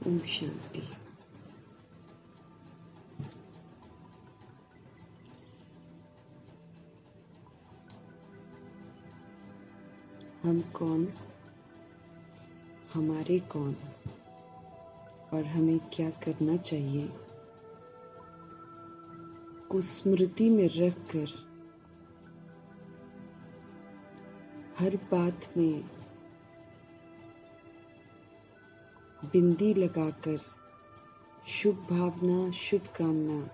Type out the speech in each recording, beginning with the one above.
ओम शांति। हम कौन, हमारे कौन और हमें क्या करना चाहिए को स्मृति में रखकर हर बात में बिंदी लगाकर शुभ भावना, शुभ कामना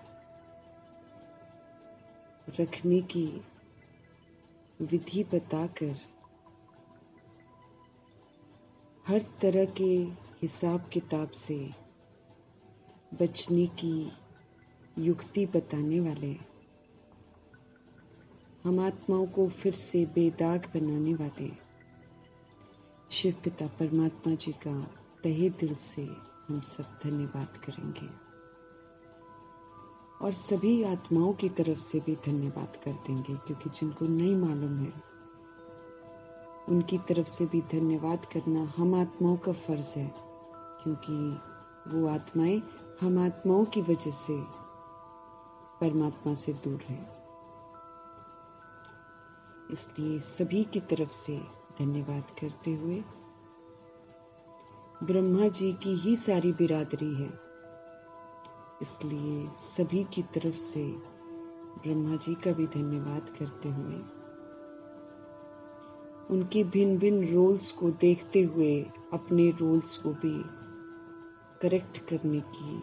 रखने की विधि बताकर हर तरह के हिसाब किताब से बचने की युक्ति बताने वाले, हम आत्माओं को फिर से बेदाग बनाने वाले शिव पिता परमात्मा जी का तहे दिल से हम सब धन्यवाद करेंगे और सभी आत्माओं की तरफ से भी धन्यवाद कर देंगे, क्योंकि जिनको नहीं मालूम है उनकी तरफ से भी धन्यवाद करना हम आत्माओं का फर्ज है, क्योंकि वो आत्माएं हम आत्माओं की वजह से परमात्मा से दूर है। इसलिए सभी की तरफ से धन्यवाद करते हुए ब्रह्मा जी की ही सारी बिरादरी है, इसलिए सभी की तरफ से ब्रह्मा जी का भी धन्यवाद करते हुए उनके भिन्न भिन्न रोल्स को देखते हुए अपने रोल्स को भी करेक्ट करने की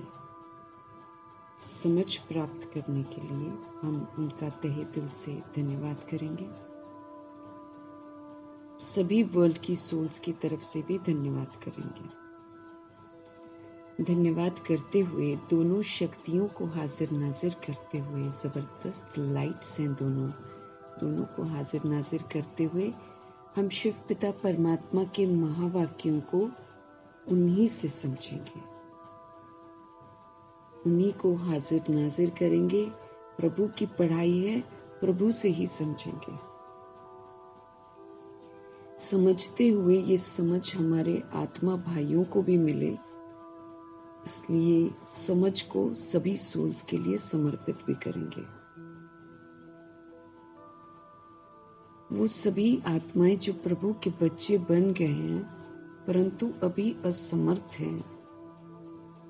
समझ प्राप्त करने के लिए हम उनका तहे दिल से धन्यवाद करेंगे। सभी वर्ल्ड की सोल्स की तरफ से भी धन्यवाद करेंगे। धन्यवाद करते हुए दोनों शक्तियों को हाजिर नाजिर करते हुए, जबरदस्त लाइट्स हैं दोनों को हाजिर नाजिर करते हुए हम शिव पिता परमात्मा के महावाक्यों को उन्हीं से समझेंगे, उन्हीं को हाजिर नाजिर करेंगे। प्रभु की पढ़ाई है, प्रभु से ही समझेंगे, समझते हुए ये समझ हमारे आत्मा भाइयों को भी मिले, इसलिए समझ को सभी सोल्स के लिए समर्पित भी करेंगे। वो सभी आत्माएं जो प्रभु के बच्चे बन गए हैं परंतु अभी असमर्थ हैं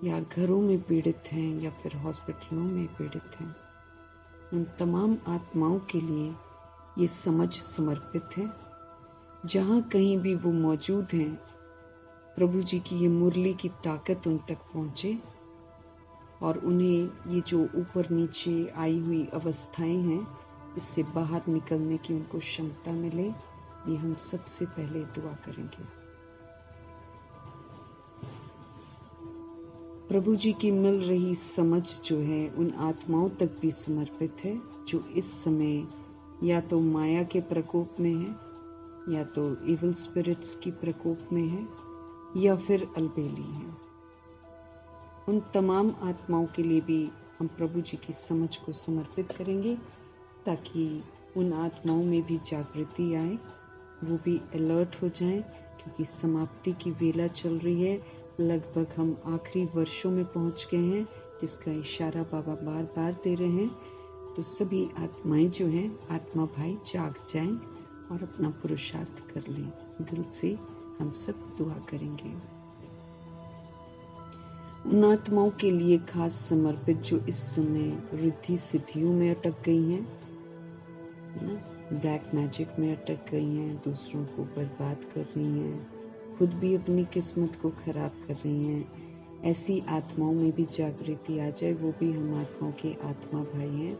या घरों में पीड़ित हैं या फिर हॉस्पिटलों में पीड़ित हैं, उन तमाम आत्माओं के लिए ये समझ समर्पित है। जहाँ कहीं भी वो मौजूद हैं, प्रभु जी की ये मुरली की ताकत उन तक पहुँचे और उन्हें ये जो ऊपर नीचे आई हुई अवस्थाएं हैं इससे बाहर निकलने की उनको क्षमता मिले, ये हम सबसे पहले दुआ करेंगे। प्रभु जी की मिल रही समझ जो है उन आत्माओं तक भी समर्पित है जो इस समय या तो माया के प्रकोप में है, या तो इविल स्पिरिट्स की प्रकोप में है, या फिर अलबेली है। उन तमाम आत्माओं के लिए भी हम प्रभु जी की समझ को समर्पित करेंगे ताकि उन आत्माओं में भी जागृति आए, वो भी अलर्ट हो जाएं, क्योंकि समाप्ति की वेला चल रही है। लगभग हम आखिरी वर्षों में पहुंच गए हैं, जिसका इशारा बाबा बार बार दे रहे हैं। तो सभी आत्माएं जो हैं, आत्मा भाई जाग जाएं और अपना पुरुषार्थ कर लें। दिल से हम सब दुआ करेंगे उन आत्माओं के लिए खास समर्पित जो इस समय रिद्धि सिद्धियों में अटक गई हैं, ब्लैक मैजिक में अटक गई हैं, दूसरों को बर्बाद कर रही हैं, खुद भी अपनी किस्मत को खराब कर रही हैं। ऐसी आत्माओं में भी जागृति आ जाए, वो भी हम आत्माओं के आत्मा भाई हैं।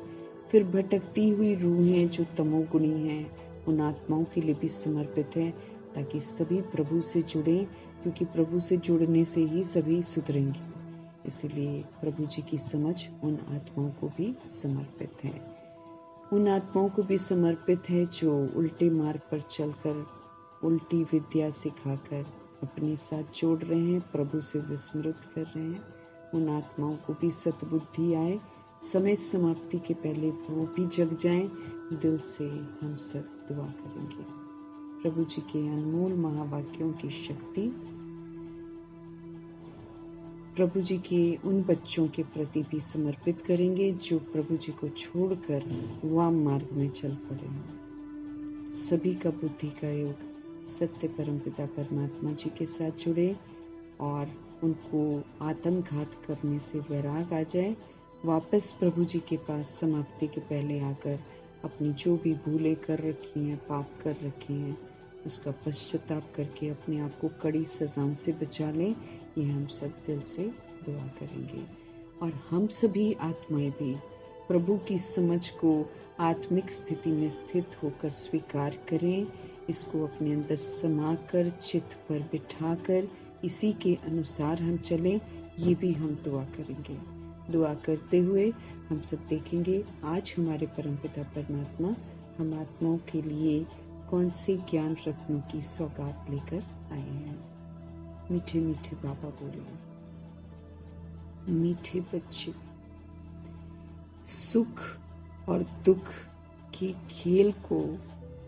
फिर भटकती हुई रूहें जो तमोगुणी हैं, उन आत्माओं के लिए भी समर्पित है ताकि सभी प्रभु से जुड़ें, क्योंकि प्रभु से जुड़ने से ही सभी सुधरेंगे। इसलिए प्रभु जी की समझ उन आत्माओं को भी समर्पित है। उन आत्माओं को भी समर्पित है जो उल्टे मार्ग पर चलकर उल्टी विद्या सिखाकर अपने साथ जोड़ रहे हैं, प्रभु से विस्मृत कर रहे हैं। उन आत्माओं को भी सद्बुद्धि आए, समय समाप्ति के पहले वो भी जग जाएं। दिल से हम सब दुआ करेंगे। प्रभु जी के अनमोल महावाक्यों की शक्ति प्रभु जी के उन बच्चों के प्रति भी समर्पित करेंगे जो प्रभु जी को छोड़कर वाम मार्ग में चल पड़े हैं। सभी का बुद्धि का योग सत्य परमपिता परमात्मा जी के साथ जुड़े और उनको आत्मघात करने से वैराग आ जाए, वापस प्रभु जी के पास समाप्ति के पहले आकर अपनी जो भी भूलें कर रखी हैं, पाप कर रखे हैं, उसका पश्चाताप करके अपने आप को कड़ी सजाओं से बचा लें। ये हम सब दिल से दुआ करेंगे। और हम सभी आत्माएं भी प्रभु की समझ को आत्मिक स्थिति में स्थित होकर स्वीकार करें, इसको अपने अंदर समाकर चित्त पर बिठाकर इसी के अनुसार हम चलें। ये भी हम दुआ करेंगे। दुआ करते हुए हम सब देखेंगे आज हमारे परमपिता परमात्मा हम आत्माओं के लिए कौन से ज्ञान रत्नों की सौगात लेकर आए हैं। मीठे मीठे बाबा बोले, मीठे बच्चे, सुख और दुख के खेल को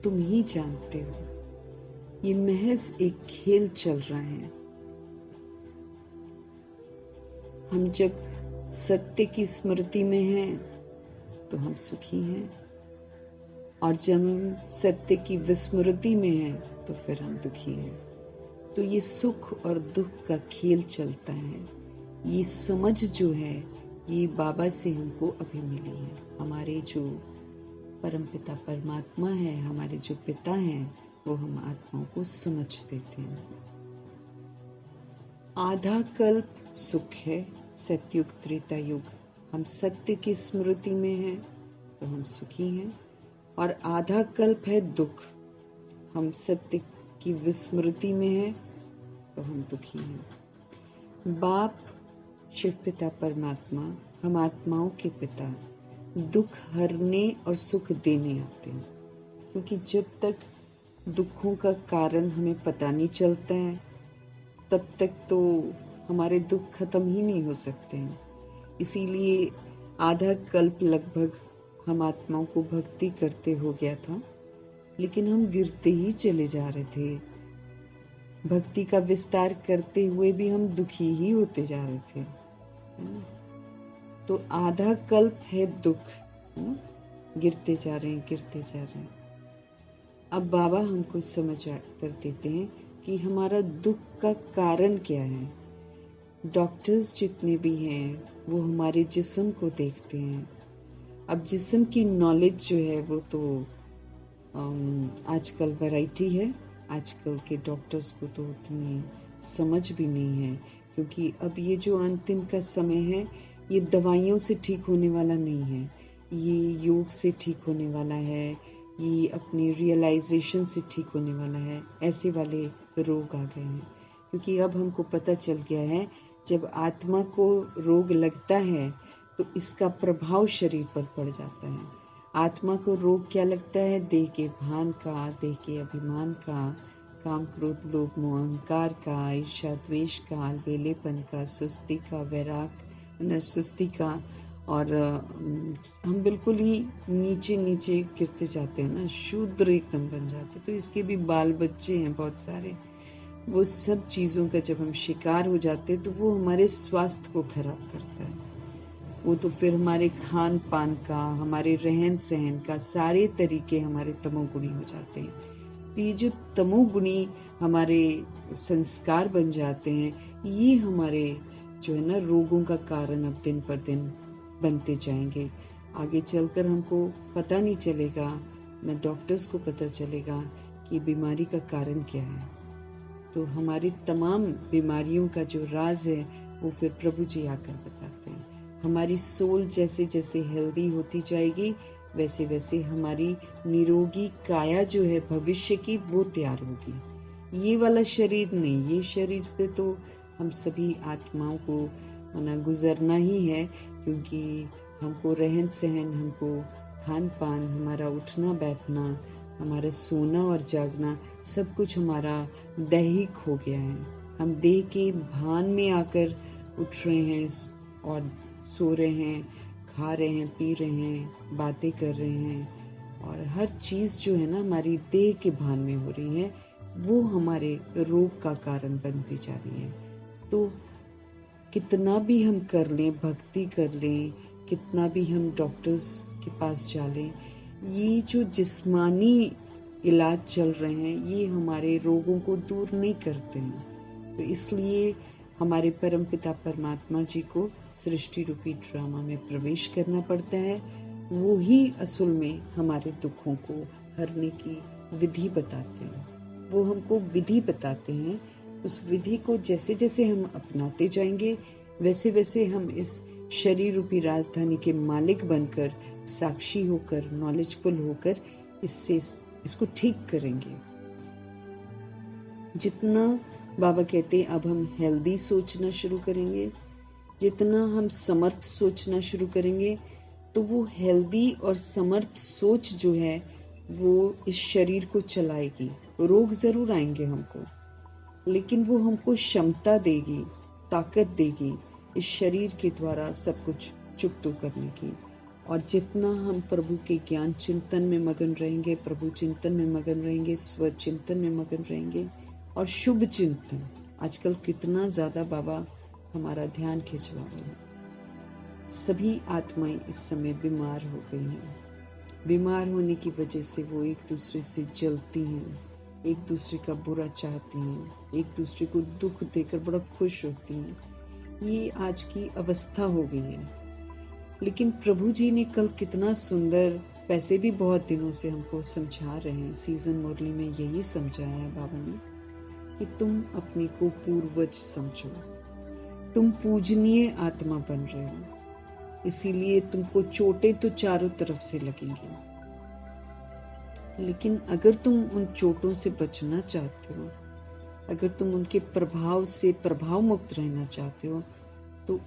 तुम ही जानते हो। ये महज एक खेल चल रहा है। हम जब सत्य की स्मृति में हैं तो हम सुखी हैं, और जब हम सत्य की विस्मृति में हैं तो फिर हम दुखी हैं। तो ये सुख और दुख का खेल चलता है। ये समझ जो है ये बाबा से हमको अभी मिली है। हमारे जो परमपिता परमात्मा है, हमारे जो पिता हैं, वो हम आत्माओं को समझ देते हैं। आधा कल्प सुख है, सतयुग त्रेता युग हम सत्य की स्मृति में हैं तो हम सुखी हैं, और आधा कल्प है दुख, हम सत्य की विस्मृति में हैं तो हम दुखी हैं। बाप शिव पिता परमात्मा हम आत्माओं के पिता दुख हरने और सुख देने आते हैं, क्योंकि जब तक दुखों का कारण हमें पता नहीं चलता है तब तक तो हमारे दुख खत्म ही नहीं हो सकते हैं। इसीलिए आधा कल्प लगभग हम आत्माओं को भक्ति करते हो गया था, लेकिन हम गिरते ही चले जा रहे थे। भक्ति का विस्तार करते हुए भी हम दुखी ही होते जा रहे थे। तो आधा कल्प है दुख, गिरते जा रहे हैं, गिरते जा रहे हैं। अब बाबा हमको समझ कर देते हैं कि हमारा दुख का कारण क्या है। डॉक्टर्स जितने भी हैं वो हमारे जिस्म को देखते हैं। अब जिस्म की नॉलेज जो है वो तो आजकल वैरायटी है। आजकल के डॉक्टर्स को तो उतनी समझ भी नहीं है, क्योंकि अब ये जो अंतिम का समय है ये दवाइयों से ठीक होने वाला नहीं है, ये योग से ठीक होने वाला है, ये अपनी रियलाइजेशन से ठीक होने वाला है। ऐसे वाले रोग आ गए हैं, क्योंकि अब हमको पता चल गया है जब आत्मा को रोग लगता है तो इसका प्रभाव शरीर पर पड़ जाता है। आत्मा को रोग क्या लगता है? देह के भान का, देह के अभिमान का, काम क्रोध लोभ मोह अहंकार का, ईर्ष्या द्वेष का, अलबेलेपन का, सुस्ती का, वैराग सुस्ती का, और हम बिल्कुल ही नीचे नीचे गिरते जाते हैं ना, शूद्र एकदम बन जाते। तो इसके भी बाल बच्चे हैं बहुत सारे। वो सब चीज़ों का जब हम शिकार हो जाते हैं तो वो हमारे स्वास्थ्य को खराब करता है। वो तो फिर हमारे खान पान का, हमारे रहन सहन का, सारे तरीके हमारे तमोगुणी हो जाते हैं। तो ये जो तमोगुणी हमारे संस्कार बन जाते हैं, ये हमारे जो है ना रोगों का कारण अब दिन पर दिन बनते जाएंगे। आगे चलकर हमको पता नहीं चलेगा, न डॉक्टर्स को पता चलेगा कि बीमारी का कारण क्या है। तो हमारी तमाम बीमारियों का जो राज है वो फिर प्रभु जी आकर बताते हैं। हमारी सोल जैसे जैसे हेल्दी होती जाएगी वैसे वैसे हमारी निरोगी काया जो है भविष्य की वो तैयार होगी। ये वाला शरीर नहीं, ये शरीर से तो हम सभी आत्माओं को गुजरना ही है, क्योंकि हमको रहन सहन, हमको खान पान, हमारा उठना बैठना, हमारा सोना और जागना सब कुछ हमारा दैहिक हो गया है। हम देह के भान में आकर उठ रहे हैं और सो रहे हैं, खा रहे हैं, पी रहे हैं, बातें कर रहे हैं, और हर चीज़ जो है ना हमारी देह के भान में हो रही है, वो हमारे रोग का कारण बनती जा रही है। तो कितना भी हम कर लें, भक्ति कर लें, कितना भी हम डॉक्टर्स के पास जा लें, ये जो जिस्मानी इलाज चल रहे हैं ये हमारे रोगों को दूर नहीं करते हैं। तो इसलिए हमारे परमपिता परमात्मा जी को सृष्टि रूपी ड्रामा में प्रवेश करना पड़ता है। वो ही असल में हमारे दुखों को हरने की विधि बताते हैं। वो हमको विधि बताते हैं। उस विधि को जैसे जैसे हम अपनाते जाएंगे वैसे वैसे हम इस शरीर रूपी राजधानी के मालिक बनकर, साक्षी होकर, नॉलेजफुल होकर इसको ठीक करेंगे। जितना बाबा कहते हैं अब हम हेल्दी सोचना शुरू करेंगे, जितना हम समर्थ सोचना शुरू करेंगे, तो वो हेल्दी और समर्थ सोच जो है वो इस शरीर को चलाएगी। रोग जरूर आएंगे हमको, लेकिन वो हमको क्षमता देगी, ताकत देगी इस शरीर के द्वारा सब कुछ चुकतो करने की। और जितना हम प्रभु के ज्ञान चिंतन में मगन रहेंगे, प्रभु चिंतन में मगन रहेंगे, स्व चिंतन में मगन रहेंगे और शुभ चिंतन, आजकल कितना ज्यादा बाबा हमारा ध्यान खिंचवा रहे हैं। सभी आत्माएं इस समय बीमार हो गई हैं। बीमार होने की वजह से वो एक दूसरे से जलती हैं, एक दूसरे का बुरा चाहती हैं, एक दूसरे को दुख देकर बड़ा खुश होती हैं। ये आज की अवस्था हो गई है। लेकिन प्रभु जी ने कल कितना सुंदर, वैसे भी बहुत दिनों से हमको समझा रहे हैं, सीजन मुरली में यही समझाया है बाबा ने कि तुम अपने को पूर्वज समझो, तुम पूजनीय आत्मा बन रहे हो, इसीलिए तुमको चोटें तो चारों तरफ से लगेंगी। लेकिन अगर तुम उन चोटों से बचना चाहते हो, अगर तुम उनके प्रभाव से प्रभाव मुक्त रहना चाहते हो, तो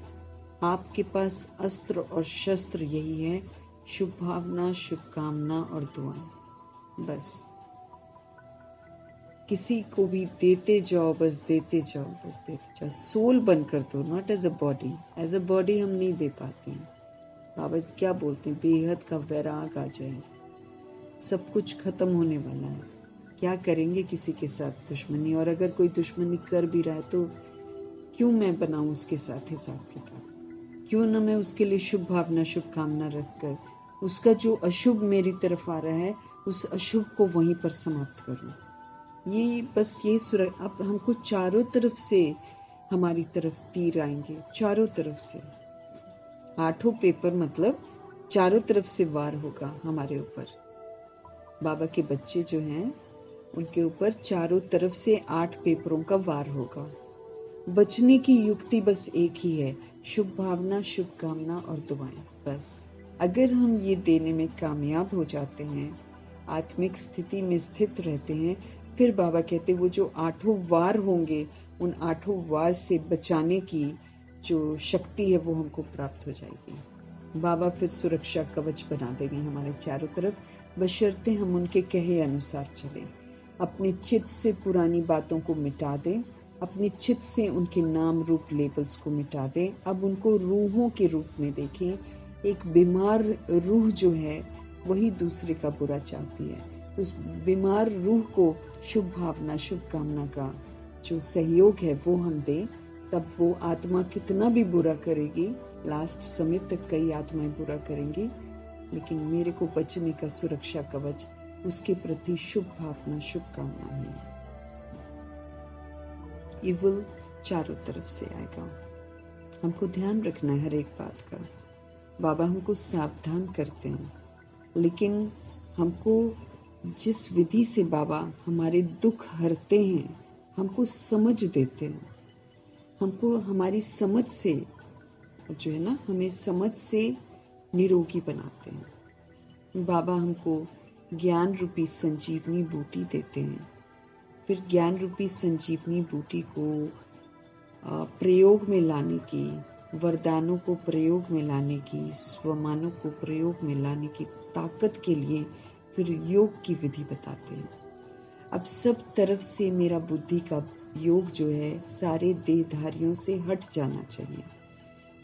आपके पास अस्त्र और शस्त्र यही है, शुभ भावना, शुभकामना और दुआएं। बस किसी को भी देते जाओ, बस देते जाओ, बस देते जाओ। सोल बनकर दो, not as a body. As a body हम नहीं दे पाते हैं। बाबा क्या बोलते हैं, बेहद का वैराग आ जाए, सब कुछ खत्म होने वाला है। क्या करेंगे किसी के साथ दुश्मनी, और अगर कोई दुश्मनी कर भी रहा है तो क्यों मैं बनाऊं उसके साथ हिसाब किताब? क्यों ना मैं उसके लिए शुभ भावना, शुभकामना रखकर उसका जो अशुभ मेरी तरफ आ रहा है उस अशुभ को वहीं पर समाप्त करूं। ये बस ये अब हमको चारों तरफ से हमारी तरफ तीर आएंगे, चारों तरफ से 8 पेपर, मतलब चारों तरफ से वार होगा हमारे ऊपर। बाबा के बच्चे जो हैं उनके ऊपर चारों तरफ से 8 पेपरों का वार होगा। बचने की युक्ति बस एक ही है, शुभ भावना, शुभकामना और दुआएं। बस अगर हम ये देने में कामयाब हो जाते हैं, आत्मिक स्थिति में स्थित रहते हैं, फिर बाबा कहते वो जो 8 वार होंगे, उन 8 वार से बचाने की जो शक्ति है वो हमको प्राप्त हो जाएगी। बाबा फिर सुरक्षा कवच बना देंगे हमारे चारों तरफ, बशर्ते हम उनके कहे अनुसार चलें। अपने चित्त से पुरानी बातों को मिटा दें, अपने चित्त से उनके नाम रूप लेबल्स को मिटा दें। अब उनको रूहों के रूप में देखें। एक बीमार रूह जो है वही दूसरे का बुरा चाहती है। उस बीमार रूह को शुभ भावना, शुभकामना का जो सहयोग है वो हम दें, तब वो आत्मा कितना भी बुरा करेगी, लास्ट समय तक कई आत्माएं बुरा करेंगी, लेकिन मेरे को बचने का सुरक्षा कवच उसके प्रति शुभ भावना, शुभकामना है। इविल चारों तरफ से आएगा। हमको ध्यान रखना है हर एक बात का। बाबा हमको सावधान करते हैं, लेकिन हमको जिस विधि से बाबा हमारे दुख हरते हैं, हमको समझ देते हैं, हमको हमारी समझ से जो है ना, हमें समझ से निरोगी बनाते हैं। बाबा हमको ज्ञान रूपी संजीवनी बूटी देते हैं। फिर ज्ञान रूपी संजीवनी बूटी को प्रयोग में लाने की, वरदानों को प्रयोग में लाने की, स्वमानों को प्रयोग में लाने की ताकत के लिए फिर योग की विधि बताते हैं। अब सब तरफ से मेरा बुद्धि का योग जो है सारे देहधारियों से हट जाना चाहिए,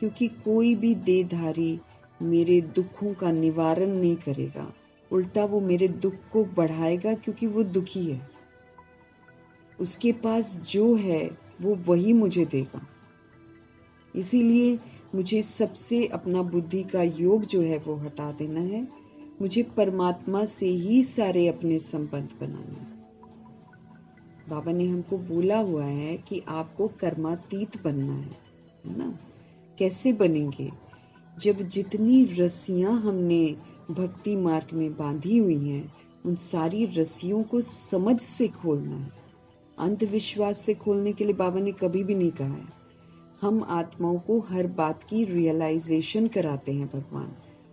क्योंकि कोई भी देहधारी मेरे दुखों का निवारण नहीं करेगा, उल्टा वो मेरे दुख को बढ़ाएगा, क्योंकि वो दुखी है। उसके पास जो है वो वही मुझे देगा। इसीलिए मुझे सबसे अपना बुद्धि का योग जो है वो हटा देना है। मुझे परमात्मा से ही सारे अपने संबंध बनाने हैं। बाबा ने हमको बोला हुआ है कि आपको कर्मातीत बनना है ना? कैसे बनेंगे? जब जितनी रस्सियां हमने भक्ति मार्ग में बांधी हुई हैं, उन सारी रस्सियों को समझ से खोलना है। अंधविश्वास से खोलने के लिए बाबा ने कभी भी नहीं कहा है। हम आत्माओं को हर बात की रियलाइजेशन कराते हैं भगवान,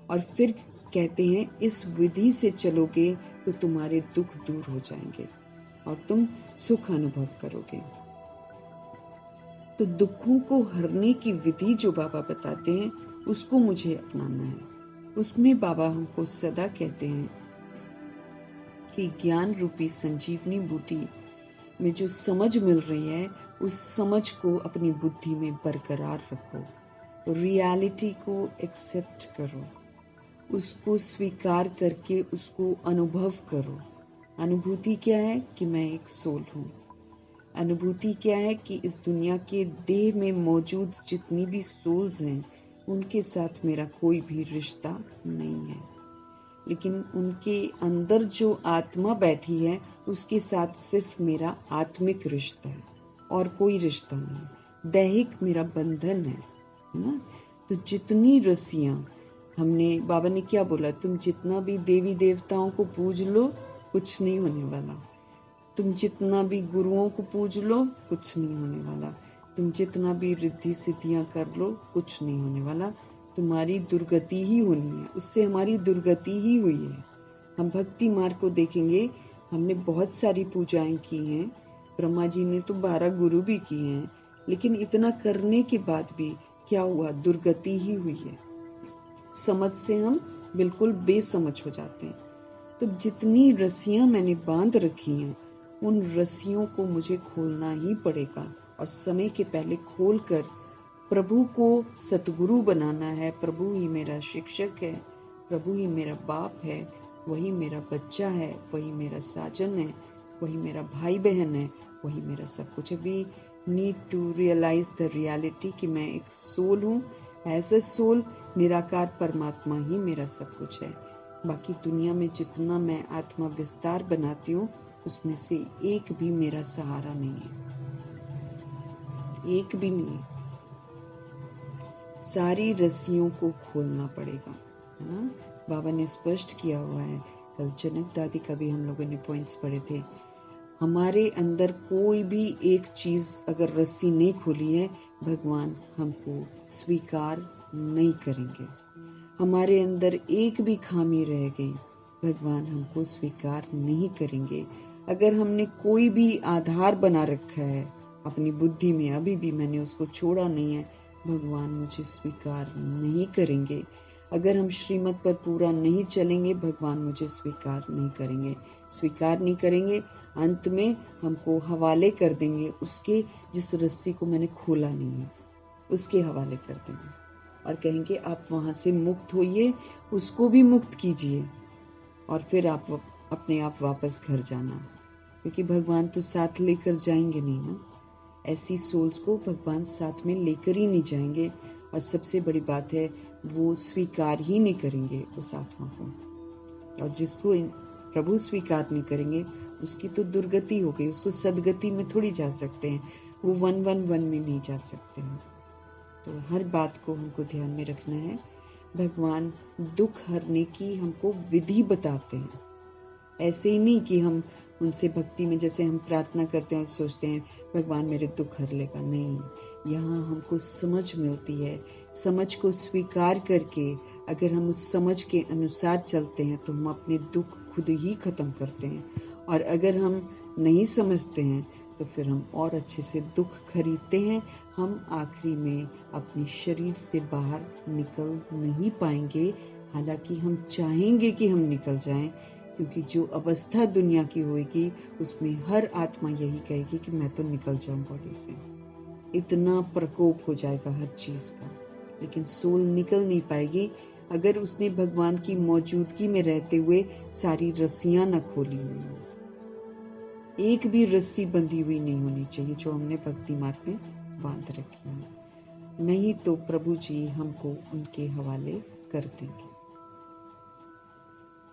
और फिर कहते हैं इस विधि से चलोगे तो तुम्हारे दुख दूर हो जाएंगे और तुम सुख अनुभव करोगे। तो दुखों को हरने की विधि जो बाबा बताते हैं उसको मुझे अपनाना है। उसमें बाबा हमको सदा कहते हैं कि ज्ञान रूपी संजीवनी बूटी में जो समझ मिल रही है उस समझ को अपनी बुद्धि में बरकरार रखो, रियलिटी को एक्सेप्ट करो, उसको स्वीकार करके उसको अनुभव करो। अनुभूति क्या है कि मैं एक सोल हूँ। अनुभूति क्या है कि इस दुनिया के देह में मौजूद जितनी भी सोल्स हैं उनके साथ मेरा कोई भी रिश्ता नहीं है, लेकिन उनके अंदर जो आत्मा बैठी है उसके साथ सिर्फ मेरा आत्मिक रिश्ता है और कोई रिश्ता नहीं। दैहिक मेरा बंधन है ना? तो जितनी रस्सियां हमने, बाबा ने क्या बोला, तुम जितना भी देवी देवताओं को पूज लो कुछ नहीं होने वाला, तुम जितना भी गुरुओं को पूज लो कुछ नहीं होने वाला, तुम जितना भी रिद्धि सिद्धियां कर लो कुछ नहीं होने वाला, तुम्हारी दुर्गति ही होनी है। उससे हमारी दुर्गति ही हुई है। हम भक्ति मार्ग को देखेंगे, हमने बहुत सारी पूजाएं की हैं, ब्रह्मा जी ने तो 12 गुरु भी किए हैं, लेकिन इतना करने के बाद भी क्या हुआ? दुर्गति ही हुई है। समझ से हम बिल्कुल बेसमझ हो जाते हैं। तो जितनी रस्सियां मैंने बांध रखी हैं उन रस्सियों को मुझे खोलना ही पड़ेगा, और समय के पहले खोलकर प्रभु को सतगुरु बनाना है। प्रभु ही मेरा शिक्षक है, प्रभु ही मेरा बाप है, वही मेरा बच्चा है, वही मेरा साजन है, वही मेरा भाई बहन है, वही मेरा सब कुछ है। We need to realise the reality कि मैं एक सोल हूँ। एज अ सोल निराकार परमात्मा ही मेरा सब कुछ है। बाकी दुनिया में जितना मैं आत्मा विस्तार बनाती हूँ उसमें से एक भी मेरा सहारा नहीं है, एक भी नहीं। सारी रस्सियों को खोलना पड़ेगा, है ना? बाबा ने स्पष्ट किया हुआ है। कल जनक दादी का भी हम लोगों ने पॉइंट्स पढ़े थे। हमारे अंदर कोई भी एक चीज अगर रस्सी नहीं खोली है, भगवान हमको स्वीकार नहीं करेंगे। हमारे अंदर एक भी खामी रह गई, भगवान हमको स्वीकार नहीं करेंगे। अगर हमने कोई भी आधार बना रखा है अपनी बुद्धि में, अभी भी मैंने उसको छोड़ा नहीं है, भगवान मुझे स्वीकार नहीं करेंगे। अगर हम श्रीमत पर पूरा नहीं चलेंगे, भगवान मुझे स्वीकार नहीं करेंगे। स्वीकार नहीं करेंगे, अंत में हमको हवाले कर देंगे उसके जिस रस्सी को मैंने खोला नहीं है, उसके हवाले कर देंगे और कहेंगे आप वहां से मुक्त होइए, उसको भी मुक्त कीजिए और फिर आप अपने आप वापस घर जाना, क्योंकि भगवान तो साथ लेकर जाएंगे नहीं ना। ऐसी सोल्स को भगवान साथ में लेकर ही नहीं जाएंगे, और सबसे बड़ी बात है वो स्वीकार ही नहीं करेंगे उस आत्मा को। और जिसको प्रभु स्वीकार नहीं करेंगे उसकी तो दुर्गति हो गई, उसको सदगति में थोड़ी जा सकते हैं, वो 111 में नहीं जा सकते हैं। तो हर बात को हमको ध्यान में रखना है। भगवान दुख हरने की हमको विधि बताते हैं, ऐसे ही नहीं कि हम उनसे भक्ति में जैसे हम प्रार्थना करते हैं और सोचते हैं भगवान मेरे दुख हर लेगा। नहीं, यहाँ हमको समझ मिलती है। समझ को स्वीकार करके अगर हम उस समझ के अनुसार चलते हैं तो हम अपने दुख खुद ही खत्म करते हैं, और अगर हम नहीं समझते हैं तो फिर हम और अच्छे से दुख खरीदते हैं। हम आखिरी में अपने शरीर से बाहर निकल नहीं पाएंगे, हालांकि हम चाहेंगे कि हम निकल जाएं, क्योंकि जो अवस्था दुनिया की होगी उसमें हर आत्मा यही कहेगी कि मैं तो निकल जाऊं बॉडी से। इतना प्रकोप हो जाएगा हर चीज का, लेकिन सोल निकल नहीं पाएगी अगर उसने भगवान की मौजूदगी में रहते हुए सारी रस्सियां न खोली हुई हो। एक भी रस्सी बंधी हुई नहीं होनी चाहिए जो हमने भक्ति मार्ग में बांध रखी है। नहीं तो प्रभु जी हमको उनके हवाले कर देंगे।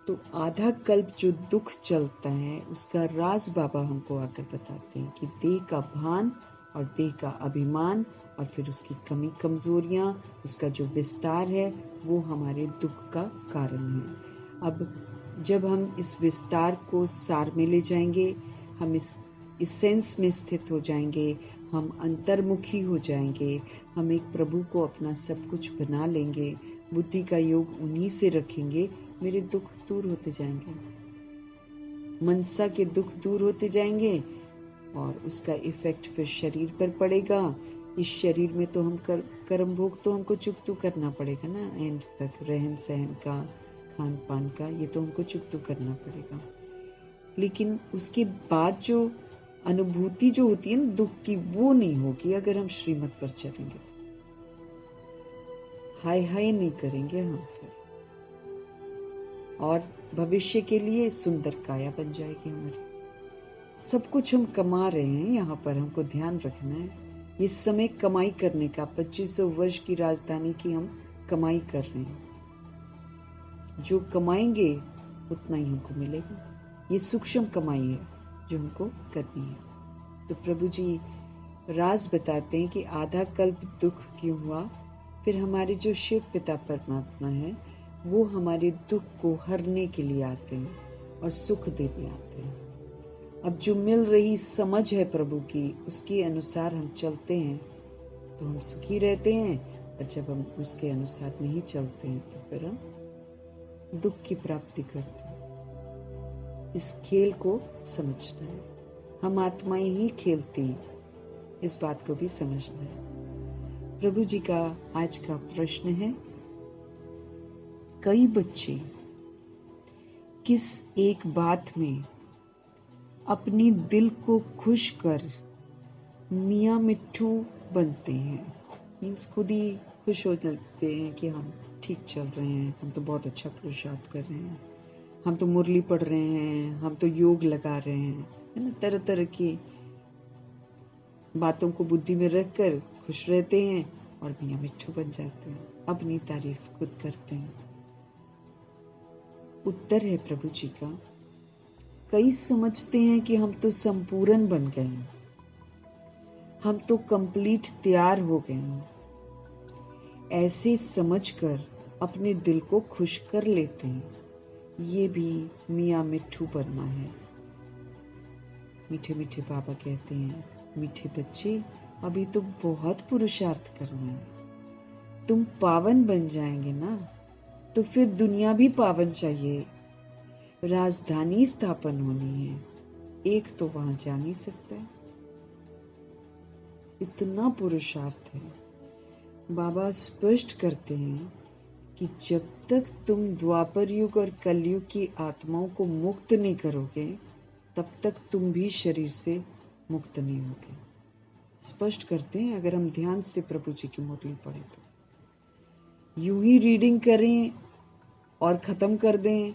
तो आधा कल्प जो दुख चलता है उसका राज बाबा हमको आकर बताते हैं कि देह का भान और देह का अभिमान और फिर उसकी कमी कमजोरियां, उसका जो विस्तार है वो हमारे दुख का कारण है। अब जब हम इस विस्तार को सार में ले जाएंगे, हम इस सेंस में स्थित हो जाएंगे, हम अंतर्मुखी हो जाएंगे, हम एक प्रभु को अपना सब कुछ बना लेंगे, बुद्धि का योग उन्हीं से रखेंगे, मेरे दुख दूर होते जाएंगे, मनसा के दुख दूर होते जाएंगे और उसका इफेक्ट फिर शरीर पर पड़ेगा। इस शरीर में तो हम कर्म भोग तो हमको चुकतू करना पड़ेगा ना, एंड तक रहन सहन का, खान पान का, ये तो हमको चुकतू करना पड़ेगा। लेकिन उसके बाद जो अनुभूति जो होती है ना दुख की, वो नहीं होगी अगर हम श्रीमत पर चलेंगे। हाय हाय नहीं करेंगे हम फिर, और भविष्य के लिए सुंदर काया बन जाएगी हमारी। सब कुछ हम कमा रहे हैं यहाँ पर, हमको ध्यान रखना है ये समय कमाई करने का, 2500 वर्ष की राजधानी की हम कमाई कर रहे हैं। जो कमाएंगे उतना ही हमको मिलेगा। ये सूक्ष्म कमाई है जो हमको करनी है। तो प्रभु जी राज बताते हैं कि आधा कल्प दुख क्यों हुआ, फिर हमारे जो शिव पिता परमात्मा है वो हमारे दुख को हरने के लिए आते हैं और सुख देने आते हैं। अब जो मिल रही समझ है प्रभु की, उसके अनुसार हम चलते हैं तो हम सुखी रहते हैं, और जब हम उसके अनुसार नहीं चलते हैं तो फिर हम दुख की प्राप्ति करते हैं। इस खेल को समझना है, हम आत्माएं ही खेलती हैं, इस बात को भी समझना है। प्रभु जी का आज का प्रश्न है, कई बच्चे किस एक बात में अपनी दिल को खुश कर मियाँ मिट्ठू बनते हैं, मीन्स खुद ही खुश हो जाते हैं कि हम ठीक चल रहे हैं, हम तो बहुत अच्छा पुरुषार्थ कर रहे हैं, हम तो मुरली पढ़ रहे हैं, हम तो योग लगा रहे हैं, है ना। तरह तरह की बातों को बुद्धि में रखकर खुश रहते हैं और मियाँ मिट्ठू बन जाते हैं, अपनी तारीफ खुद करते हैं। उत्तर है प्रभु जी का, कई समझते हैं कि हम तो संपूर्ण बन गए हैं, हम तो कंप्लीट तैयार हो गए हैं, ऐसे समझकर अपने दिल को खुश कर लेते हैं। ये भी मियाँ मिट्ठू बनना है। मीठे मीठे बाबा कहते हैं, मीठे बच्चे अभी तो बहुत पुरुषार्थ करना है, तुम पावन बन जाएंगे ना तो फिर दुनिया भी पावन चाहिए, राजधानी स्थापन होनी है, एक तो वहां जा नहीं सकता है, इतना पुरुषार्थ है। बाबा स्पष्ट करते हैं कि जब तक तुम द्वापर युग और कलयुग की आत्माओं को मुक्त नहीं करोगे तब तक तुम भी शरीर से मुक्त नहीं होगे। स्पष्ट करते हैं, अगर हम ध्यान से प्रभु जी की मुरली पढ़े तो यूं ही रीडिंग करें और खत्म कर दें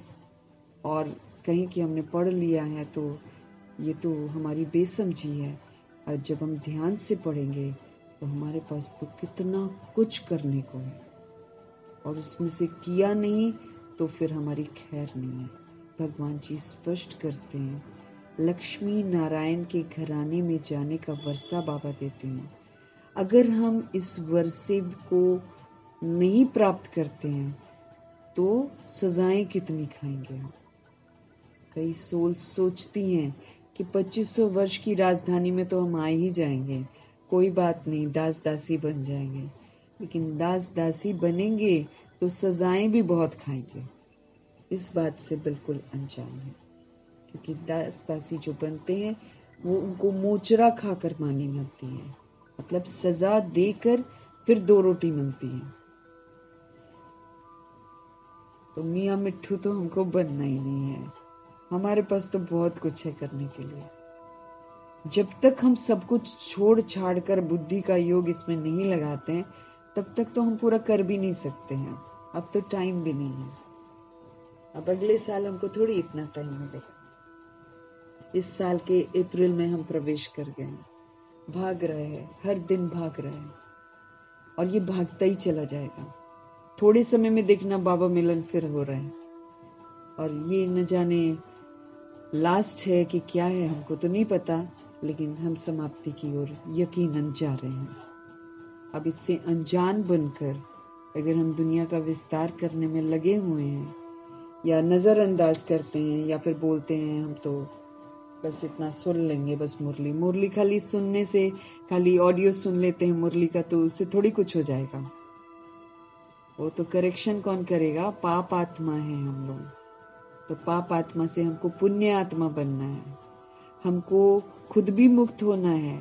और कहीं कि हमने पढ़ लिया है तो ये तो हमारी बेसमझी है। और जब हम ध्यान से पढ़ेंगे तो हमारे पास तो कितना कुछ करने को है, और उसमें से किया नहीं तो फिर हमारी खैर नहीं है। भगवान जी स्पष्ट करते हैं, लक्ष्मी नारायण के घराने में जाने का वर्षा बाबा देते हैं। अगर हम इस वर्षे को नहीं प्राप्त करते हैं तो सजाएं कितनी खाएंगे हम। कई सोल सोचती हैं कि 2500 वर्ष की राजधानी में तो हम आ ही जाएंगे, कोई बात नहीं, दास दासी बन जाएंगे। लेकिन दास दासी बनेंगे तो सजाएं भी बहुत खाएंगे, इस बात से बिल्कुल अनजान है। क्योंकि दास दासी जो बनते हैं वो उनको मोचरा खाकर मानी मिलती है, मतलब सजा देकर फिर 2 रोटी मिलती है। तो मियाँ मिट्ठू तो हमको बनना ही नहीं है, हमारे पास तो बहुत कुछ है करने के लिए। जब तक हम सब कुछ छोड़ छाड़ कर बुद्धि का योग इसमें नहीं लगाते हैं तब तक तो हम पूरा कर भी नहीं सकते हैं। अब तो टाइम भी नहीं है, अब अगले साल हमको थोड़ी इतना टाइम मिलेगा। इस साल के अप्रैल में हम प्रवेश कर गए हैं, भाग रहे हैं, हर दिन भाग रहे हैं। और ये भागता ही चला जाएगा। थोड़े समय में देखना बाबा मिलन फिर हो रहा है, और ये न जाने लास्ट है कि क्या है, हमको तो नहीं पता, लेकिन हम समाप्ति की ओर यकीनन जा रहे हैं। अब इससे अनजान बनकर अगर हम दुनिया का विस्तार करने में लगे हुए हैं, या नजरअंदाज करते हैं, या फिर बोलते हैं हम तो बस इतना सुन लेंगे, बस मुरली खाली सुनने से, खाली ऑडियो सुन लेते हैं मुरली का, तो उससे थोड़ी कुछ हो जाएगा। वो तो करेक्शन कौन करेगा? पाप आत्मा है हम लोग। तो पाप आत्मा से हमको पुण्य आत्मा बनना है, हमको खुद भी मुक्त होना है,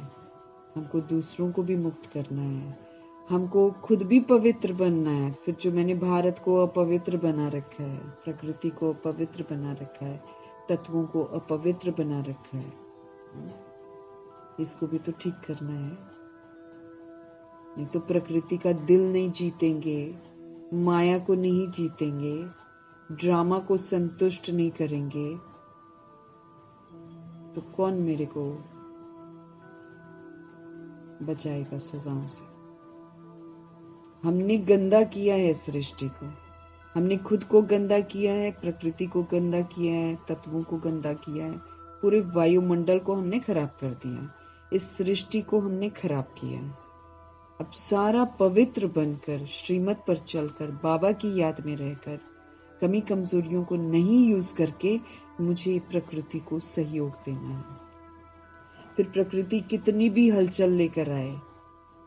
हमको दूसरों को भी मुक्त करना है, हमको खुद भी पवित्र बनना है। फिर जो मैंने भारत को अपवित्र बना रखा है, प्रकृति को अपवित्र बना रखा है, तत्वों को अपवित्र बना रखा है, इसको भी तो ठीक करना है। नहीं तो प्रकृति का दिल नहीं जीतेंगे, माया को नहीं जीतेंगे, ड्रामा को संतुष्ट नहीं करेंगे, तो कौन मेरे को बचाएगा सजाओं से? हमने गंदा किया है सृष्टि को, हमने खुद को गंदा किया है, प्रकृति को गंदा किया है, तत्वों को गंदा किया है, पूरे वायुमंडल को हमने खराब कर दिया, इस सृष्टि को हमने खराब किया। अब सारा पवित्र बनकर, श्रीमत पर चलकर, बाबा की याद में रहकर, कमी कमजोरियों को नहीं यूज करके मुझे प्रकृति को सहयोग देना है। फिर प्रकृति कितनी भी हलचल लेकर आए,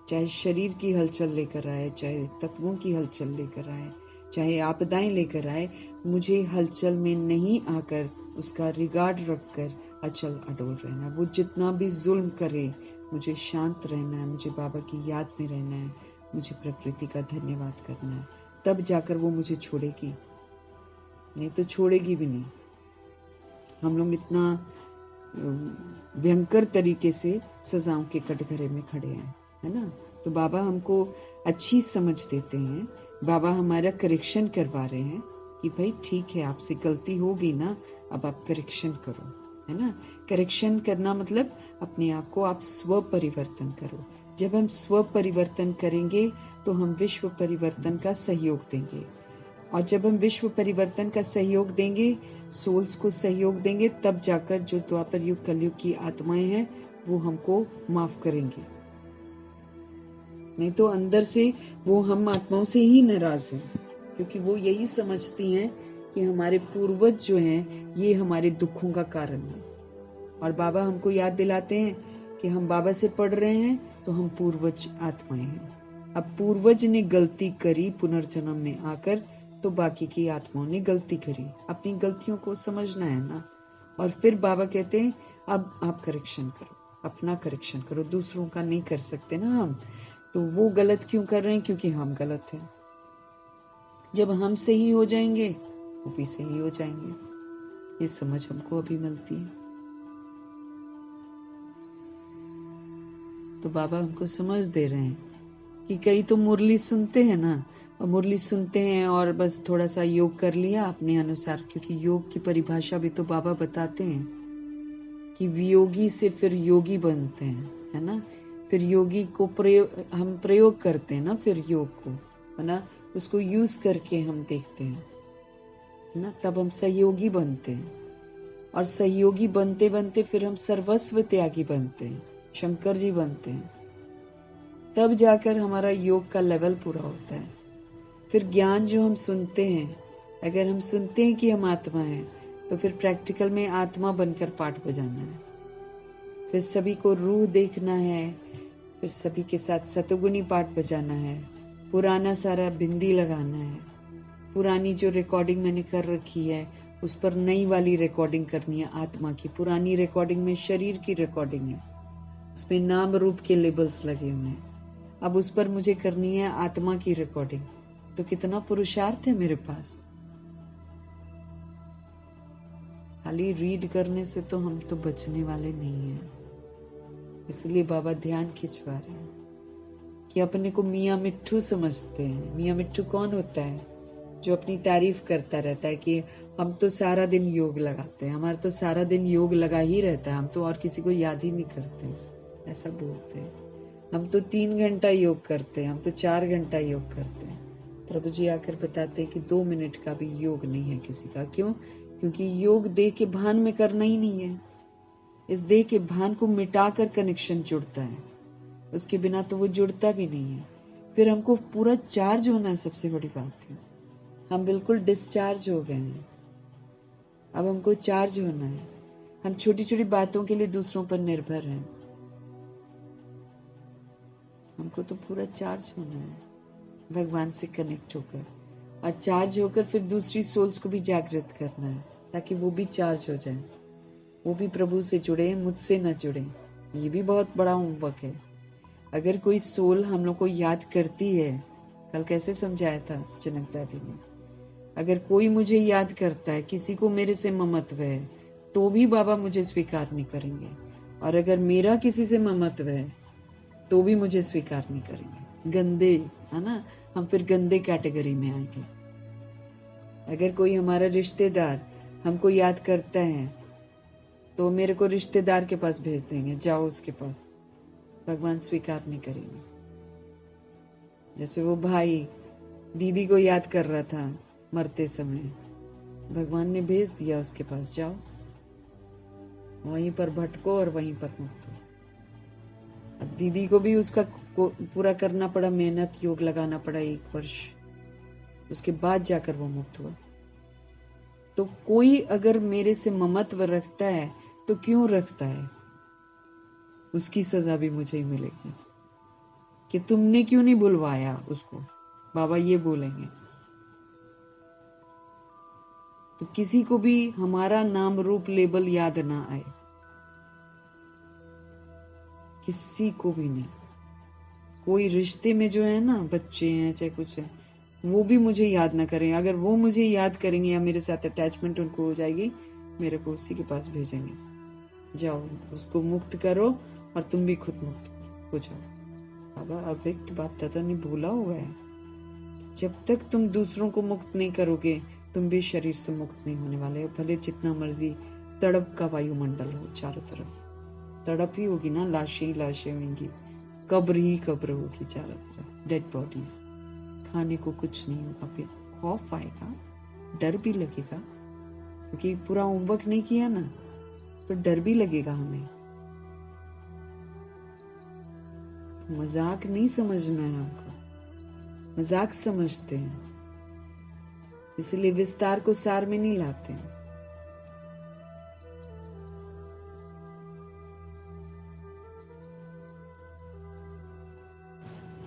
चाहे शरीर की हलचल लेकर आए, चाहे तत्वों की हलचल लेकर आए, चाहे आपदाएं लेकर आए, मुझे हलचल में नहीं आकर उसका रिगार्ड रखकर अचल अडोल रहना। वो जितना भी जुल्म करे, मुझे शांत रहना है, मुझे बाबा की याद में रहना है, मुझे प्रकृति का धन्यवाद करना है, तब जाकर वो मुझे छोड़ेगी, नहीं तो छोड़ेगी भी नहीं। हम लोग इतना भयंकर तरीके से सजाओं के कटघरे में खड़े हैं, है ना। तो बाबा हमको अच्छी समझ देते हैं, बाबा हमारा करेक्शन करवा रहे हैं कि भाई ठीक है, आपसे गलती होगी ना, अब आप करेक्शन करो, है ना। करेक्शन करना मतलब अपने आप को आप स्व परिवर्तन करो। जब हम स्व परिवर्तन करेंगे तो हम विश्व परिवर्तन का सहयोग देंगे, और जब हम विश्व परिवर्तन का सहयोग देंगे, सोल्स को सहयोग देंगे, तब जाकर जो द्वापर युग कलयुग की आत्माएं हैं वो हमको माफ करेंगी। नहीं तो अंदर से वो हम आत्माओं से ही नाराज हैं, क्योंकि वो यही समझती हैं कि हमारे पूर्वज जो हैं ये हमारे दुखों का कारण है। और बाबा हमको याद दिलाते हैं कि हम बाबा से पढ़ रहे हैं तो हम पूर्वज आत्माएं हैं। अब पूर्वज ने गलती करी पुनर्जन्म में आकर, तो बाकी की आत्माओं ने गलती करी, अपनी गलतियों को समझना है ना। और फिर बाबा कहते हैं अब आप करेक्शन करो, अपना करेक्शन करो, दूसरों का नहीं कर सकते ना हम। तो वो गलत क्यों कर रहे हैं? क्योंकि हम गलत हैं। जब हम सही हो जाएंगे वो भी सही हो जाएंगे, ये समझ हमको अभी मिलती है। तो बाबा हमको समझ दे रहे हैं कि कई तो मुरली सुनते हैं ना, और मुरली सुनते हैं और बस थोड़ा सा योग कर लिया अपने अनुसार, क्योंकि योग की परिभाषा भी तो बाबा बताते हैं कि वियोगी से फिर योगी बनते हैं, है ना। फिर योगी को हम प्रयोग करते हैं ना, फिर योग को, है ना, उसको यूज करके हम देखते हैं, है ना, तब हम सहयोगी बनते हैं। और सहयोगी बनते बनते फिर हम सर्वस्व त्यागी बनते हैं, शंकर जी बनते हैं, तब जाकर हमारा योग का लेवल पूरा होता है। फिर ज्ञान जो हम सुनते हैं, अगर हम सुनते हैं कि हम आत्मा हैं, तो फिर प्रैक्टिकल में आत्मा बनकर पाठ बजाना है, फिर सभी को रूह देखना है, फिर सभी के साथ सतोगुनी पाठ बजाना है, पुराना सारा बिंदी लगाना है, पुरानी जो रिकॉर्डिंग मैंने कर रखी है उस पर नई वाली रिकॉर्डिंग करनी है आत्मा की। पुरानी रिकॉर्डिंग में शरीर की रिकॉर्डिंग है, उसमें नाम रूप के लेबल्स लगे हुए हैं, अब उस पर मुझे करनी है आत्मा की रिकॉर्डिंग। तो कितना पुरुषार्थ है मेरे पास। खाली रीड करने से तो हम तो बचने वाले नहीं हैं, इसलिए बाबा ध्यान खिंचवा रहे हैं कि अपने को मियाँ मिट्ठू समझते हैं। मियाँ मिट्ठू कौन होता है? जो अपनी तारीफ करता रहता है कि हम तो सारा दिन योग लगाते हैं, हमारा तो सारा दिन योग लगा ही रहता है, हम तो और किसी को याद ही नहीं करते, ऐसा बोलते हैं। हम तो 3 घंटा योग करते हैं, हम तो 4 घंटा योग करते हैं। प्रभु जी आकर बताते हैं कि 2 मिनट का भी योग नहीं है किसी का। क्यों? क्योंकि योग देह के भान में करना ही नहीं है। इस देह के भान को मिटाकर कनेक्शन जुड़ता है, उसके बिना तो वो जुड़ता भी नहीं है। फिर हमको पूरा चार्ज होना है, सबसे बड़ी बात है। हम बिल्कुल डिस्चार्ज हो गए हैं, अब हमको चार्ज होना है। हम छोटी छोटी बातों के लिए दूसरों पर निर्भर हैं, हमको तो पूरा चार्ज होना है भगवान से कनेक्ट होकर, और चार्ज होकर फिर दूसरी सोल्स को भी जागृत करना है ताकि वो भी चार्ज हो जाए, वो भी प्रभु से जुड़े, मुझसे न जुड़े। ये भी बहुत बड़ा होमवर्क है। अगर कोई सोल हम लोग को याद करती है, कल कैसे समझाया था जनक दादी ने, अगर कोई मुझे याद करता है, किसी को मेरे से ममत्व है, तो भी बाबा मुझे स्वीकार नहीं करेंगे। और अगर मेरा किसी से ममत्व है तो भी मुझे स्वीकार नहीं करेंगे। गंदे, है ना, हम फिर गंदे कैटेगरी में आएंगे। अगर कोई हमारा रिश्तेदार हमको याद करता है तो मेरे को रिश्तेदार के पास भेज देंगे, जाओ उसके पास, भगवान स्वीकार नहीं करेंगे। जैसे वो भाई दीदी को याद कर रहा था मरते समय, भगवान ने भेज दिया उसके पास, जाओ वहीं पर भटको और वहीं पर मुक्त हो। अब दीदी को भी उसका पूरा करना पड़ा, मेहनत योग लगाना पड़ा 1 वर्ष, उसके बाद जाकर वो मुक्त हुआ। तो कोई अगर मेरे से ममत्व रखता है तो क्यों रखता है, उसकी सजा भी मुझे ही मिलेगी कि तुमने क्यों नहीं बुलवाया उसको, बाबा ये बोलेंगे। तो किसी को भी हमारा नाम रूप लेबल याद ना आए, किसी को भी नहीं। कोई रिश्ते में जो है ना, बच्चे हैं चाहे कुछ है, वो भी मुझे याद ना करें। अगर वो मुझे याद करेंगे या मेरे साथ अटैचमेंट उनको हो जाएगी, मेरे को उसी के पास भेजेंगे, जाओ उसको मुक्त करो और तुम भी खुद मुक्त हो जाओ। बाबा अव्यक्त बाप दादा ने बोला हुआ है, जब तक तुम दूसरों को मुक्त नहीं करोगे तुम भी शरीर से मुक्त नहीं होने वाले। भले जितना मर्जी तड़प का वायुमंडल हो, चारों तरफ तड़प ही होगी ना, लाशें ही लाशें होंगी, कब्र ही कब्र होगी चारों तरफ, डेड बॉडीज। खाने को कुछ नहीं होगा, फिर खौफ आएगा, डर भी लगेगा, क्योंकि पूरा होमवर्क नहीं किया ना, तो डर भी लगेगा हमें। मजाक नहीं समझना है हमको, मजाक समझते हैं इसलिए विस्तार को सार में नहीं लाते हैं।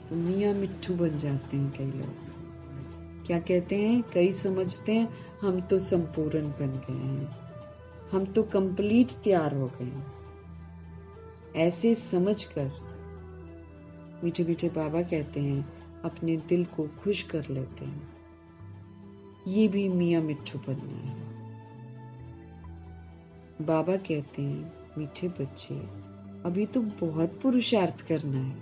तो मियाँ मिट्ठू बन जाते हैं कई लोग। क्या कहते हैं, कई समझते हैं हम तो संपूर्ण बन गए हैं, हम तो कंप्लीट तैयार हो गए हैं। ऐसे समझकर मीठे मीठे बाबा कहते हैं अपने दिल को खुश कर लेते हैं। ये भी मियाँ मिट्ठू बनना है। बाबा कहते हैं मीठे बच्चे, अभी तो बहुत पुरुषार्थ करना है,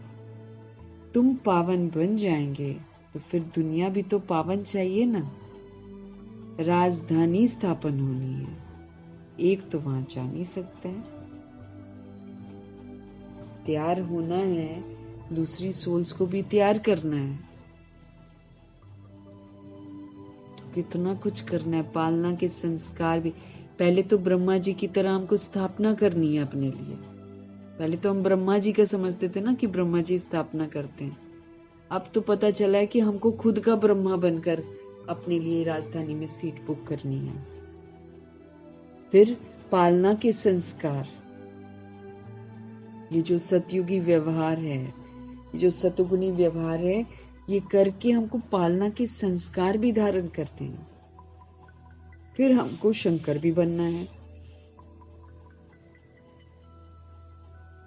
तुम पावन बन जाएंगे तो फिर दुनिया भी तो पावन चाहिए ना। राजधानी स्थापन होनी है, एक तो वहां जा नहीं सकता है। तैयार होना है, दूसरी सोल्स को भी तैयार करना है, कितना कुछ करना है। पालना के संस्कार भी, पहले तो ब्रह्मा जी की तरह हमको स्थापना करनी है अपने लिए। पहले तो हम ब्रह्मा जी का समझते थे ना कि ब्रह्मा जी स्थापना करते हैं, अब तो पता चला है कि हमको खुद का ब्रह्मा बनकर अपने लिए राजधानी में सीट बुक करनी है। फिर पालना के संस्कार, ये जो सतयुगी व्यवहार है, ये जो सतुगुणी व्यवहार है, ये करके हमको पालना के संस्कार भी धारण करते हैं। फिर हमको शंकर भी बनना है,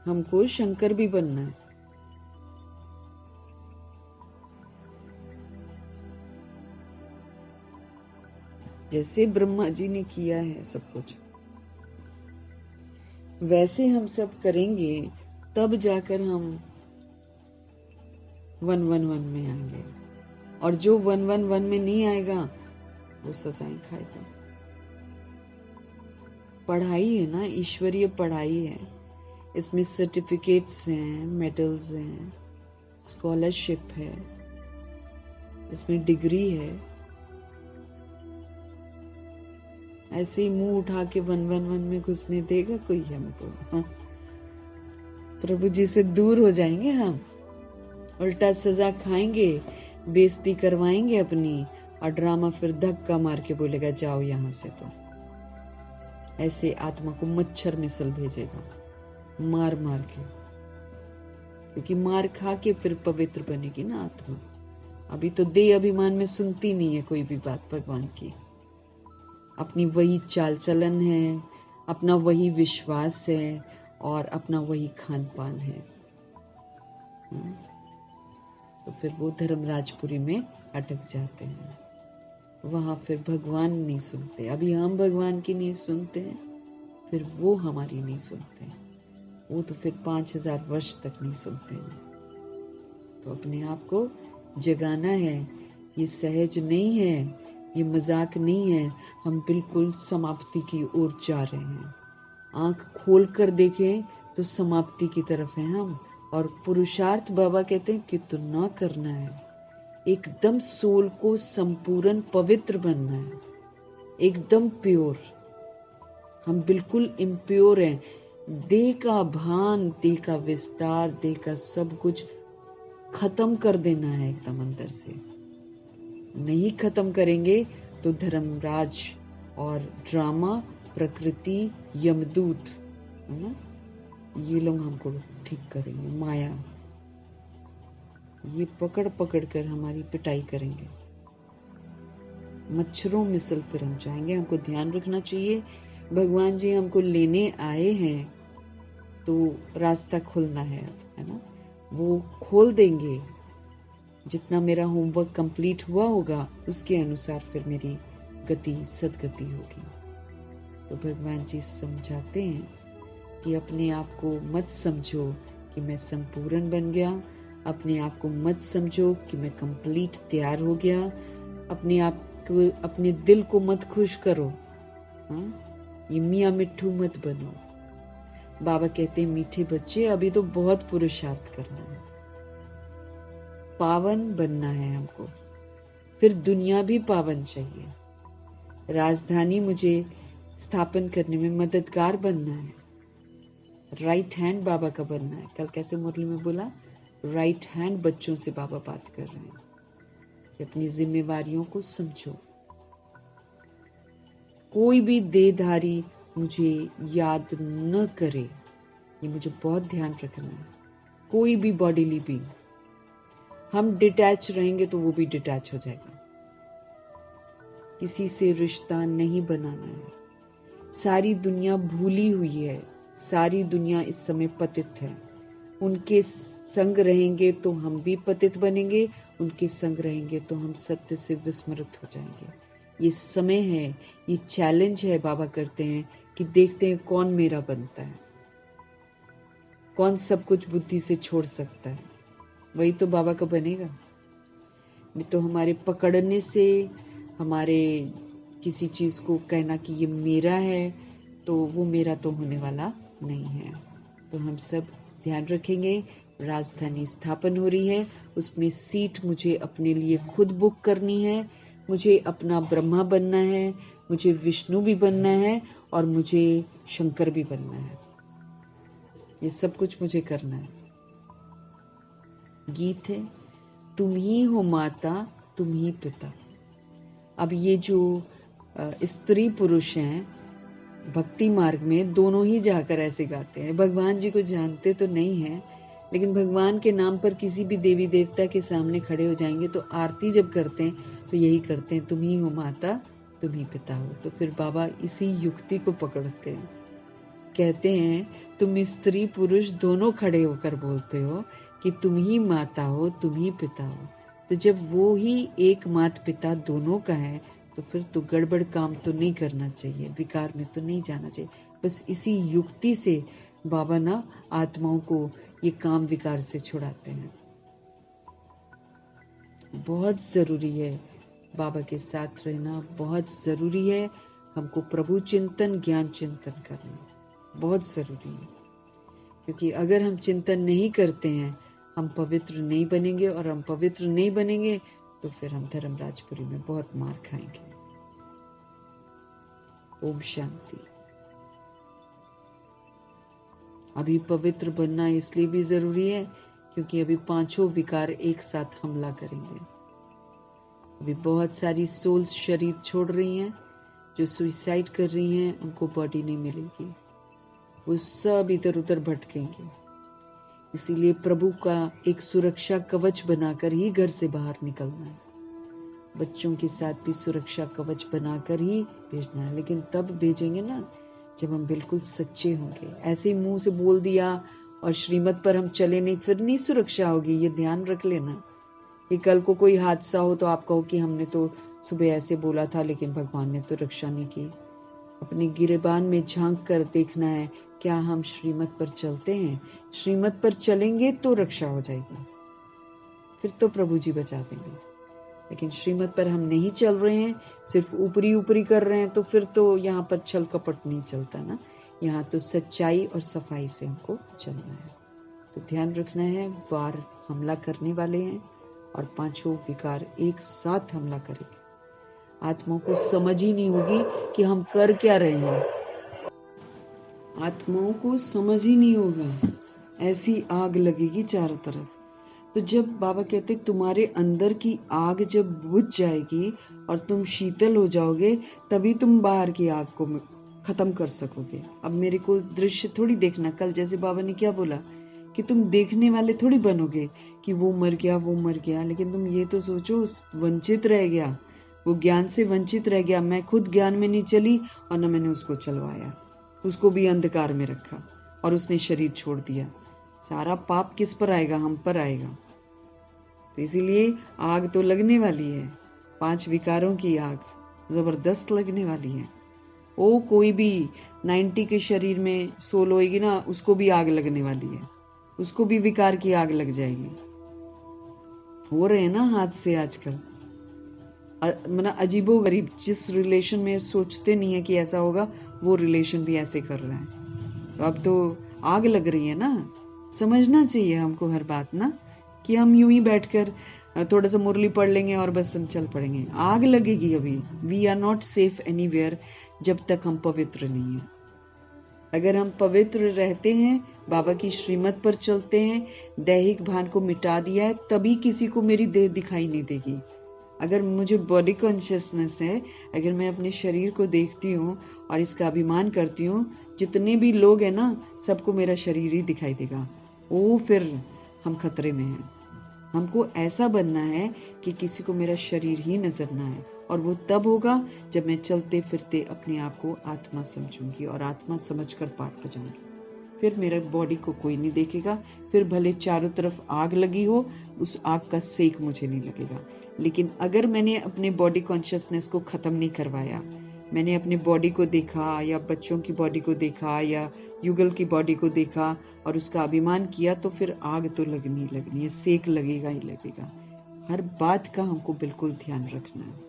हमको शंकर भी बनना है। जैसे ब्रह्मा जी ने किया है सब कुछ, वैसे हम सब करेंगे, तब जाकर हम 111 में आएंगे। और जो 111 में नहीं आएगा वो सजाएं खाएगा। पढ़ाई है ना, ईश्वरीय पढ़ाई है। इसमें सर्टिफिकेट्स हैं, मेडल्स हैं, स्कॉलरशिप है, इसमें डिग्री है। ऐसे ही मुंह उठा के 111 में घुसने देगा कोई हमको? हाँ। प्रभु जी से दूर हो जाएंगे हम, उल्टा सजा खाएंगे, बेइज्जती करवाएंगे अपनी, और ड्रामा फिर धक्का मार के बोलेगा जाओ यहां से। तो ऐसे आत्मा को मच्छर मिसल भेजेगा मार मार के, क्योंकि मार खा के फिर पवित्र बनेगी ना आत्मा। अभी तो देह अभिमान में सुनती नहीं है कोई भी बात भगवान की, अपनी वही चाल चलन है, अपना वही विश्वास है, और अपना वही खान पान है। तो फिर वो धर्मराजपुरी में अटक जाते हैं, वहां फिर भगवान नहीं सुनते। अभी हम भगवान की नहीं सुनते हैं, फिर वो हमारी नहीं सुनते, वो तो फिर 5000 वर्ष तक नहीं सुनते हैं। तो अपने आप को जगाना है, ये सहज नहीं है, ये मजाक नहीं है, हम बिल्कुल समाप्ति की ओर जा रहे हैं। आंख खोल कर देखें तो समाप्ति की तरफ है हम, और पुरुषार्थ बाबा कहते हैं कितना करना है, एकदम सोल को संपूर्ण पवित्र बनना है, एकदम प्योर। हम बिल्कुल इम्प्योर हैं, देह का भान, देह का विस्तार, देह का सब कुछ खत्म कर देना है एकदम अंदर से। नहीं खत्म करेंगे तो धर्मराज और ड्रामा, प्रकृति, यमदूत, है ना, ये लोग हमको ठीक करेंगे। माया ये पकड़ पकड़ कर हमारी पिटाई करेंगे, मच्छरों मिसल फिर हम जाएंगे। हमको ध्यान रखना चाहिए, भगवान जी हमको लेने आए हैं तो रास्ता खोलना है अब, है ना, वो खोल देंगे। जितना मेरा होमवर्क कंप्लीट हुआ होगा उसके अनुसार फिर मेरी गति सदगति होगी। तो भगवान जी समझाते हैं कि अपने आप को मत समझो कि मैं संपूर्ण बन गया, अपने आप को मत समझो कि मैं कंप्लीट तैयार हो गया, अपने आप को, अपने दिल को मत खुश करो। हाँ, ये मियाँ मिट्ठू मत बनो। बाबा कहते हैं मीठे बच्चे अभी तो बहुत पुरुषार्थ करना है, पावन बनना है हमको, फिर दुनिया भी पावन चाहिए। राजधानी मुझे स्थापन करने में मददगार बनना है, राइट हैंड बाबा का बनना है। कल कैसे मुरली में बोला, राइट हैंड बच्चों से बाबा बात कर रहे हैं कि अपनी जिम्मेवारियों को समझो। कोई भी देहधारी मुझे याद न करे, ये मुझे बहुत ध्यान रखना है। कोई भी बॉडीली बीइंग, हम डिटैच रहेंगे तो वो भी डिटैच हो जाएगा। किसी से रिश्ता नहीं बनाना है। सारी दुनिया भूली हुई है, सारी दुनिया इस समय पतित है। उनके संग रहेंगे तो हम भी पतित बनेंगे, उनके संग रहेंगे तो हम सत्य से विस्मृत हो जाएंगे। ये समय है, ये चैलेंज है। बाबा करते हैं कि देखते हैं कौन मेरा बनता है, कौन सब कुछ बुद्धि से छोड़ सकता है, वही तो बाबा का बनेगा। नहीं तो हमारे पकड़ने से, हमारे किसी चीज को कहना कि ये मेरा है, तो वो मेरा तो होने वाला नहीं है। तो हम सब ध्यान रखेंगे, राजधानी स्थापन हो रही है, उसमें सीट मुझे अपने लिए खुद बुक करनी है। मुझे अपना ब्रह्मा बनना है, मुझे विष्णु भी बनना है, और मुझे शंकर भी बनना है। ये सब कुछ मुझे करना है। गीत है, तुम ही हो माता, तुम ही पिता। अब ये जो स्त्री पुरुष हैं भक्ति मार्ग में, दोनों ही जाकर ऐसे गाते हैं। भगवान जी को जानते तो नहीं है, लेकिन भगवान के नाम पर किसी भी देवी देवता के सामने खड़े हो जाएंगे तो आरती जब करते हैं तो यही करते हैं, तुम ही हो माता, तुम ही पिता हो। तो फिर बाबा इसी युक्ति को पकड़ते हैं, कहते हैं तुम स्त्री पुरुष दोनों खड़े होकर बोलते हो कि तुम ही माता हो, तुम ही पिता हो। तो जब वो ही एक माता पिता दोनों का है, तो फिर तो गड़बड़ काम तो नहीं करना चाहिए, विकार में तो नहीं जाना चाहिए। बस इसी युक्ति से बाबा ना आत्माओं को ये काम विकार से छुड़ाते हैं। बहुत जरूरी है बाबा के साथ रहना, बहुत जरूरी है हमको प्रभु चिंतन, ज्ञान चिंतन करना, बहुत जरूरी है। क्योंकि अगर हम चिंतन नहीं करते हैं हम पवित्र नहीं बनेंगे, और हम पवित्र नहीं बनेंगे तो फिर हम धर्मराजपुरी में बहुत मार खाएंगे। ओम शांति। अभी पवित्र बनना इसलिए भी जरूरी है क्योंकि अभी पांचों विकार एक साथ हमला करेंगे। अभी बहुत सारी सोल्स शरीर छोड़ रही हैं, जो सुइसाइड कर रही हैं, उनको बॉडी नहीं मिलेगी, वो सब इधर उधर भटकेंगे। इसीलिए प्रभु का एक सुरक्षा कवच बनाकर ही घर से बाहर निकलना है। बच्चों के साथ भी सुरक्षा कवच बनाकर ही भेजना है, लेकिन तब भेजेंगे ना जब हम बिल्कुल सच्चे होंगे। ऐसे ही मुंह से बोल दिया और श्रीमत पर हम चले नहीं, फिर नहीं सुरक्षा होगी। ये ध्यान रख लेना कि कल को कोई हादसा हो तो आप कहो कि हमने तो सुबह ऐसे बोला था लेकिन भगवान ने तो रक्षा नहीं की। अपने गिरेबान में झांक कर देखना है, क्या हम श्रीमत पर चलते हैं? श्रीमत पर चलेंगे तो रक्षा हो जाएगी, फिर तो प्रभु जी बचा देंगे। लेकिन श्रीमत पर हम नहीं चल रहे हैं, सिर्फ ऊपरी ऊपरी कर रहे हैं, तो फिर तो यहाँ पर छल कपट नहीं चलता ना। यहाँ तो सच्चाई और सफाई से हमको चलना है। तो ध्यान रखना है, वार हमला करने वाले हैं और पांचों विकार एक साथ हमला करेंगे। आत्माओं को समझ ही नहीं होगी कि हम कर क्या रहे हैं। आत्माओं को समझ ही नहीं होगा, ऐसी आग लगेगी चारों तरफ। तो जब बाबा कहते तुम्हारे अंदर की आग जब बुझ जाएगी और तुम शीतल हो जाओगे, तभी तुम बाहर की आग को खत्म कर सकोगे। अब मेरे को दृश्य थोड़ी देखना, कल जैसे बाबा ने क्या बोला कि तुम देखने वाले थोड़ी बनोगे कि वो मर गया वो मर गया, लेकिन तुम ये तो सोचो वंचित रह गया, वो ज्ञान से वंचित रह गया। मैं खुद ज्ञान में नहीं चली और न मैंने उसको चलवाया, उसको भी अंधकार में रखा और उसने शरीर छोड़ दिया। सारा पाप किस पर आएगा? हम पर आएगा। तो इसीलिए आग तो लगने वाली है, 5 विकारों की आग जबरदस्त लगने वाली है। ओ कोई भी 90 के शरीर में सोल होएगी ना, उसको भी आग लगने वाली है, उसको भी विकार की आग लग जाएगी। हो रहे हैं ना हादसे आजकल, मतलब अजीबो गरीब। जिस रिलेशन में सोचते नहीं है कि ऐसा होगा, वो रिलेशन भी ऐसे कर रहा है। तो अब तो आग लग रही है ना। समझना चाहिए हमको हर बात ना, कि हम यूं ही बैठकर थोड़ा सा मुरली पढ़ लेंगे और बस हम चल पड़ेंगे। आग लगेगी अभी। We are not safe anywhere जब तक हम पवित्र नहीं हैं। अगर हम पवित्र रहते हैं, बाबा की श्रीमत पर चलते हैं, दैहिक भान को मिटा दिया है, तभी किसी को मेरी देह दिखाई नहीं देगी। अगर मुझे बॉडी कॉन्शियसनेस है, अगर मैं अपने शरीर को देखती हूँ और इसका अभिमान करती हूँ, जितने भी लोग हैं ना, सबको मेरा शरीर ही दिखाई देगा। ओ फिर हम खतरे में हैं। हमको ऐसा बनना है कि किसी को मेरा शरीर ही नजर ना आए, और वो तब होगा जब मैं चलते फिरते अपने आप को आत्मा समझूंगी और आत्मा समझकर पाठ बजाऊंगी। फिर मेरे बॉडी को कोई नहीं देखेगा। फिर भले चारों तरफ आग लगी हो, उस आग का सेक मुझे नहीं लगेगा। लेकिन अगर मैंने अपने बॉडी कॉन्शियसनेस को खत्म नहीं करवाया, मैंने अपने बॉडी को देखा या बच्चों की बॉडी को देखा या युगल की बॉडी को देखा और उसका अभिमान किया, तो फिर आग तो लगनी लगनी है, सेक लगेगा ही लगेगा। हर बात का हमको बिल्कुल ध्यान रखना है।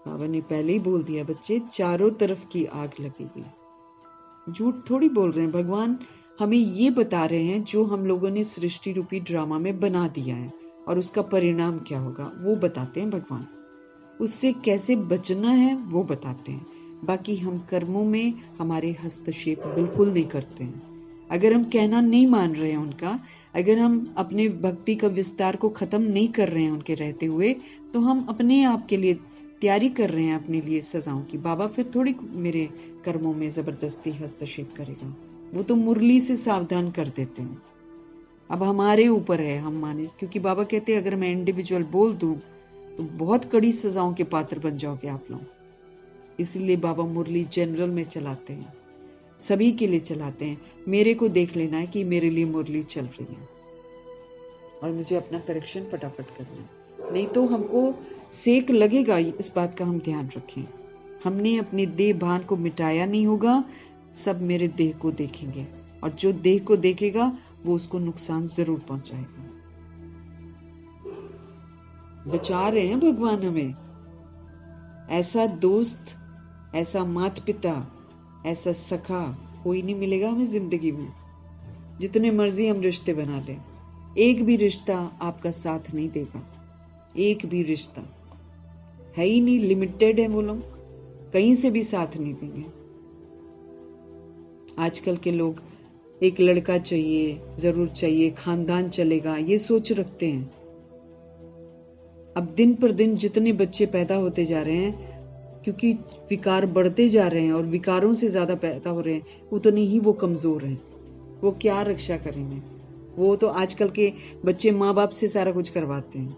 बाबा ने पहले ही बोल दिया, बच्चे चारों तरफ की आग लगेगी। झूठ थोड़ी बोल रहे हैं। भगवान हमें ये बता रहे हैं जो हम लोगों ने सृष्टि रूपी ड्रामा में बना दिया है, और उसका परिणाम क्या होगा वो बताते हैं भगवान। उससे कैसे बचना है वो बताते हैं। बाकी हम कर्मों में हमारे हस्तक्षेप बिल्कुल नहीं करते हैं। अगर हम कहना नहीं मान रहे हैं उनका, अगर हम अपने भक्ति का विस्तार को खत्म नहीं कर रहे हैं उनके रहते हुए, तो हम अपने आप के लिए तैयारी कर रहे हैं अपने लिए सजाओं की। बाबा फिर थोड़ी मेरे कर्मों में जबरदस्ती हस्तक्षेप करेगा, वो तो मुरली से सावधान कर देते हैं। अब हमारे ऊपर है हम माने, क्योंकि बाबा कहते हैं अगर मैं इंडिविजुअल बोल दूं तो बहुत कड़ी सजाओं के पात्र बन जाओगे आप लोग। इसीलिए बाबा मुरली जनरल में चलाते हैं, सभी के लिए चलाते हैं। मेरे को देख लेना है कि मेरे लिए मुरली चल रही है और मुझे अपना परीक्षण फटाफट करना है, नहीं तो हमको सेक लगेगा। इस बात का हम ध्यान रखें। हमने अपने देह भान को मिटाया नहीं होगा, सब मेरे देह को देखेंगे, और जो देह को देखेगा वो उसको नुकसान जरूर पहुंचाएगा। बचा रहे हैं भगवान हमें। ऐसा दोस्त, ऐसा माता पिता, ऐसा सखा कोई नहीं मिलेगा हमें जिंदगी में। जितने मर्जी हम रिश्ते बना लें, एक भी रिश्ता आपका साथ नहीं देगा। एक भी रिश्ता है ही नहीं, लिमिटेड है वो लोग, कहीं से भी साथ नहीं देंगे। आजकल के लोग एक लड़का चाहिए, जरूर चाहिए, खानदान चलेगा, ये सोच रखते हैं। अब दिन पर दिन जितने बच्चे पैदा होते जा रहे हैं, क्योंकि विकार बढ़ते जा रहे हैं और विकारों से ज्यादा पैदा हो रहे हैं, उतने ही वो कमजोर हैं। वो क्या रक्षा करेंगे? वो तो आजकल के बच्चे माँ बाप से सारा कुछ करवाते हैं।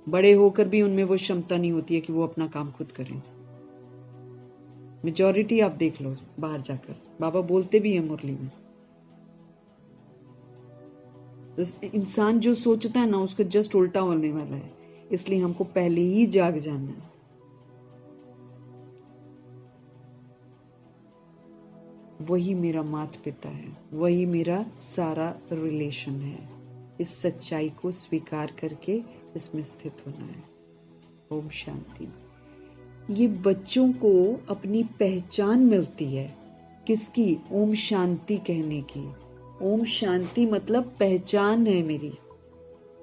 बड़े होकर भी उनमें वो क्षमता नहीं होती है कि वो अपना काम खुद करें। मेजॉरिटी आप देख लो बाहर जाकर, बाबा बोलते भी है मुरली में। तो इंसान जो सोचता है ना, उसको जस्ट उल्टा होने वाला है। इसलिए हमको पहले ही जाग जाना है। वही मेरा माता पिता है, वही मेरा सारा रिलेशन है। इस सच्चाई को स्वीकार करके इसमें स्थित होना है। ओम शांति। ये बच्चों को अपनी पहचान मिलती है। किसकी? ओम शांति कहने की। ओम शांति मतलब पहचान है मेरी।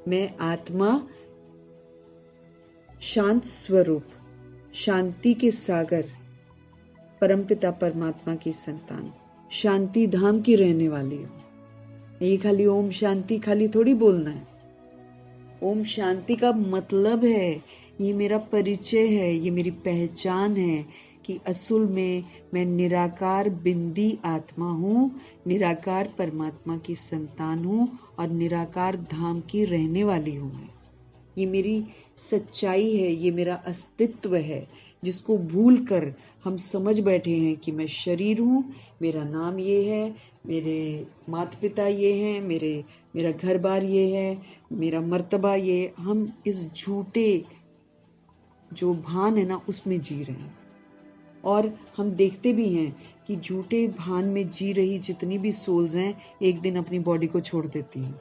मैं आत्मा, शांत स्वरूप, शांति के सागर, परमपिता परमात्मा की संतान, शांति धाम की रहने वाली हूँ। ये खाली ओम शांति खाली थोड़ी बोलना है। ओम शांति का मतलब है, ये मेरा परिचय है, ये मेरी पहचान है कि असल में मैं निराकार बिंदी आत्मा हूँ, निराकार परमात्मा की संतान हूँ और निराकार धाम की रहने वाली हूँ मैं। ये मेरी सच्चाई है, ये मेरा अस्तित्व है, जिसको भूल कर हम समझ बैठे हैं कि मैं शरीर हूँ, मेरा नाम ये है, मेरे माता पिता ये हैं, मेरा घर बार ये है, मेरा मर्तबा ये। हम इस झूठे जो भान है ना, उसमें जी रहे हैं। और हम देखते भी हैं कि झूठे भान में जी रही जितनी भी सोल्स हैं, एक दिन अपनी बॉडी को छोड़ देती हैं।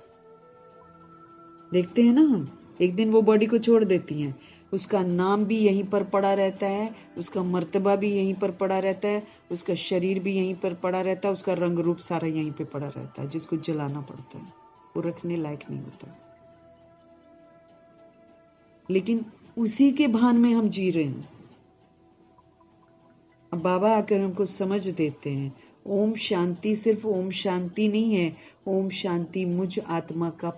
देखते हैं ना हम, एक दिन वो बॉडी को छोड़ देती हैं। उसका नाम भी यहीं पर पड़ा रहता है, उसका मर्तबा भी यहीं पर पड़ा रहता है, उसका शरीर भी यहीं पर पड़ा रहता है, उसका रंग रूप सारा यहीं पे पड़ा रहता है, जिसको जलाना पड़ता है। वो रखने लायक नहीं होता। लेकिन उसी के भान में हम जी रहे हैं। अब बाबा आकर हमको समझ देते हैं, ओम शांति सिर्फ ओम शांति नहीं है, ओम शांति मुझ आत्मा का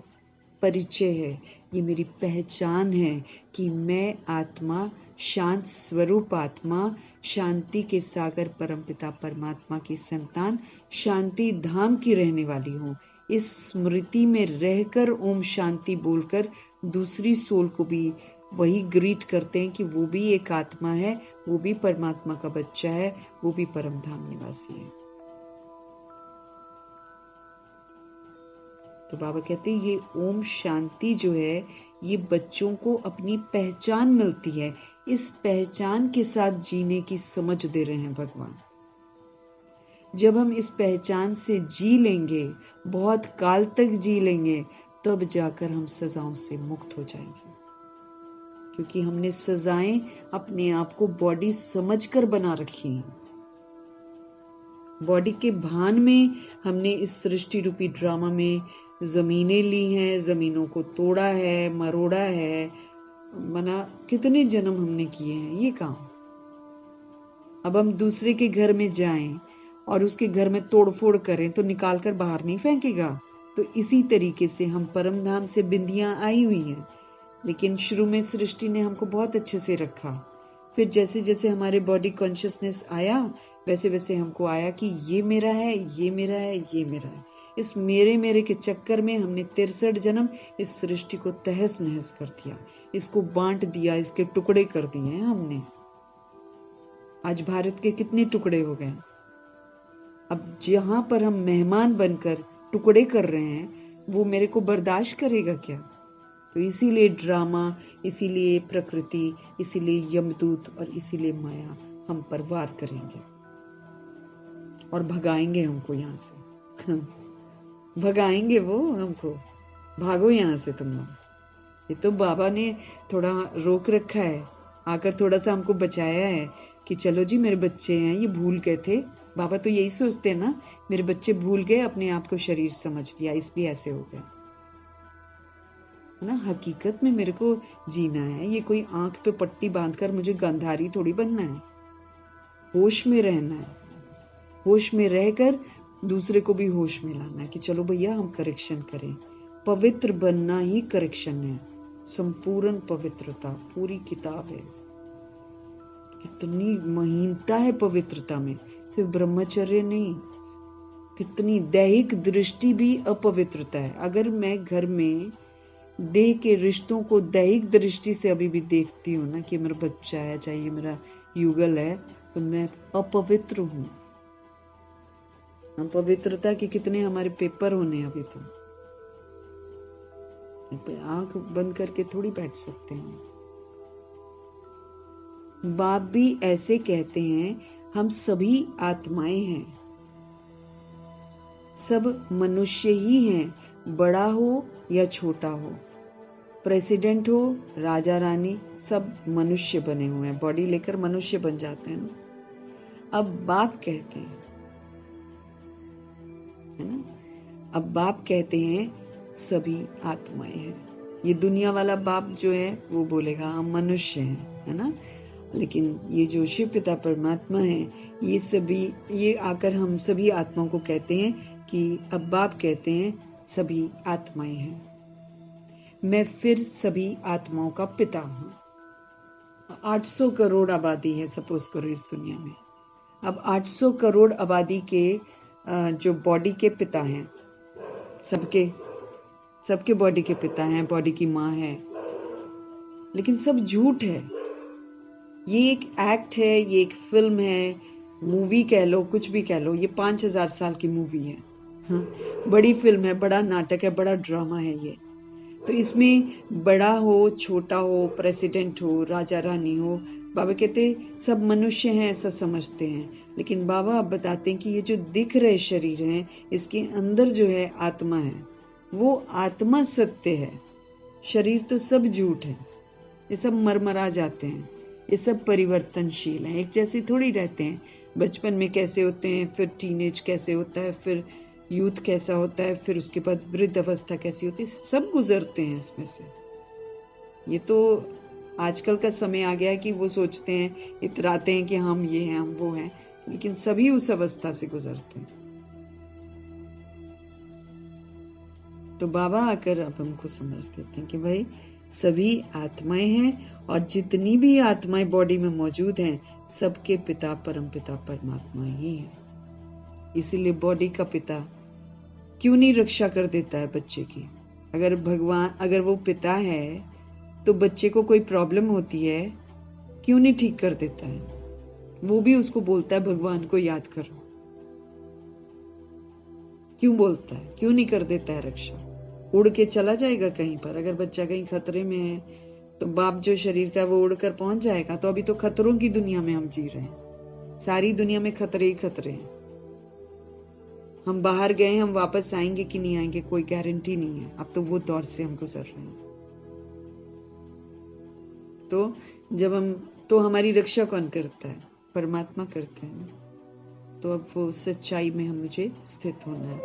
परिचय है। ये मेरी पहचान है कि मैं आत्मा, शांत स्वरूप आत्मा, शांति के सागर परमपिता परमात्मा की संतान, शांति धाम की रहने वाली हूँ। इस स्मृति में रहकर ओम शांति बोलकर दूसरी सोल को भी वही ग्रीट करते हैं कि वो भी एक आत्मा है, वो भी परमात्मा का बच्चा है, वो भी परम धाम निवासी है। तो बाबा कहते हैं ये ओम शांति जो है, ये बच्चों को अपनी पहचान मिलती है। इस पहचान के साथ जीने की समझ दे रहे हैं भगवान। जब हम इस पहचान से जी लेंगे, बहुत काल तक जी लेंगे, तब जाकर हम सजाओं से मुक्त हो जाएंगे। क्योंकि हमने सजाएं अपने आप को बॉडी समझकर बना रखी हैं। बॉडी के भान में हमने इस सृष्टि रूपी ड्रामा में जमीनें ली हैं, जमीनों को तोड़ा है, मरोड़ा है, मना कितने जन्म हमने किए हैं ये काम। अब हम दूसरे के घर में जाएं और उसके घर में तोड़फोड़ करें तो निकाल कर बाहर नहीं फेंकेगा। तो इसी तरीके से हम परम धाम से बिंदियां आई हुई हैं, लेकिन शुरू में सृष्टि ने हमको बहुत अच्छे से रखा। फिर जैसे जैसे हमारे बॉडी कॉन्शियसनेस आया, वैसे वैसे हमको आया कि ये मेरा है, ये मेरा है, ये मेरा है। इस मेरे के चक्कर में हमने 63 जन्म इस सृष्टि को तहस नहस कर दिया, इसको बांट दिया, इसके टुकड़े कर दिए हैं हमने। आज भारत के कितने टुकड़े हो गए। अब जहां पर हम मेहमान बनकर टुकड़े कर रहे हैं, वो मेरे को बर्दाश्त करेगा क्या? तो इसीलिए ड्रामा, इसीलिए प्रकृति, इसीलिए यमदूत और इसीलिए माया हम पर वार करेंगे और भगाएंगे हमको यहाँ से। भगाएंगे वो हमको, भागो यहाँ से तुम लोग। ये तो बाबा ने थोड़ा रोक रखा है आकर थोड़ा सा हमको बचाया है कि चलो जी मेरे बच्चे हैं, ये भूल गए थे। बाबा तो यही सोचते हैं ना, मेरे बच्चे भूल गए, अपने आप को शरीर समझ लिया, इसलिए ऐसे हो गए, है ना। हकीकत में मेरे को जीना है, ये कोई आंख पे पट्टी बांधकर मुझे गंधारी थोड़ी बनना है। होश में रहना है, होश में रहकर दूसरे को भी होश में लाना है कि चलो भैया हम करेक्शन करें। पवित्र बनना ही करेक्शन है, संपूर्ण पवित्रता पूरी किताब है। कितनी महीनता है पवित्रता में, सिर्फ ब्रह्मचर्य नहीं, कितनी दैहिक दृष्टि भी अपवित्रता है। अगर मैं घर में देह के रिश्तों को दैहिक दृष्टि से अभी भी देखती हूँ ना कि मेरा बच्चा है, चाहे ये मेरा युगल है, तो मैं अपवित्र हूँ। अपवित्रता के कितने हमारे पेपर होने अभी तो, आंख बंद करके थोड़ी बैठ सकते हैं। बाप भी ऐसे कहते हैं, हम सभी आत्माएं हैं, सब मनुष्य ही हैं, बड़ा हो या छोटा हो, प्रेसिडेंट हो, राजा रानी, सब मनुष्य बने हुए हैं, बॉडी लेकर मनुष्य बन जाते हैं ना। अब बाप कहते हैं, है ना, अब बाप कहते हैं सभी आत्माएं हैं। ये दुनिया वाला बाप जो है वो बोलेगा हम मनुष्य हैं, है ना, लेकिन ये जो शिव पिता परमात्मा है, ये सभी, ये आकर हम सभी आत्माओं को कहते हैं कि अब बाप कहते हैं सभी आत्माएं हैं। मैं फिर सभी आत्माओं का पिता हूं। 800 करोड़ आबादी है सपोज करो इस दुनिया में। अब 800 करोड़ आबादी के जो बॉडी के पिता हैं, सबके बॉडी के पिता हैं, बॉडी की माँ है, लेकिन सब झूठ है। ये एक एक्ट है, ये एक फिल्म है, मूवी कह लो, कुछ भी कह लो, ये 5000 साल की मूवी है। हाँ, बड़ी फिल्म है, बड़ा नाटक है, बड़ा ड्रामा है ये। तो इसमें बड़ा हो, छोटा हो, प्रेसिडेंट हो, राजा रानी हो, बाबा कहते सब मनुष्य हैं ऐसा समझते हैं, लेकिन बाबा अब बताते हैं कि ये जो दिख रहे शरीर हैं, इसके अंदर जो है आत्मा है, वो आत्मा सत्य है, शरीर तो सब झूठ है। ये सब मरमरा जाते हैं, ये सब परिवर्तनशील हैं, एक जैसे थोड़ी रहते हैं। बचपन में कैसे होते हैं, फिर टीनेज कैसे होता है, फिर यूथ कैसा होता है, फिर उसके बाद वृद्ध अवस्था कैसी होती है, सब गुजरते हैं इसमें से। ये तो आजकल का समय आ गया है कि वो सोचते हैं, इतराते हैं कि हम ये हैं, हम वो हैं, लेकिन सभी उस अवस्था से गुजरते हैं। तो बाबा आकर अब हमको समझ देते हैं कि भाई सभी आत्माएं हैं, और जितनी भी आत्माएं बॉडी में मौजूद हैं, सबके पिता परम पिता परमात्मा ही है। इसीलिए बॉडी का पिता क्यों नहीं रक्षा कर देता है बच्चे की? अगर भगवान, अगर वो पिता है तो बच्चे को कोई प्रॉब्लम होती है, क्यों नहीं ठीक कर देता है? वो भी उसको बोलता है भगवान को याद करो, क्यों बोलता है? क्यों नहीं कर देता है रक्षा? उड़ के चला जाएगा कहीं पर, अगर बच्चा कहीं खतरे में है तो बाप जो शरीर का वो उड़कर पहुंच जाएगा। तो अभी तो खतरों की दुनिया में हम जी रहे हैं, सारी दुनिया में खतरे ही खतरे हैं। हम बाहर गए, हम वापस आएंगे कि नहीं आएंगे कोई गारंटी नहीं है। अब तो वो दौर से हम गुजर रहे हैं। तो जब हम, तो हमारी रक्षा कौन करता है? परमात्मा करता है ना। तो अब वो सच्चाई में हम मुझे स्थित होना है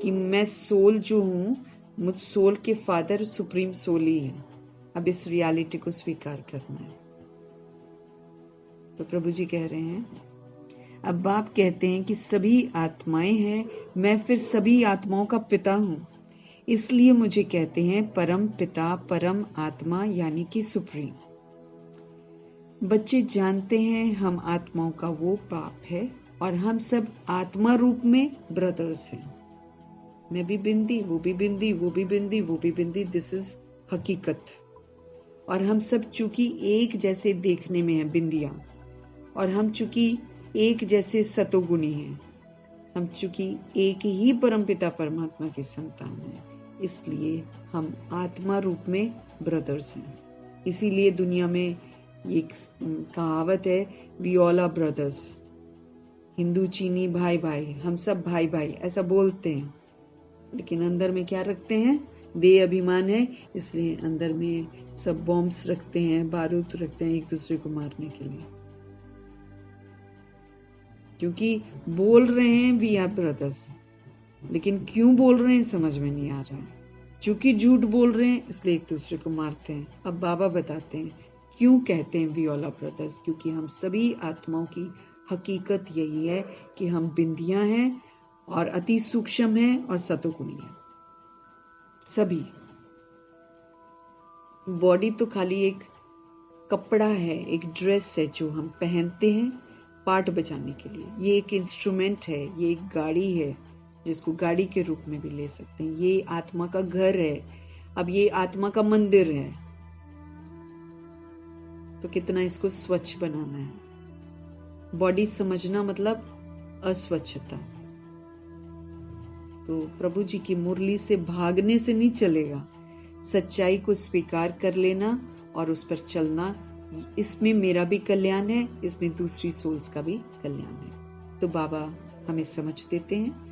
कि मैं सोल जो हूं, मुझ सोल के फादर सुप्रीम सोल ही है। अब इस रियलिटी को स्वीकार करना है। तो प्रभु जी कह रहे हैं, अब बाप कहते हैं कि सभी आत्माएं हैं, मैं फिर सभी आत्माओं का पिता हूं, इसलिए मुझे कहते हैं परम पिता, परम आत्मा, यानी कि सुप्रीम। बच्चे जानते हैं हम आत्माओं का वो बाप है, और हम सब आत्मा रूप में ब्रदर्स हैं। मैं भी बिंदी, वो भी बिंदी, वो भी बिंदी, वो भी बिंदी, दिस इज हकीकत। और हम सब चूंकि एक जैसे देखने में है बिंदियां, और हम चूंकि एक जैसे सतोगुणी हैं, हम चूंकि एक ही परमपिता परमात्मा के संतान हैं, इसलिए हम आत्मा रूप में ब्रदर्स हैं। इसीलिए दुनिया में एक कहावत है, वी ऑल आर ब्रदर्स। हिंदू चीनी भाई भाई, हम सब भाई भाई ऐसा बोलते हैं, लेकिन अंदर में क्या रखते हैं? वे अभिमान है, इसलिए अंदर में सब बॉम्ब्स रखते हैं, बारूद रखते हैं एक दूसरे को मारने के लिए, क्योंकि बोल रहे हैं वी आर ब्रदर्स, लेकिन क्यों बोल रहे हैं समझ में नहीं आ रहा है। चूंकि झूठ बोल रहे हैं इसलिए एक दूसरे को मारते हैं। अब बाबा बताते हैं क्यों कहते हैं वी ऑल आर ब्रदर्स, क्योंकि हम सभी आत्माओं की हकीकत यही है कि हम बिंदियां हैं और अति सूक्ष्म हैं और सतोगुणी हैं। सभी बॉडी तो खाली एक कपड़ा है, एक ड्रेस है जो हम पहनते हैं पार्ट बजाने के लिए। ये एक इंस्ट्रूमेंट है, ये एक गाड़ी है जिसको गाड़ी के रूप में भी ले सकते हैं। ये आत्मा का घर है, अब ये आत्मा का मंदिर है, तो कितना इसको स्वच्छ बनाना है। बॉडी समझना मतलब अस्वच्छता। तो प्रभु जी की मुरली से भागने से नहीं चलेगा, सच्चाई को स्वीकार कर लेना और उस पर चलना, इसमें मेरा भी कल्याण है, इसमें दूसरी सोल्स का भी कल्याण है। तो बाबा हमें समझ देते हैं।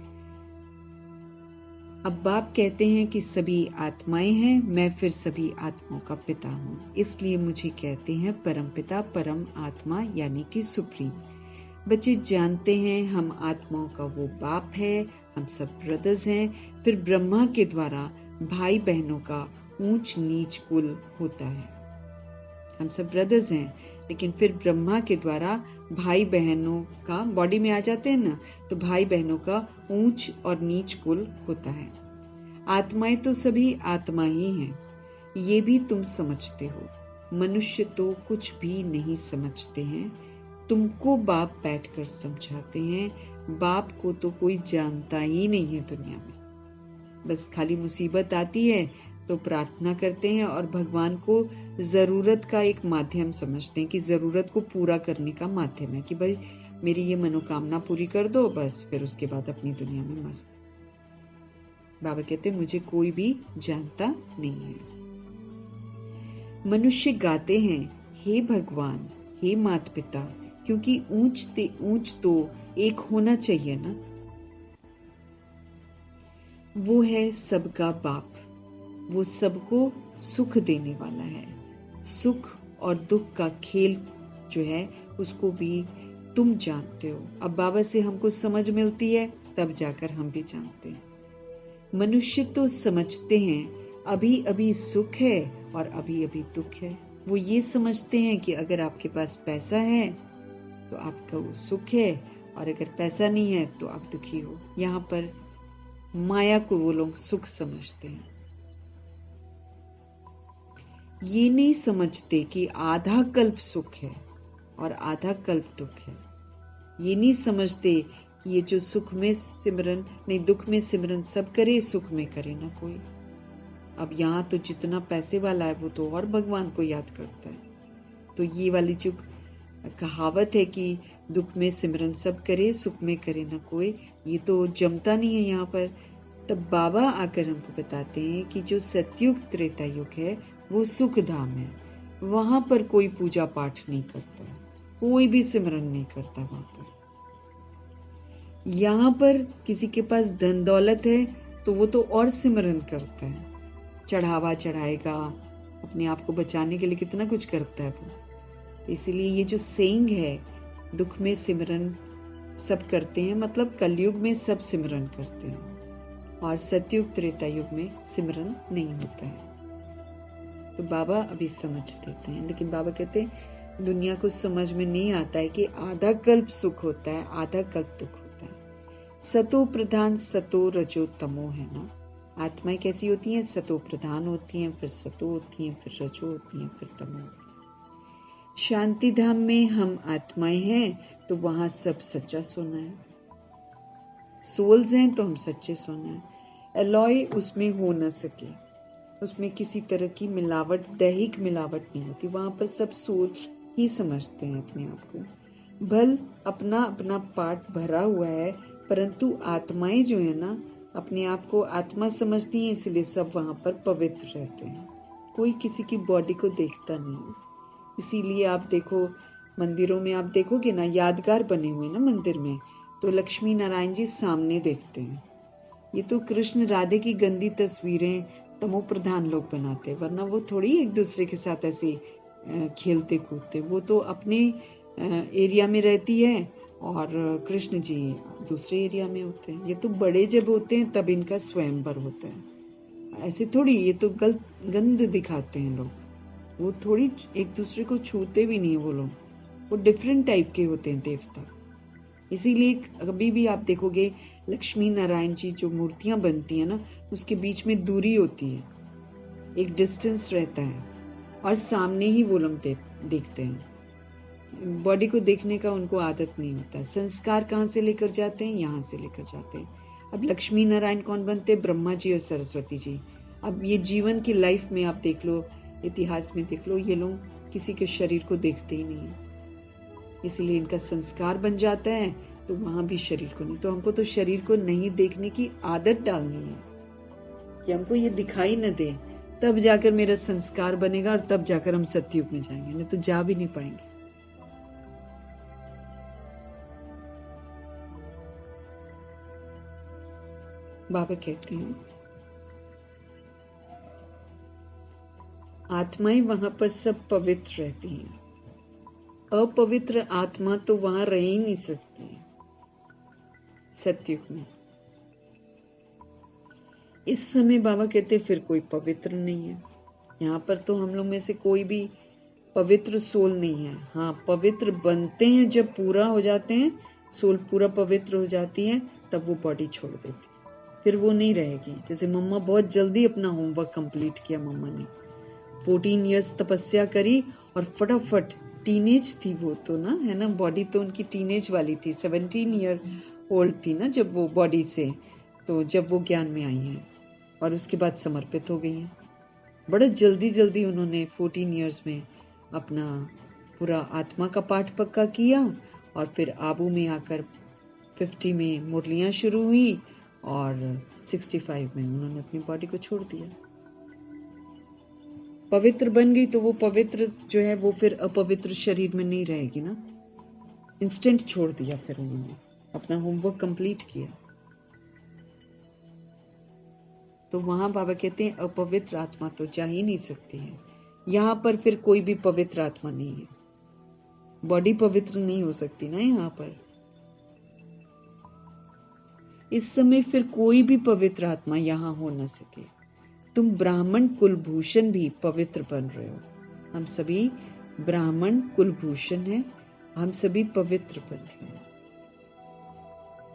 अब बाप कहते हैं कि सभी आत्माएं हैं, मैं फिर सभी आत्माओं का पिता हूं, इसलिए मुझे कहते हैं परम पिता, परम आत्मा यानी कि सुप्रीम। बच्चे जानते हैं हम आत्माओं का वो बाप है, हम सब ब्रदर्स हैं। फिर ब्रह्मा के द्वारा भाई बहनों का ऊंच नीच कुल होता है। हम सब ब्रदर्स हैं, लेकिन फिर ब्रह्मा के द्वारा भाई बहनों का, बॉडी में आ जाते हैं ना, तो भाई बहनों का ऊंच और नीच कुल होता है। आत्माएं तो सभी आत्मा ही हैं, ये भी तुम समझते हो। मनुष्य तो कुछ भी नहीं समझते हैं, तुमको बाप बैठकर समझाते हैं। बाप को तो कोई जानता ही नहीं है दुनिया में, बस खाली मुसीबत आती है तो प्रार्थना करते हैं और भगवान को जरूरत का एक माध्यम समझते हैं कि जरूरत को पूरा करने का माध्यम है कि भाई मेरी ये मनोकामना पूरी कर दो, बस फिर उसके बाद अपनी दुनिया में मस्त। बाबा कहते हैं मुझे कोई भी जानता नहीं है। मनुष्य गाते हैं हे भगवान, हे माता पिता, क्योंकि ऊंच तो एक होना चाहिए ना। वो है सबका बाप, वो सबको सुख देने वाला है। सुख और दुख का खेल जो है उसको भी तुम जानते हो। अब बाबा से हमको समझ मिलती है तब जाकर हम भी जानते हैं। मनुष्य तो समझते हैं अभी अभी सुख है और अभी अभी दुख है। वो ये समझते हैं कि अगर आपके पास पैसा है तो आपका वो सुख है, और अगर पैसा नहीं है तो आप दुखी हो। यहाँ पर माया को वो लोग सुख समझते हैं। ये नहीं समझते कि आधा कल्प सुख है और आधा कल्प दुख है। ये नहीं समझते कि ये जो सुख में सिमरन नहीं, दुख में सिमरन सब करे, सुख में करे ना कोई। अब यहाँ तो जितना पैसे वाला है वो तो और भगवान को याद करता है। तो ये वाली जो कहावत है कि दुख में सिमरन सब करे, सुख में करे ना कोई, ये तो जमता नहीं है यहाँ पर। तब बाबा आकर हमको बताते हैं कि जो सतयुग त्रेता युग है वो सुख धाम है। वहां पर कोई पूजा पाठ नहीं करता, कोई भी सिमरन नहीं करता वहां पर। यहाँ पर किसी के पास धन दौलत है तो वो तो और सिमरन करता है, चढ़ावा चढ़ाएगा, अपने आप को बचाने के लिए कितना कुछ करता है वो। तो इसीलिए ये जो सेइंग है दुख में सिमरन सब करते हैं, मतलब कलयुग में सब सिमरन करते हैं और सतयुग त्रेता युग में सिमरन नहीं होता है। तो बाबा अभी समझ देते हैं, लेकिन बाबा कहते हैं दुनिया को समझ में नहीं आता है कि आधा कल्प सुख होता है, आधा कल्प दुख होता है। सतो प्रधान सतो रजो तमो है ना। आत्माएं कैसी होती हैं? सतो प्रधान होती हैं, फिर सतो होती हैं, फिर रजो होती हैं, फिर तमो होती हैं। शांति धाम में हम आत्माएं हैं तो वहां सब सच्चा सोना है। सोल्स हैं तो हम सच्चे सोना है। एलॉय उसमें हो न सके, उसमें किसी तरह की मिलावट, दैहिक मिलावट नहीं होती। वहां पर सब सोल ही समझते हैं अपने आप को। भल अपना अपना पार्ट भरा हुआ है, परंतु आत्माएं जो है ना अपने आप को आत्मा समझती हैं, इसलिए सब वहां पर पवित्र रहते हैं। कोई किसी की बॉडी को देखता नहीं। इसीलिए आप देखो मंदिरों में, आप देखोगे ना यादगार बने हुए ना मंदिर में, तो लक्ष्मी नारायण जी सामने देखते हैं। ये तो कृष्ण राधे की गंदी तस्वीरें तमो प्रधान लोग बनाते हैं, वरना वो थोड़ी एक दूसरे के साथ ऐसे खेलते कूदते। वो तो अपने एरिया में रहती है और कृष्ण जी दूसरे एरिया में होते हैं। ये तो बड़े जब होते हैं तब इनका स्वयंवर होता है, ऐसे थोड़ी। ये तो गंद दिखाते हैं लोग, वो थोड़ी एक दूसरे को छूते भी नहीं वो लोग। वो डिफरेंट टाइप के होते हैं देवता। इसीलिए कभी भी आप देखोगे लक्ष्मी नारायण जी जो मूर्तियां बनती है ना, उसके बीच में दूरी होती है, एक डिस्टेंस रहता है, और सामने ही वो लोग देखते हैं। बॉडी को देखने का उनको आदत नहीं होता। संस्कार कहाँ से लेकर जाते हैं? यहाँ से लेकर जाते हैं। अब लक्ष्मी नारायण कौन बनते हैं? ब्रह्मा जी और सरस्वती जी। अब ये जीवन की लाइफ में आप देख लो, इतिहास में देख लो, ये लोग किसी के शरीर को देखते ही नहीं है, इसीलिए इनका संस्कार बन जाता है, तो वहां भी शरीर को नहीं। तो हमको तो शरीर को नहीं देखने की आदत डालनी है कि हमको ये दिखाई न दे, तब जाकर मेरा संस्कार बनेगा और तब जाकर हम सतयुग में जाएंगे, नहीं तो जा भी नहीं पाएंगे। बाबा कहते हैं आत्माएं वहां पर सब पवित्र रहती हैं, अपवित्र आत्मा तो वहां रह ही नहीं सकती सतयुग में। इस समय बाबा कहते फिर कोई पवित्र नहीं है यहाँ पर। तो हम लोग में से कोई भी पवित्र सोल नहीं है। हाँ, पवित्र बनते हैं जब पूरा हो जाते हैं, सोल पूरा पवित्र हो जाती है, तब वो बॉडी छोड़ देती, फिर वो नहीं रहेगी। जैसे मम्मा बहुत जल्दी अपना होमवर्क कंप्लीट किया। मम्मा ने 14 इयर्स तपस्या करी और फटाफट, टीनेज थी वो तो ना, है ना, बॉडी तो उनकी टीनेज वाली थी, 17 ईयर ओल्ड थी ना जब वो बॉडी से, तो जब वो ज्ञान में आई हैं और उसके बाद समर्पित हो गई हैं। बड़े जल्दी जल्दी उन्होंने 14 इयर्स में अपना पूरा आत्मा का पाठ पक्का किया, और फिर आबू में आकर 50 में मुरलियां शुरू हुई और 65 में उन्होंने अपनी बॉडी को छोड़ दिया। पवित्र बन गई तो वो पवित्र जो है वो फिर अपवित्र शरीर में नहीं रहेगी ना। इंस्टेंट छोड़ दिया, फिर उन्होंने अपना होमवर्क कंप्लीट किया। तो वहां बाबा कहते हैं अपवित्र आत्मा तो जा ही नहीं सकती है। यहाँ पर फिर कोई भी पवित्र आत्मा नहीं है, बॉडी पवित्र नहीं हो सकती ना यहाँ पर। इस समय फिर कोई भी पवित्र आत्मा यहाँ हो न सके। तुम ब्राह्मण कुलभूषण भी पवित्र बन रहे हो। हम सभी ब्राह्मण कुलभूषण हैं, हम सभी पवित्र बन रहे हैं।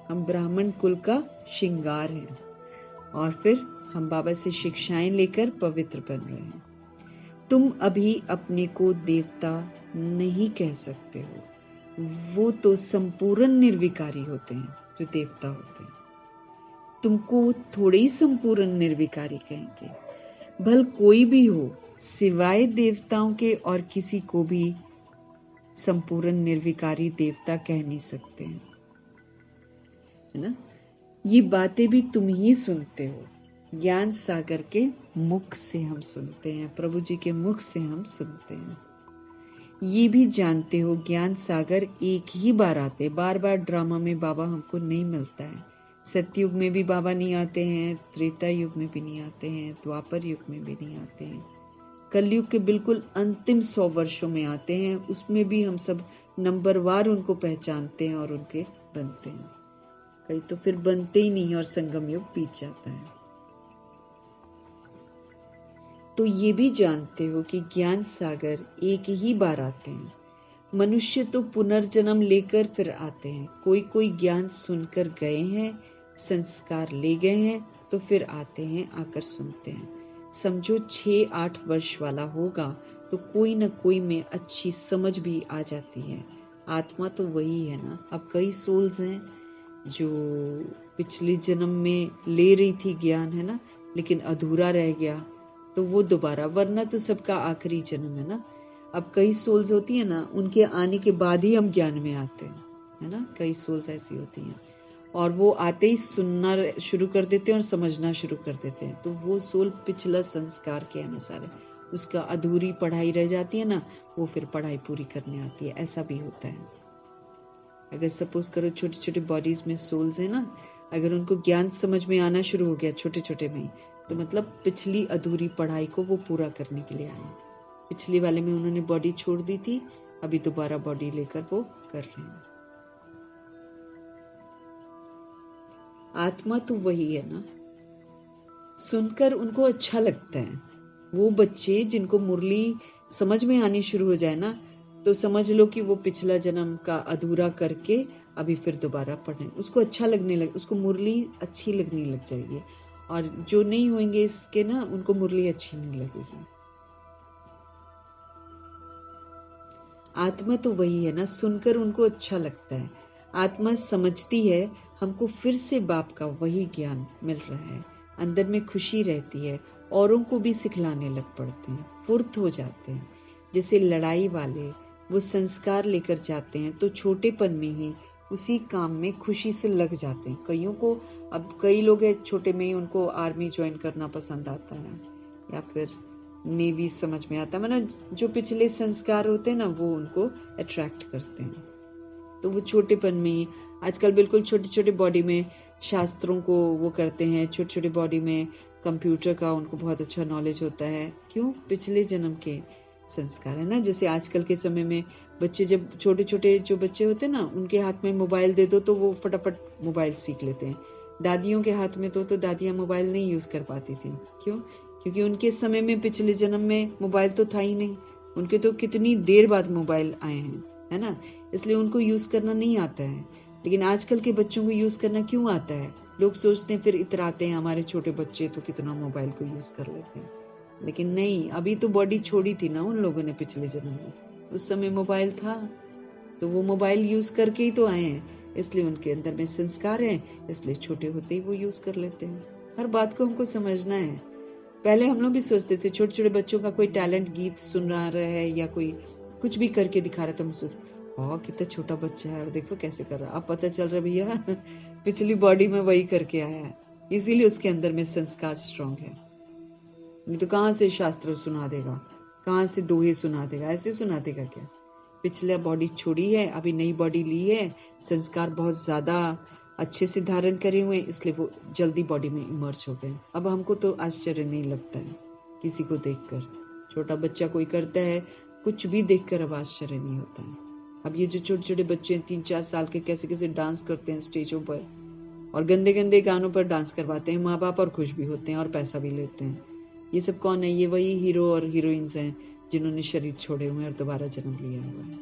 हम ब्राह्मण कुल का श्रृंगार हैं, और फिर हम बाबा से शिक्षाएं लेकर पवित्र बन रहे हैं। तुम अभी अपने को देवता नहीं कह सकते हो, वो तो संपूर्ण निर्विकारी होते हैं जो देवता होते हैं। तुमको थोड़े ही संपूर्ण निर्विकारी कहेंगे। भल कोई भी हो सिवाय देवताओं के और किसी को भी संपूर्ण निर्विकारी देवता कह नहीं सकते हैं, है ना। ये बातें भी तुम ही सुनते हो, ज्ञान सागर के मुख से हम सुनते हैं, प्रभु जी के मुख से हम सुनते हैं। ये भी जानते हो ज्ञान सागर एक ही बार आते, बार बार ड्रामा में बाबा हमको नहीं मिलता है। सतयुग में भी बाबा नहीं आते हैं, त्रेता युग में भी नहीं आते हैं, द्वापर युग में भी नहीं आते हैं, कलयुग के बिल्कुल अंतिम 100 वर्षों में आते हैं। उसमें भी हम सब नंबरवार उनको पहचानते हैं और उनके बनते हैं। कई तो फिर बनते ही नहीं और संगम युग बीत जाता है। तो ये भी जानते हो कि ज्ञान सागर एक ही बार आते हैं। मनुष्य तो पुनर्जन्म लेकर फिर आते हैं। कोई कोई ज्ञान सुनकर गए हैं, संस्कार ले गए हैं, तो फिर आते हैं, आकर सुनते हैं। समझो 6-8 वर्ष वाला होगा तो कोई न कोई में अच्छी समझ भी आ जाती है। आत्मा तो वही है ना। अब कई सोल्स हैं जो पिछले जन्म में ले रही थी ज्ञान, है ना, लेकिन अधूरा रह गया, तो वो दोबारा, वरना तो सबका आखिरी जन्म है ना। अब कई सोल्स होती है ना, उनके आने के बाद ही हम ज्ञान में आते हैं, है ना। कई सोल्स ऐसी होती हैं और वो आते ही सुनना शुरू कर देते हैं और समझना शुरू कर देते हैं। तो वो सोल पिछला संस्कार के अनुसार है, उसका अधूरी पढ़ाई रह जाती है ना, वो फिर पढ़ाई पूरी करने आती है। ऐसा भी होता है। अगर सपोज करो छोटी छोटी बॉडीज में सोल्स है ना, अगर उनको ज्ञान समझ में आना शुरू हो गया छोटे छोटे में, तो मतलब पिछली अधूरी पढ़ाई को वो पूरा करने के लिए आए। पिछली वाले में उन्होंने बॉडी छोड़ दी थी, अभी दोबारा बॉडी लेकर वो कर रहे हैं। आत्मा तो वही है ना, सुनकर उनको अच्छा लगता है। वो बच्चे जिनको मुरली समझ में आनी शुरू हो जाए ना, तो समझ लो कि वो पिछला जन्म का अधूरा करके अभी फिर दोबारा पढ़े, उसको अच्छा लगने लगे, उसको मुरली अच्छी लगने लग जाएगी। और जो नहीं होंगे इसके ना, उनको मुरली अच्छी नहीं लगेगी। आत्मा तो वही है ना, सुनकर उनको अच्छा लगता है। आत्मा समझती है हमको फिर से बाप का वही ज्ञान मिल रहा है, अंदर में खुशी रहती है, औरों को भी सिखलाने लग पड़ते हैं, फुर्त हो जाते हैं। जैसे लड़ाई वाले वो संस्कार लेकर जाते हैं तो छोटेपन में ही उसी काम में खुशी से लग जाते हैं। कईयों को, अब कई लोग हैं छोटे में ही उनको आर्मी ज्वाइन करना पसंद आता है, या फिर नेवी समझ में आता है, मतलब जो पिछले संस्कार होते हैं ना वो उनको अट्रैक्ट करते हैं। तो वो छोटेपन में ही आजकल बिल्कुल छोटे छोटे बॉडी में शास्त्रों को वो करते हैं, छोटे छोटे बॉडी में कंप्यूटर का उनको बहुत अच्छा नॉलेज होता है। क्यों? पिछले जन्म के संस्कार है ना। जैसे आजकल के समय में बच्चे, जब छोटे छोटे जो बच्चे होते हैं ना, उनके हाथ में मोबाइल दे दो तो वो फटाफट मोबाइल सीख लेते हैं। दादियों के हाथ में तो दादियां मोबाइल नहीं यूज कर पाती थी। क्यों? क्योंकि उनके समय में पिछले जन्म में मोबाइल तो था ही नहीं, उनके तो कितनी देर बाद मोबाइल आए हैं, है ना, इसलिए उनको यूज करना नहीं आता है। लेकिन आजकल के बच्चों को यूज करना क्यों आता है? लोग सोचते हैं, फिर इतराते हैं हमारे छोटे बच्चे तो कितना मोबाइल को यूज कर लेते हैं। लेकिन नहीं, अभी तो बॉडी छोड़ी थी ना उन लोगों ने पिछले जन्म में, उस समय मोबाइल था, तो वो मोबाइल यूज करके ही तो आए हैं, इसलिए उनके अंदर में संस्कार है, इसलिए छोटे होते ही वो यूज कर लेते हैं। हर बात को हमको समझना है। पहले हम लोग भी सोचते थे, छोटे छोटे बच्चों का कोई टैलेंट गीत सुन रहा है या कोई कुछ भी करके दिखा रहा है, तो हम सोचते कितना छोटा बच्चा है और देखो कैसे कर रहा है। अब पता चल रहा भैया पिछली बॉडी में वही करके आया है, इसीलिए उसके अंदर में संस्कार स्ट्रांग है। नहीं तो कहाँ से शास्त्र सुना देगा, कहाँ से दोहे सुना देगा, ऐसे सुना देगा क्या? पिछला बॉडी छोड़ी है, अभी नई बॉडी ली है, संस्कार बहुत ज्यादा अच्छे से धारण करे हुए, इसलिए वो जल्दी बॉडी में इमर्ज हो गए। अब हमको तो आश्चर्य नहीं लगता है किसी को देखकर, छोटा बच्चा कोई करता है कुछ भी देखकर अब आश्चर्य नहीं होता है। अब ये जो छोटे छोटे बच्चे 3-4 साल के कैसे कैसे डांस करते हैं स्टेजों पर, और गंदे गंदे गानों पर डांस करवाते हैं माँ बाप, और खुश भी होते हैं और पैसा भी लेते हैं। ये सब कौन है? ये वही हीरो और हीरोइंस हैं जिन्होंने शरीर छोड़े हुए और दोबारा जन्म लिया हुआ है।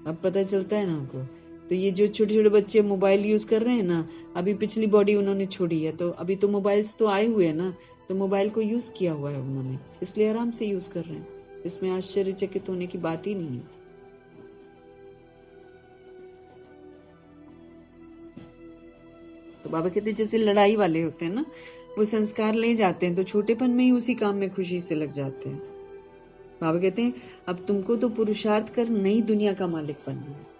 अब पता चलता है ना हमको। तो ये जो छोटे छोटे बच्चे मोबाइल यूज कर रहे हैं ना, अभी पिछली बॉडी उन्होंने छोड़ी है, तो अभी तो मोबाइल्स तो आए हुए हैं ना, तो मोबाइल को यूज किया हुआ है उन्होंने, इसलिए आराम से यूज कर रहे हैं। इसमें आश्चर्यचकित होने की बात ही नहीं है। तो बाबा कहते हैं जैसे लड़ाई वाले होते हैं ना, वो संस्कार ले जाते हैं तो छोटेपन में ही उसी काम में खुशी से लग जाते हैं। बाबा कहते हैं अब तुमको तो पुरुषार्थ कर नई दुनिया का मालिक बनना है।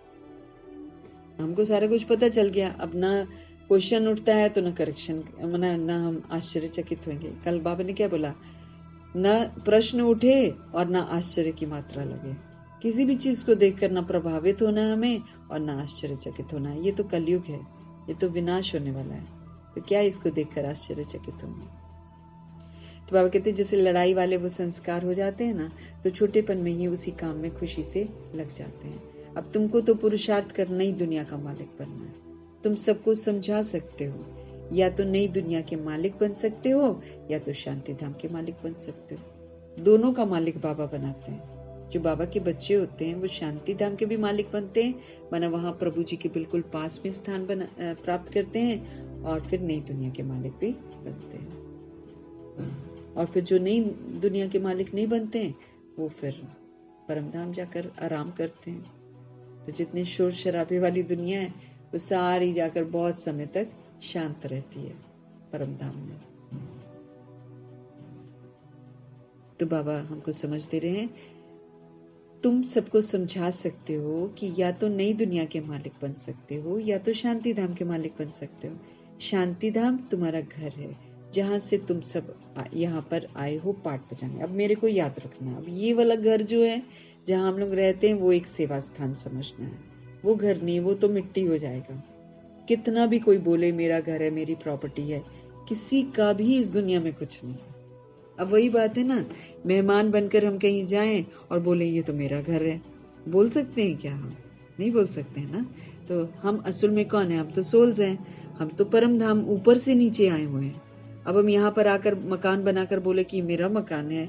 हमको सारा कुछ पता चल गया, अब ना क्वेश्चन उठता है तो ना करेक्शन, ना हम आश्चर्यचकित होंगे। कल बाबा ने क्या बोला, ना प्रश्न उठे और ना आश्चर्य की मात्रा लगे। किसी भी चीज को देखकर ना प्रभावित होना है हमें और ना आश्चर्यचकित होना है। ये तो कलयुग है, ये तो विनाश होने वाला है, तो क्या इसको देखकर आश्चर्यचकित होंगे? तो बाबा कहते हैं जैसे लड़ाई वाले वो संस्कार हो जाते हैं ना, तो छोटेपन में ही उसी काम में खुशी से लग जाते हैं। अब तुमको तो पुरुषार्थ कर नई दुनिया का मालिक बनना है। तुम सबको समझा सकते हो, या तो नई दुनिया के मालिक बन सकते हो या तो शांति धाम के मालिक बन सकते हो। दोनों का मालिक बाबा बनाते हैं। जो बाबा के बच्चे होते हैं वो शांति धाम के भी मालिक बनते हैं, माना वहां प्रभु जी के बिल्कुल पास में स्थान प्राप्त करते हैं, और फिर नई दुनिया के मालिक भी बनते हैं। और फिर जो नई दुनिया के मालिक नहीं बनते हैं वो फिर परमधाम जाकर आराम करते हैं। तो जितने शोर शराबे वाली दुनिया है वो सारी जाकर बहुत समय तक शांत रहती है परमधाम में। तो बाबा हमको समझ दे रहे हैं, तुम सबको समझा सकते हो कि या तो नई दुनिया के मालिक बन सकते हो या तो शांति धाम के मालिक बन सकते हो। शांति धाम तुम्हारा घर है, जहां से तुम सब यहाँ पर आए हो पाठ बजाने। अब मेरे को याद रखना, अब ये वाला घर जो है जहां हम लोग रहते हैं वो एक सेवा स्थान समझना है। वो घर नहीं, वो तो मिट्टी हो जाएगा। कितना भी कोई बोले मेरा घर है, मेरी प्रॉपर्टी है, किसी का भी इस दुनिया में कुछ नहीं है। अब वही बात है ना, मेहमान बनकर हम कहीं जाएं और बोले ये तो मेरा घर है, बोल सकते हैं क्या? हम नहीं बोल सकते हैं ना। तो हम असल में कौन है? हम तो सोल्स हैं, हम तो परम धाम ऊपर से नीचे आए हुए हैं। अब हम यहाँ पर आकर मकान बनाकर बोले कि मेरा मकान है,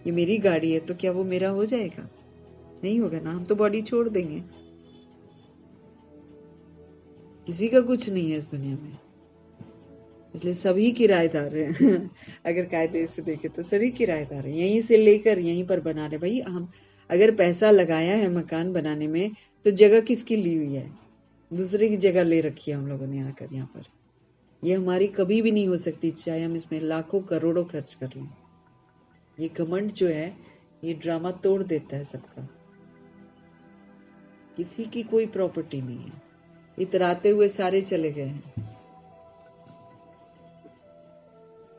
ये मेरी गाड़ी है, तो क्या वो मेरा हो जाएगा? नहीं होगा ना, हम तो बॉडी छोड़ देंगे। किसी का कुछ नहीं है इस दुनिया में, इसलिए सभी किराएदार हैं। अगर कायदे से देखे तो सभी किराएदार हैं, यहीं से लेकर यहीं पर बना रहे। भाई हम अगर पैसा लगाया है मकान बनाने में, तो जगह किसकी ली हुई है? दूसरे की जगह ले रखी है हम लोगों ने आकर यहाँ पर। ये हमारी कभी भी नहीं हो सकती, चाहे हम इसमें लाखों करोड़ों खर्च कर लें। ये घमंड जो है, ये ड्रामा तोड़ देता है सबका। किसी की कोई प्रॉपर्टी नहीं है। इतराते हुए सारे चले गए हैं।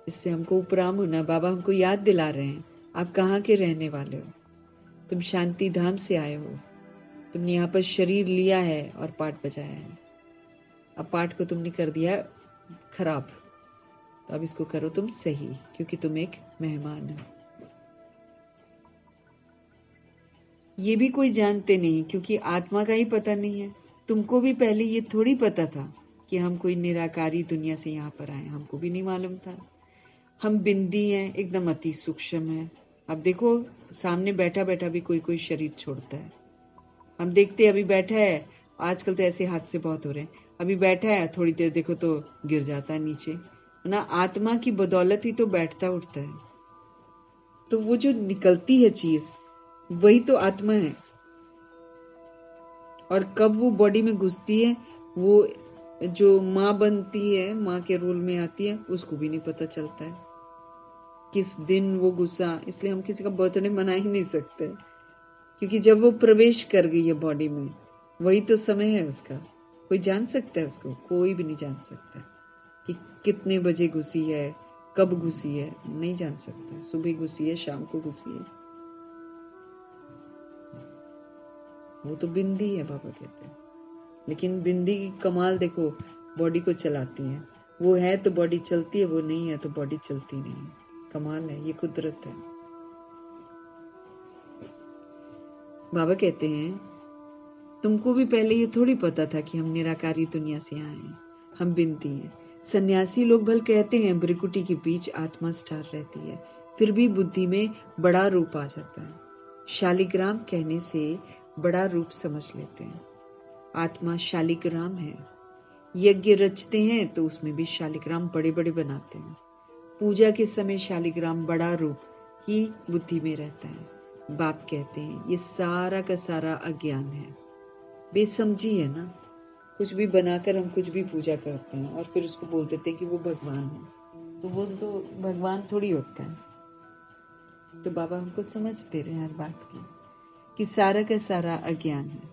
इससे हमको उपराम होना। बाबा हमको याद दिला रहे हैं, आप कहाँ के रहने वाले हो? तुम शांति धाम से आए हो। तुमने यहाँ पर शरीर लिया है और पाठ बजाया है। अब पाठ को तुमने कर दिया खराब, तो अब इसको करो तुम सही, क्योंकि तुम एक मेहमान हो। ये भी कोई जानते नहीं, क्योंकि आत्मा का ही पता नहीं है। तुमको भी पहले ये थोड़ी पता था कि हम कोई निराकारी दुनिया से यहाँ पर आए, हमको भी नहीं मालूम था। हम बिंदी हैं, एकदम अति सूक्ष्म है। अब देखो, सामने बैठा बैठा भी कोई कोई शरीर छोड़ता है। हम देखते अभी बैठा है, आजकल तो ऐसे हादसे बहुत हो रहे हैं, अभी बैठा है थोड़ी देर देखो तो गिर जाता है नीचे ना। आत्मा की बदौलत ही तो बैठता उठता है। तो वो जो निकलती है चीज, वही तो आत्मा है। और कब वो बॉडी में घुसती है, वो जो माँ बनती है, माँ के रोल में आती है, उसको भी नहीं पता चलता है किस दिन वो घुसा। इसलिए हम किसी का बर्थडे मना ही नहीं सकते, क्योंकि जब वो प्रवेश कर गई है बॉडी में, वही तो समय है उसका। कोई जान सकता है उसको? कोई भी नहीं जान सकता कि कितने बजे घुसी है, कब घुसी है, नहीं जान सकता। सुबह घुसी है, शाम को घुसी है, वो तो बिंदी है, बाबा कहते हैं। लेकिन बिंदी की कमाल देखो, बॉडी को चलाती है। वो है तो बॉडी चलती है, वो नहीं है तो बॉडी चलती नहीं है। कमाल है, ये कुदरत है। बाबा कहते हैं तुमको भी पहले ये थोड़ी पता था कि हम निराकारी दुनिया से आए हैं, हम बिनती हैं। सन्यासी लोग भल कहते हैं भ्रिकुटी के बीच आत्मा स्टार रहती है, फिर भी बुद्धि में बड़ा रूप आ जाता है। शालिग्राम कहने से बड़ा रूप समझ लेते हैं। आत्मा शालिग्राम है। यज्ञ रचते हैं तो उसमें भी शालिग्राम बड़े बड़े बनाते हैं। पूजा के समय शालिग्राम बड़ा रूप ही बुद्धि में रहता है। बाप कहते हैं ये सारा का सारा अज्ञान है, बेसमझी है ना। कुछ भी बनाकर हम कुछ भी पूजा करते हैं और फिर उसको बोल देते हैं कि वो भगवान है, तो वो तो भगवान थोड़ी होता है। तो बाबा हमको समझ दे रहे हैं हर बात की कि सारा का सारा अज्ञान है।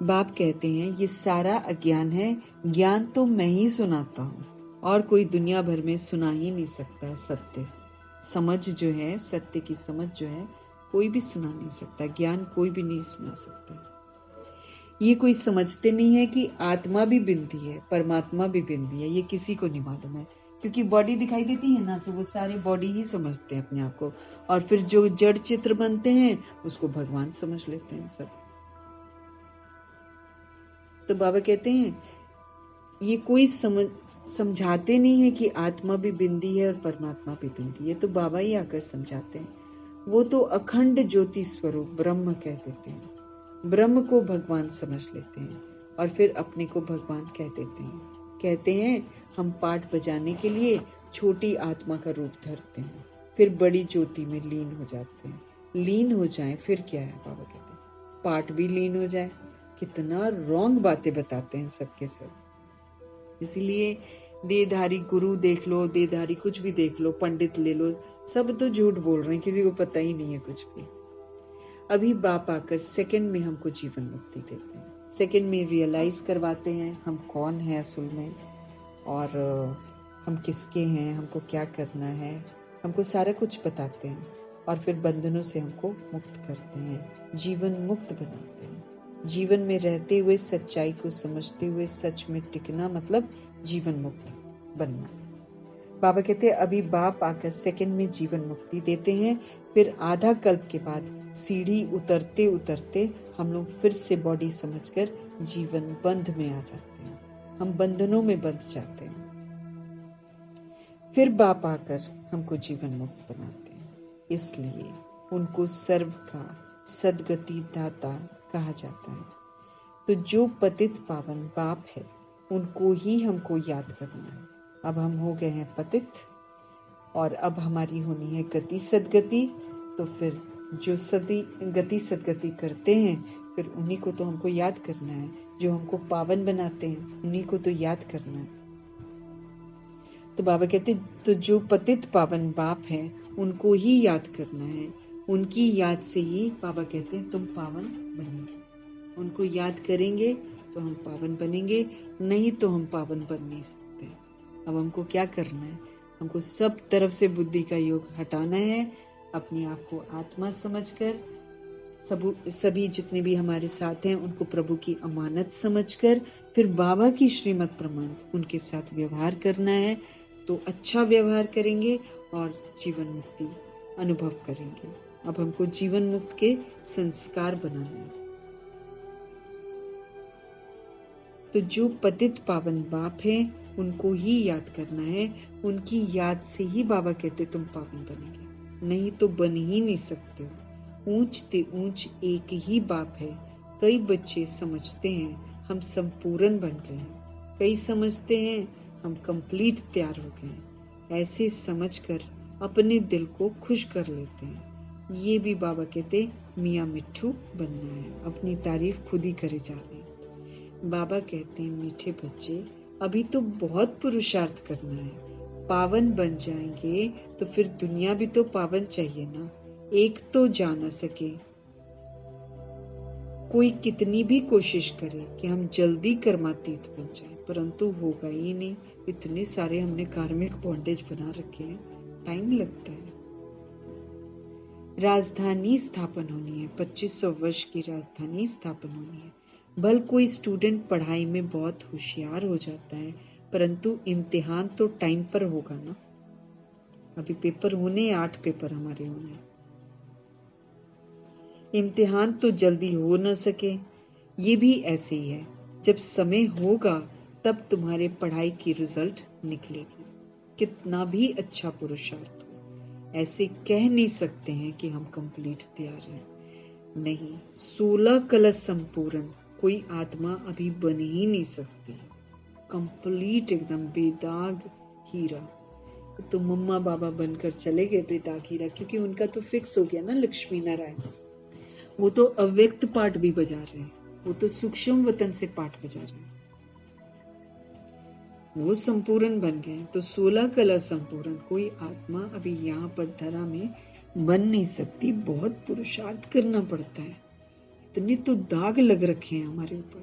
बाप कहते हैं ये सारा अज्ञान है, ज्ञान तो मैं ही सुनाता हूँ, और कोई दुनिया भर में सुना ही नहीं सकता। सत्य समझ जो है, सत्य की समझ जो है, कोई भी सुना नहीं सकता। ज्ञान कोई भी नहीं सुना सकता। ये कोई समझते नहीं है कि आत्मा भी बिंदी है, परमात्मा भी बिंदी है। ये किसी को नहीं मालूम है, क्योंकि बॉडी दिखाई देती है ना, तो वो सारे बॉडी ही समझते हैं अपने आप को, और फिर जो जड़ चित्र बनते हैं उसको भगवान समझ लेते हैं सब। तो बाबा कहते हैं ये कोई समझाते नहीं है कि आत्मा भी बिंदी है और परमात्मा भी बिंदी है। तो बाबा ही आकर समझाते हैं। वो तो अखंड ज्योति स्वरूप ब्रह्म कह देते हैं। ब्रह्म को भगवान समझ लेते हैं और फिर अपने को भगवान कह देते हैं। कहते हैं हम पाठ बजाने के लिए छोटी आत्मा का रूप धरते हैं, फिर बड़ी ज्योति में लीन हो जाते हैं। लीन हो जाएं फिर क्या है? बाबा कहते हैं पाठ भी लीन हो जाए। कितना रॉन्ग बातें बताते हैं सबके सब। इसीलिए देहधारी गुरु देख लो, देहधारी कुछ भी देख लो, पंडित ले लो, सब तो झूठ बोल रहे हैं, किसी को पता ही नहीं है कुछ भी। अभी बाप आकर सेकंड में हमको जीवन मुक्ति देते हैं, सेकंड में रियलाइज करवाते हैं हम कौन है असल में, और हम किसके हैं, हमको क्या करना है, हमको सारा कुछ बताते हैं, और फिर बंधनों से हमको मुक्त करते हैं, जीवन मुक्त बनाते हैं। जीवन में रहते हुए सच्चाई को समझते हुए सच में टिकना मतलब जीवन मुक्त बनना। बाबा कहते हैं अभी बाप आकर सेकंड में जीवन मुक्ति देते हैं, फिर आधा कल्प के बाद सीढ़ी उतरते उतरते हम लोग फिर से बॉडी समझकर जीवन बंध में आ जाते हैं, हम बंधनों में बंध जाते हैं। फिर बाप आकर हमको जीवन मुक्त बनाते हैं, इसलिए उनको सर्व का सदगति दाता कहा जाता है। तो जो पतित पावन बाप है उनको ही हमको याद करना है। अब हम हो गए हैं पतित और अब हमारी होनी है गति सदगति। तो फिर जो गति सदगति करते हैं फिर उन्हीं को तो हमको याद करना है, जो हमको पावन बनाते हैं उन्हीं को तो याद करना है। तो बाबा कहते तो जो पतित पावन बाप है उनको ही याद करना है, उनकी याद से ही बाबा कहते हैं तुम पावन बनेंगे। उनको याद करेंगे तो हम पावन बनेंगे, नहीं तो हम पावन बन नहीं सकते। अब हमको क्या करना है, हमको सब तरफ से बुद्धि का योग हटाना है, अपने आप को आत्मा समझकर सभी जितने भी हमारे साथ हैं उनको प्रभु की अमानत समझकर फिर बाबा की श्रीमत प्रमाण उनके साथ व्यवहार करना है। तो अच्छा व्यवहार करेंगे और जीवन मुक्ति अनुभव करेंगे। अब हमको जीवन मुक्त के संस्कार बनाना है। तो जो पतित पावन बाप है उनको ही याद करना है, उनकी याद से ही बाबा कहते तुम पावन बनेंगे, नहीं तो बन ही नहीं सकते हो। ऊंच ते ऊंच एक ही बाप है। कई बच्चे समझते हैं हम संपूर्ण बन गए हैं, कई समझते हैं हम कंप्लीट तैयार हो गए हैं। ऐसे समझकर अपने दिल को खुश कर लेते हैं। ये भी बाबा कहते मियाँ मिट्ठू बनना है, अपनी तारीफ खुद ही करे जा रहे हैं। बाबा कहते हैं मीठे बच्चे अभी तो बहुत पुरुषार्थ करना है, पावन बन जाएंगे तो फिर दुनिया भी तो पावन चाहिए ना। एक तो जा न सके, कोई कितनी भी कोशिश करे कि हम जल्दी कर्मातीत बन जाएं, परंतु होगा ही नहीं। इतने सारे हमने कार्मिक बॉन्डेज बना रखे हैं, टाइम लगता है। राजधानी स्थापन होनी है, 2500 वर्ष की राजधानी स्थापन होनी है। भल कोई स्टूडेंट पढ़ाई में बहुत होशियार हो जाता है, परंतु इम्तिहान तो टाइम पर होगा ना। अभी पेपर होने 8 पेपर हमारे होने, इम्तिहान तो जल्दी हो न सके। ये भी ऐसे ही है, जब समय होगा तब तुम्हारे पढ़ाई की रिजल्ट निकलेगी, कितना भी अच्छा पुरुषार्थ हो। ऐसे कह नहीं सकते हैं कि हम कंप्लीट तैयार हैं, नहीं। 16 कलश संपूर्ण कोई आत्मा अभी बन ही नहीं सकती, कंप्लीट एकदम बेदाग हीरा। तो मम्मा बाबा बनकर चले गए बेदाग हीरा, क्योंकि उनका तो फिक्स हो गया ना लक्ष्मी नारायण। वो तो अव्यक्त पाठ भी बजा रहे हैं, वो तो सूक्ष्म वतन से पाठ बजा रहे हैं, वो संपूर्ण बन गए। तो 16 कला संपूर्ण कोई आत्मा अभी यहाँ पर धरा में बन नहीं सकती, बहुत पुरुषार्थ करना पड़ता है। इतने तो दाग लग रखे हैं हमारे ऊपर,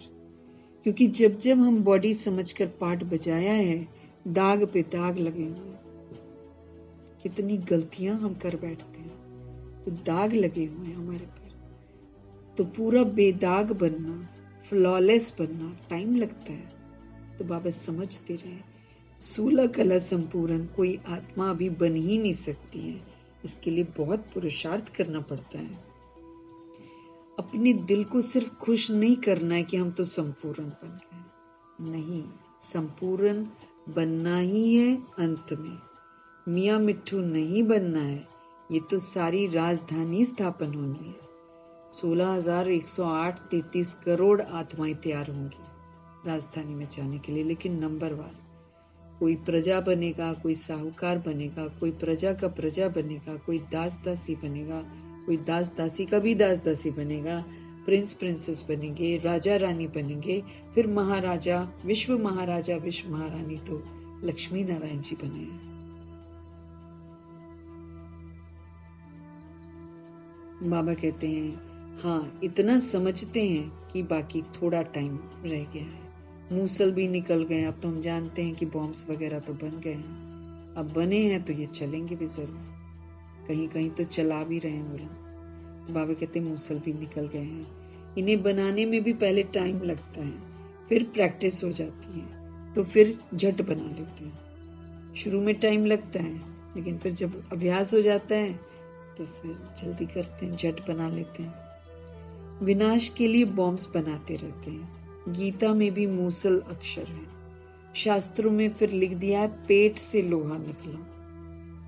क्योंकि जब जब हम बॉडी समझकर पाठ बजाया है दाग पे दाग लगे हुए। कितनी गलतियां हम कर बैठते हैं, तो दाग लगे हुए हैं हमारे पर। तो पूरा बेदाग बनना, फ्लॉलेस बनना टाइम लगता है। तो बाबा समझते रहे 16 कला संपूर्ण कोई आत्मा अभी बन ही नहीं सकती है, इसके लिए बहुत पुरुषार्थ करना पड़ता है। अपने दिल को सिर्फ खुश नहीं करना है कि हम तो संपूर्ण बन गए, नहीं, संपूर्ण बनना ही है अंत में। मियाँ मिट्ठू नहीं बनना है, ये तो सारी राजधानी स्थापन होनी है। 16,108 33 करोड़ आत्माएं तैयार होंगी राजधानी में जाने के लिए, लेकिन नंबरवार। कोई प्रजा बनेगा, कोई साहूकार बनेगा, कोई प्रजा का प्रजा बनेगा, कोई दास दासी बनेगा, कोई दास दासी का भी दास दासी बनेगा, प्रिंस प्रिंसेस बनेंगे, राजा रानी बनेंगे, फिर महाराजा विश्व महारानी तो लक्ष्मी नारायण जी बने हैं। बाबा कहते हैं हाँ, इतना समझते हैं कि बाकी थोड़ा टाइम रह गया है। मूसल भी निकल गए, अब तो हम जानते हैं कि बॉम्ब्स वगैरह तो बन गए हैं। अब बने हैं तो ये चलेंगे भी जरूर, कहीं कहीं तो चला भी रहे हैं वो लोग। तो बाबा कहते हैं मूसल भी निकल गए हैं, इन्हें बनाने में भी पहले टाइम लगता है, फिर प्रैक्टिस हो जाती है तो फिर झट बना लेते हैं। शुरू में टाइम लगता है, लेकिन फिर जब अभ्यास हो जाता है तो फिर जल्दी करते हैं, झट बना लेते हैं। विनाश के लिए बॉम्ब्स बनाते रहते हैं। गीता में भी मूसल अक्षर है, शास्त्रों में फिर लिख दिया है पेट से लोहा निकला।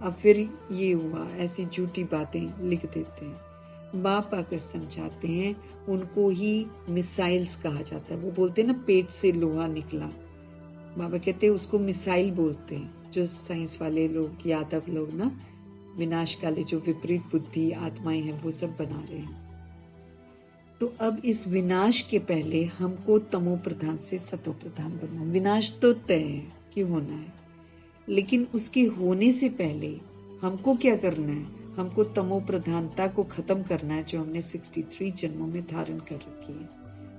अब फिर ये हुआ, ऐसी झूठी बातें लिख देते हैं। बाप आकर समझाते हैं, उनको ही मिसाइल्स कहा जाता है। वो बोलते हैं ना पेट से लोहा निकला, बाबा कहते हैं उसको मिसाइल बोलते हैं। जो साइंस वाले लोग, यादव लोग ना, विनाशकाली जो विपरीत बुद्धि आत्माएं हैं वो सब बना रहे हैं। तो अब इस विनाश के पहले हमको तमो प्रधान से सतो प्रधान बनना। विनाश तो तय है कि होना है, लेकिन उसके होने से पहले हमको क्या करना है? हमको तमो प्रधानता को खत्म करना है, जो हमने 63 जन्मों में धारण कर रखी है।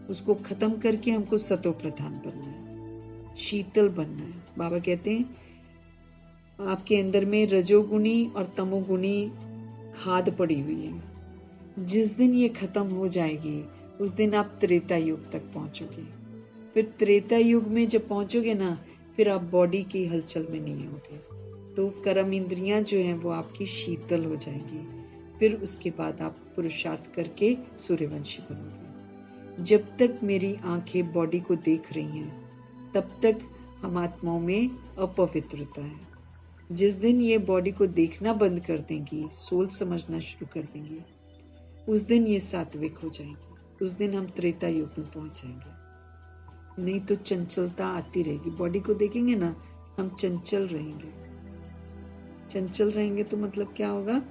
उसको खत्म करके हमको सतो प्रधान बनना है, शीतल बनना है। बाबा कहते हैं आपके अंदर में रजोगुणी और तमोगुणी खाद पड़ी हुई है। जिस दिन ये खत्म हो जाएगी उस दिन आप त्रेता युग तक पहुंचोगे। फिर त्रेता युग में जब पहुंचोगे ना, फिर आप बॉडी की हलचल में नहीं होगे, तो कर्म इंद्रियां जो हैं वो आपकी शीतल हो जाएंगी। फिर उसके बाद आप पुरुषार्थ करके सूर्यवंशी बनोगे। जब तक मेरी आंखें बॉडी को देख रही हैं तब तक हम आत्माओं में अपवित्रता है। जिस दिन ये बॉडी को देखना बंद कर देंगी, सोल समझना शुरू कर देंगी, उस दिन ये सात्विक हो जाएंगे। उस दिन हम त्रेता युग में पहुंच जाएंगे। नहीं तो चंचलता आती रहेगी। बॉडी को देखेंगे ना, हम चंचल रहेंगे। चंचल रहेंगे तो मतलब क्या होगा?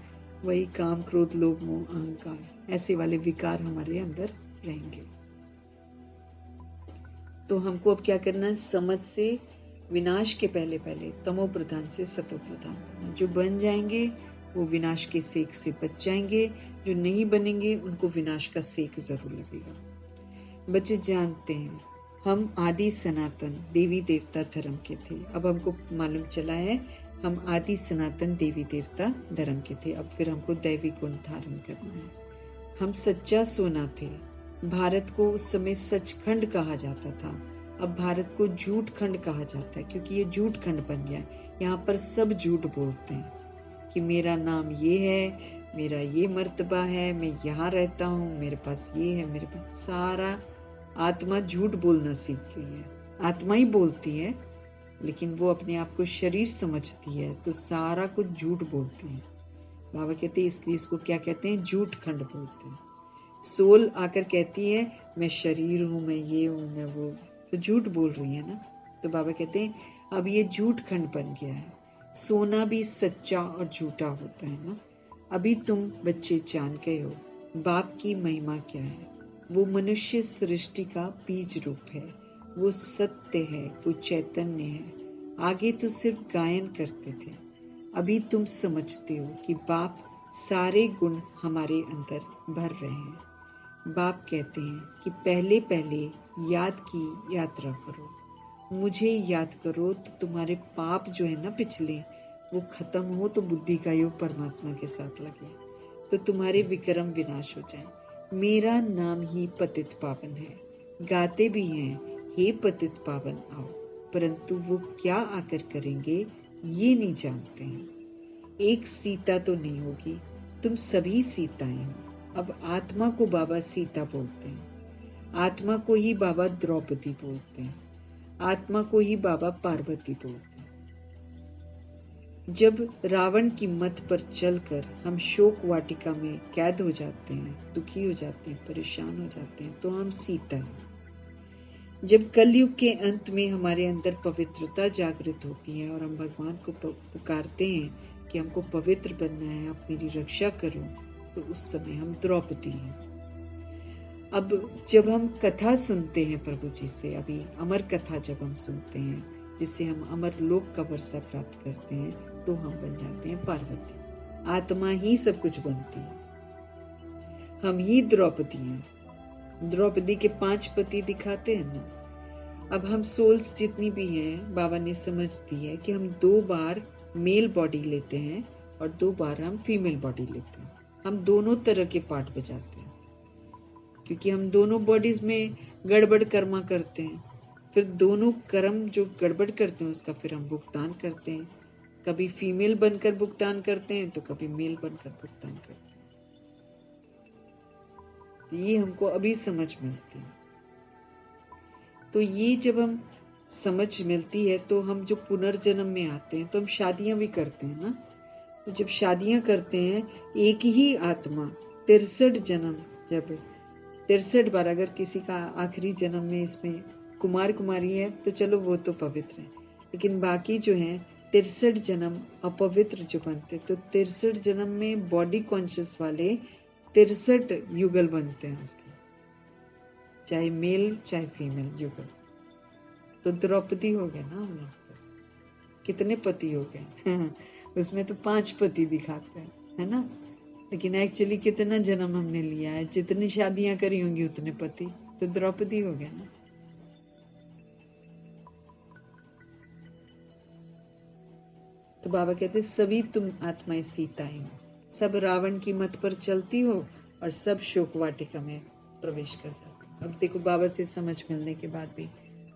वही काम, क्रोध, लोभ, मोह, अहंकार, ऐसे वाले विकार हमारे अंदर रहेंगे। तो हमको अब क्या करना है? समझ से विनाश के पहले पहले तमो प्रधान से सतो प्रधान। जो बन जाएंगे वो विनाश के सेक से बच जाएंगे, जो नहीं बनेंगे उनको विनाश का सेक जरूर लगेगा। बच्चे जानते हैं हम आदि सनातन देवी देवता धर्म के थे। अब हमको मालूम चला है हम आदि सनातन देवी देवता धर्म के थे। अब फिर हमको दैवी गुण धारण करना है। हम सच्चा सोना थे। भारत को उस समय सचखंड कहा जाता था, अब भारत को झूठ खंड कहा जाता है, क्योंकि ये झूठ खंड बन गया है। यहाँ पर सब झूठ बोलते हैं कि मेरा नाम ये है, मेरा ये मर्तबा है, मैं यहाँ रहता हूँ, मेरे पास ये है, मेरे पास सारा। आत्मा झूठ बोलना सीख गई है। आत्मा ही बोलती है, लेकिन वो अपने आप को शरीर समझती है तो सारा कुछ झूठ बोलती है। बाबा कहते हैं इसलिए इसको क्या कहते हैं? झूठ खंड बोलते हैं। सोल आकर कहती है मैं शरीर हूँ, मैं ये हूँ, मैं वो, तो झूठ बोल रही है ना। तो बाबा कहते हैं अब ये झूठ खंड बन गया है। सोना भी सच्चा और झूठा होता है ना। अभी तुम बच्चे जान गए हो बाप की महिमा क्या है। वो मनुष्य सृष्टि का बीज रूप है, वो सत्य है, वो चैतन्य है। आगे तो सिर्फ गायन करते थे, अभी तुम समझते हो कि बाप सारे गुण हमारे अंदर भर रहे हैं। बाप कहते हैं कि पहले पहले याद की यात्रा करो, मुझे याद करो तो तुम्हारे पाप जो है ना पिछले, वो खत्म हो, तो बुद्धि का योग परमात्मा के साथ लगे, तो तुम्हारे विक्रम विनाश हो जाए। मेरा नाम ही पतित पावन है। गाते भी हैं हे पतित पावन आओ, परंतु वो क्या आकर करेंगे ये नहीं जानते हैं। एक सीता तो नहीं होगी, तुम सभी सीताएं हो। अब आत्मा को बाबा सीता बोलते हैं, आत्मा को ही बाबा द्रौपदी बोलते हैं, आत्मा को ही बाबा पार्वती बोलते हैं। जब रावण की मत पर चलकर हम शोक वाटिका में कैद हो जाते हैं, दुखी हो जाते हैं, परेशान हो जाते हैं, तो हम सीता हैं। जब कलयुग के अंत में हमारे अंदर पवित्रता जागृत होती है और हम भगवान को पुकारते हैं कि हमको पवित्र बनना है, आप मेरी रक्षा करो, तो उस समय हम द्रौपदी हैं। अब जब हम कथा सुनते हैं प्रभु जी से, अभी अमर कथा जब हम सुनते हैं जिससे हम अमर लोक का वर्षा प्राप्त करते हैं, तो हम बन जाते हैं पार्वती। आत्मा ही सब कुछ बनती है, हम ही द्रौपदी हैं। द्रौपदी के 5 पति दिखाते हैं ना। अब हम सोल्स जितनी भी हैं, बाबा ने समझ दी है कि हम 2 बार मेल बॉडी लेते हैं और 2 बार हम फीमेल बॉडी लेते हैं। हम दोनों तरह के पार्ट बजाते हैं। क्योंकि हम दोनों बॉडीज में गड़बड़ कर्मा करते हैं, फिर दोनों कर्म जो गड़बड़ करते हैं उसका फिर हम भुगतान करते हैं। कभी फीमेल बनकर भुगतान करते हैं तो कभी मेल बनकर भुगतान करते हैं। तो ये हमको अभी समझ मिलती है। तो ये जब हम समझ मिलती है तो हम जो पुनर्जन्म में आते हैं तो हम शादियां भी करते हैं ना। तो जब शादियां करते हैं एक ही आत्मा 63 जन्म, जब 63 बार अगर किसी का आखिरी जन्म में इसमें कुमार कुमारी है तो चलो वो तो पवित्र है, लेकिन बाकी जो है 63 जन्म अपवित्र जो बनते, तो 63 जन्म में बॉडी कॉन्शियस वाले 63 युगल बनते हैं उसके, चाहे मेल चाहे फीमेल युगल। तो द्रौपदी हो गए ना हम लोग, कितने पति हो गए उसमें तो 5 पति दिखाते हैं, है ना। लेकिन एक्चुअली कितना जन्म हमने लिया है, जितनी शादियां करी होंगी उतने पति, तो द्रौपदी हो गया ना। तो बाबा कहते सभी तुम आत्माएं सीताएं हो, सब रावण की मत पर चलती हो और सब शोक वाटिका में प्रवेश कर जाते हो। अब देखो बाबा से समझ मिलने के बाद भी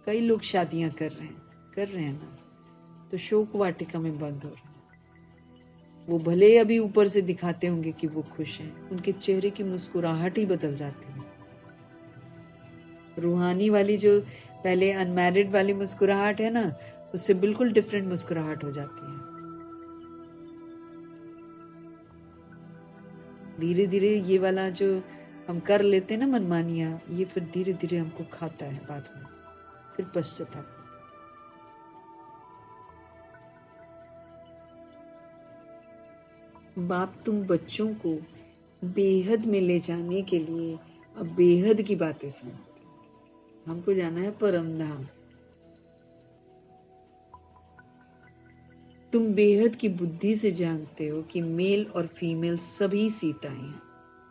कई लोग शादियां कर रहे हैं ना, तो शोक वाटिका में बंद हो रहे हैं। वो भले अभी ऊपर से दिखाते होंगे कि वो खुश हैं, उनके चेहरे की मुस्कुराहट ही बदल जाती है। रूहानी वाली जो पहले अनमैरिड वाली मुस्कुराहट है ना, उससे बिल्कुल डिफरेंट मुस्कुराहट हो जाती है। धीरे धीरे ये वाला जो हम कर लेते हैं ना मनमानियां, ये फिर धीरे धीरे हमको खाता है बाद में, फिर पश्चाताप। बाप तुम बच्चों को बेहद में ले जाने के लिए अब बेहद की बातें सुनाते। हमको जाना है परम धाम। तुम बेहद की बुद्धि से जानते हो कि मेल और फीमेल सभी सीताएं हैं,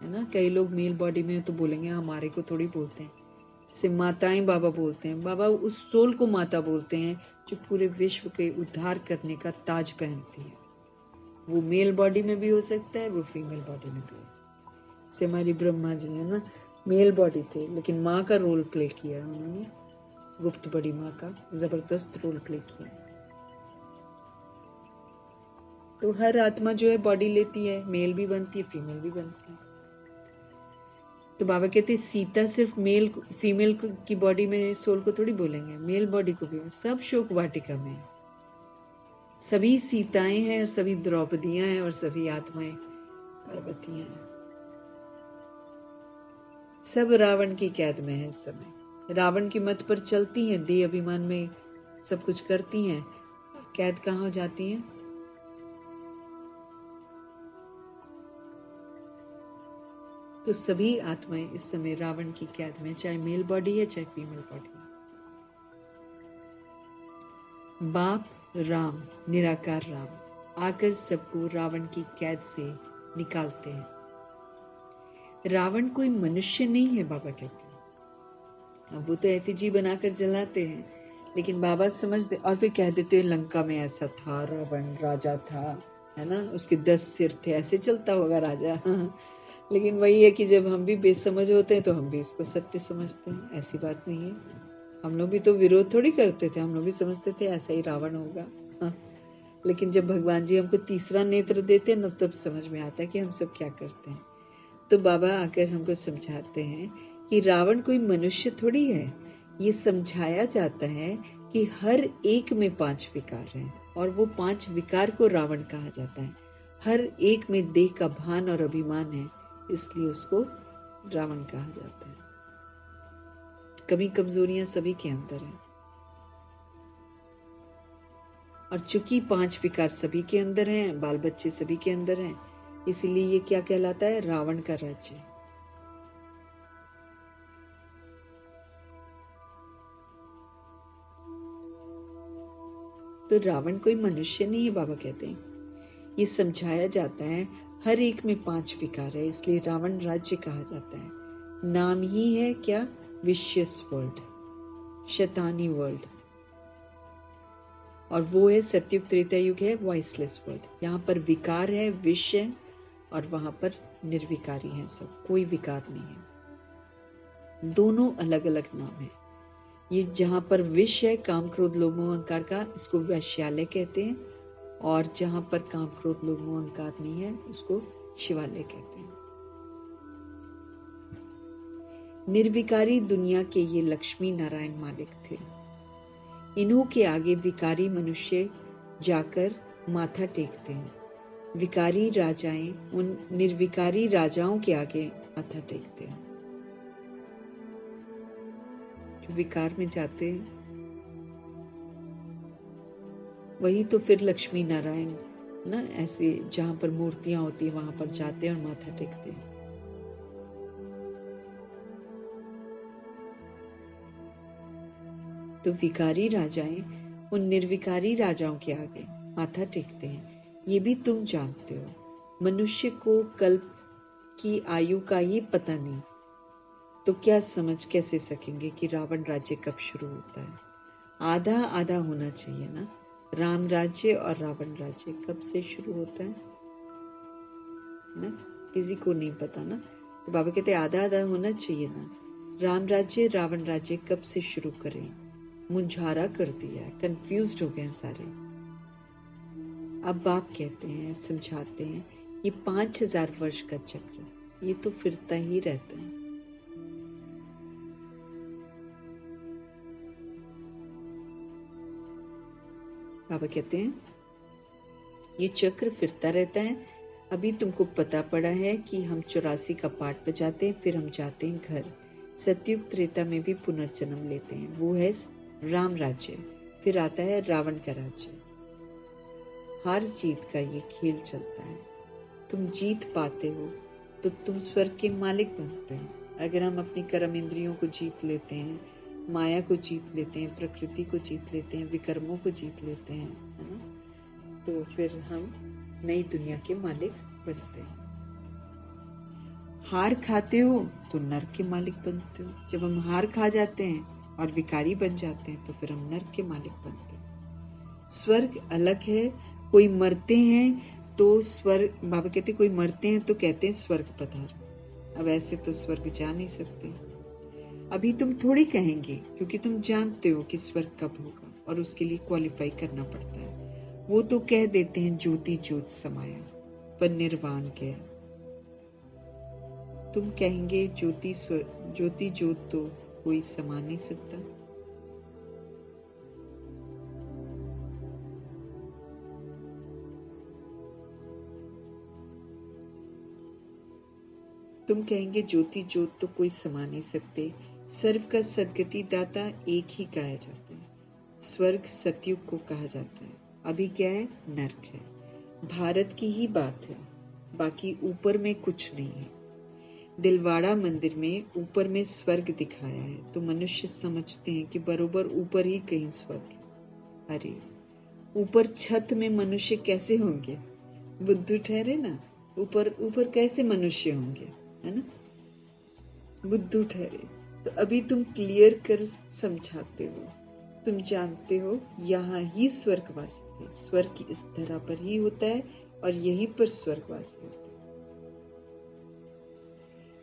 है ना। कई लोग मेल बॉडी में तो बोलेंगे हमारे को थोड़ी बोलते हैं, जैसे माताएं बाबा बोलते हैं। बाबा उस सोल को माता बोलते हैं जो पूरे विश्व के उद्धार करने का ताज पहनती है। वो मेल बॉडी में भी हो सकता है, वो फीमेल बॉडी में भी हो सकता है। जैसे हमारी ब्रह्मा जी है ना, मेल बॉडी थे लेकिन माँ का रोल प्ले किया उन्होंने, गुप्त बड़ी माँ का जबरदस्त रोल प्ले किया। तो हर आत्मा जो है बॉडी लेती है, मेल भी बनती है फीमेल भी बनती है। तो बाबा कहते हैं सीता सिर्फ मेल फीमेल की बॉडी में सोल को थोड़ी बोलेंगे, मेल बॉडी को भी। सब शोक वाटिका में सभी सीताएं हैं और सभी द्रौपदियां हैं और सभी आत्माएं पार्वतियां हैं। सब रावण की कैद में है इस समय। रावण की मत पर चलती हैं, देह अभिमान में सब कुछ करती हैं, कैद कहाँ हो जाती हैं? तो सभी आत्माएं इस समय रावण की कैद में, चाहे मेल बॉडी है चाहे फीमेल बॉडी है। बाप राम, निराकार राम आकर सबको रावण की कैद से निकालते हैं। रावण कोई मनुष्य नहीं है, बाबा कहते हैं। अब वो तो एफिजी बनाकर जलाते हैं, लेकिन बाबा समझते और फिर कह देते हैं लंका में ऐसा था, रावण राजा था, है ना, उसके 10 सिर थे, ऐसे चलता होगा राजा लेकिन वही है कि जब हम भी बेसमझ होते हैं तो हम भी इसको सत्य समझते हैं। ऐसी बात नहीं है, हम लोग भी तो विरोध थोड़ी करते थे, हम लोग भी समझते थे ऐसा ही रावण होगा। हाँ। लेकिन जब भगवान जी हमको तीसरा नेत्र देते हैं ना, तब समझ में आता है कि हम सब क्या करते हैं। तो बाबा आकर हमको समझाते हैं कि रावण कोई मनुष्य थोड़ी है। ये समझाया जाता है कि हर एक में 5 विकार हैं और वो 5 विकार को रावण कहा जाता है। हर एक में देह का भान और अभिमान है, इसलिए उसको रावण कहा जाता है। कमी कमजोरियां सभी के अंदर हैं, और चूंकि 5 विकार सभी के अंदर हैं, बाल बच्चे सभी के अंदर हैं, इसीलिए ये क्या कहलाता है? रावण का राज्य। तो रावण कोई मनुष्य नहीं है, बाबा कहते हैं। ये समझाया जाता है हर एक में 5 विकार है, इसलिए रावण राज्य कहा जाता है। नाम ही है क्या? विशियस वर्ल्ड, शैतानी वर्ल्ड। और वो है सत्युग त्रेता युग है वॉइसलेस वर्ल्ड। यहाँ पर विकार है, विष है, और वहां पर निर्विकारी है, सब कोई विकार नहीं है। दोनों अलग अलग नाम है। ये जहाँ पर विष है काम क्रोध लोभ मोह अहंकार का, इसको वैश्यालय कहते हैं, और जहाँ पर काम क्रोध लोभ मोह अहंकार नहीं है उसको शिवालय कहते हैं। निर्विकारी दुनिया के ये लक्ष्मी नारायण मालिक थे। इन्हों के आगे विकारी मनुष्य जाकर माथा टेकते हैं। विकारी राजाएं उन निर्विकारी राजाओं के आगे माथा टेकते हैं। जो विकार में जाते हैं वही तो फिर लक्ष्मी नारायण ना, ऐसे जहां पर मूर्तियां होती है वहां पर जाते हैं और माथा टेकते हैं। तो विकारी राजाएं उन निर्विकारी राजाओं के आगे माथा टेकते हैं। ये भी तुम जानते हो। मनुष्य को कल्प की आयु का ही पता नहीं, तो क्या समझ कैसे सकेंगे कि रावण राज्य कब शुरू होता है। आधा आधा होना चाहिए ना, राम राज्य और रावण राज्य कब से शुरू होता है ना, किसी को नहीं पता ना। तो बाबा कहते आधा आधा होना चाहिए ना, राम राज्य रावण राज्य कब से शुरू करें। मुंझारा कर दिया है, कंफ्यूज्ड हो गए सारे। अब बाप कहते हैं, समझाते हैं, ये 5000 वर्ष का चक्र ये तो फिरता ही रहता है। बाबा कहते हैं ये चक्र फिरता रहता है। अभी तुमको पता पड़ा है कि हम 84 का पाठ बजाते हैं, फिर हम जाते हैं घर। सतयुग त्रेता में भी पुनर्जन्म लेते हैं, वो है राम राज्य, फिर आता है रावण का राज्य। हार जीत का ये खेल चलता है। तुम जीत पाते हो तो तुम स्वर्ग के मालिक बनते हो। अगर हम अपनी कर्म इंद्रियों को जीत लेते हैं, माया को जीत लेते हैं, प्रकृति को जीत लेते हैं, विकर्मों को जीत लेते हैं, है ना, तो फिर हम नई दुनिया के मालिक बनते हैं। हार खाते हो तो नर्क के मालिक बनते हो। जब हम हार खा जाते हैं और विकारी बन जाते हैं तो फिर हम नर्क के मालिक बनते हैं। स्वर्ग अलग है। कोई मरते हैं तो स्वर्ग, बाबा कहते कोई मरते हैं तो कहते हैं स्वर्ग पधार। अब ऐसे तो स्वर्ग जा नहीं सकते। अभी तुम थोड़ी कहेंगे, क्योंकि तुम जानते हो कि स्वर्ग कब होगा और उसके लिए क्वालिफाई करना पड़ता है। वो तो कह देते हैं ज्योति ज्योत समाया पर निर्वाण गया। तुम कहेंगे ज्योति ज्योत तो कोई समा नहीं सकता। तुम कहेंगे ज्योति ज्योत तो कोई समा नहीं सकते। सर्व का सदगति दाता एक ही कहा जाता है। स्वर्ग सतयुग को कहा जाता है। अभी क्या है, नर्क है। भारत की ही बात है, बाकी ऊपर में कुछ नहीं है। दिलवाड़ा मंदिर में ऊपर में स्वर्ग दिखाया है तो मनुष्य समझते हैं कि बरोबर ऊपर ही कहीं स्वर्ग है। अरे ऊपर छत में मनुष्य कैसे होंगे, बुद्धू ठहरे ना। ऊपर ऊपर कैसे मनुष्य होंगे, है ना, बुद्धू ठहरे। तो अभी तुम क्लियर कर समझाते हो। तुम जानते हो यहाँ ही स्वर्गवासी है। स्वर्ग इस धरा पर ही होता है और यहीं पर स्वर्गवासी होता है।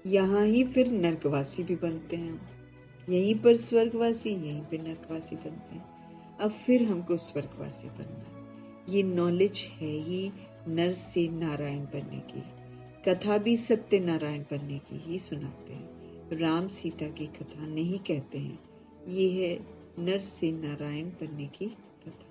यहाँ ही फिर नरकवासी भी बनते हैं। यहीं पर स्वर्गवासी, यहीं पर नरकवासी बनते हैं। अब फिर हमको स्वर्गवासी बनना है। ये नॉलेज है ही नर से नारायण बनने की। कथा भी सत्य नारायण बनने की ही सुनाते हैं। राम सीता की कथा नहीं कहते हैं। ये है नर से नारायण बनने की कथा।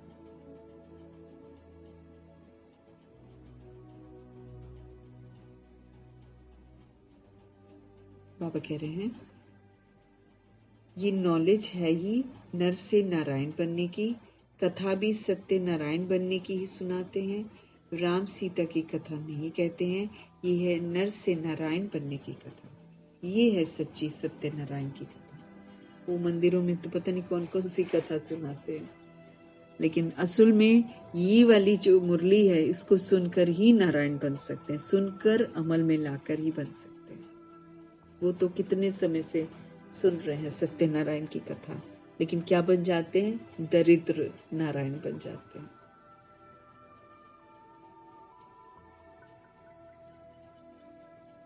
बाबा कह रहे हैं ये नॉलेज है ही नर से नारायण बनने की। कथा भी सत्य नारायण बनने की ही सुनाते हैं। राम सीता की कथा नहीं कहते हैं। ये है नर से नारायण बनने की कथा। ये है सच्ची सत्य नारायण की कथा। वो मंदिरों में तो पता नहीं कौन कौन सी कथा सुनाते हैं, लेकिन असल में ये वाली जो मुरली है इसको सुनकर ही नारायण बन सकते हैं। सुनकर अमल में लाकर ही बन सकते हैं। वो तो कितने समय से सुन रहे हैं सत्यनारायण की कथा, लेकिन क्या बन जाते हैं, दरिद्र नारायण बन जाते हैं।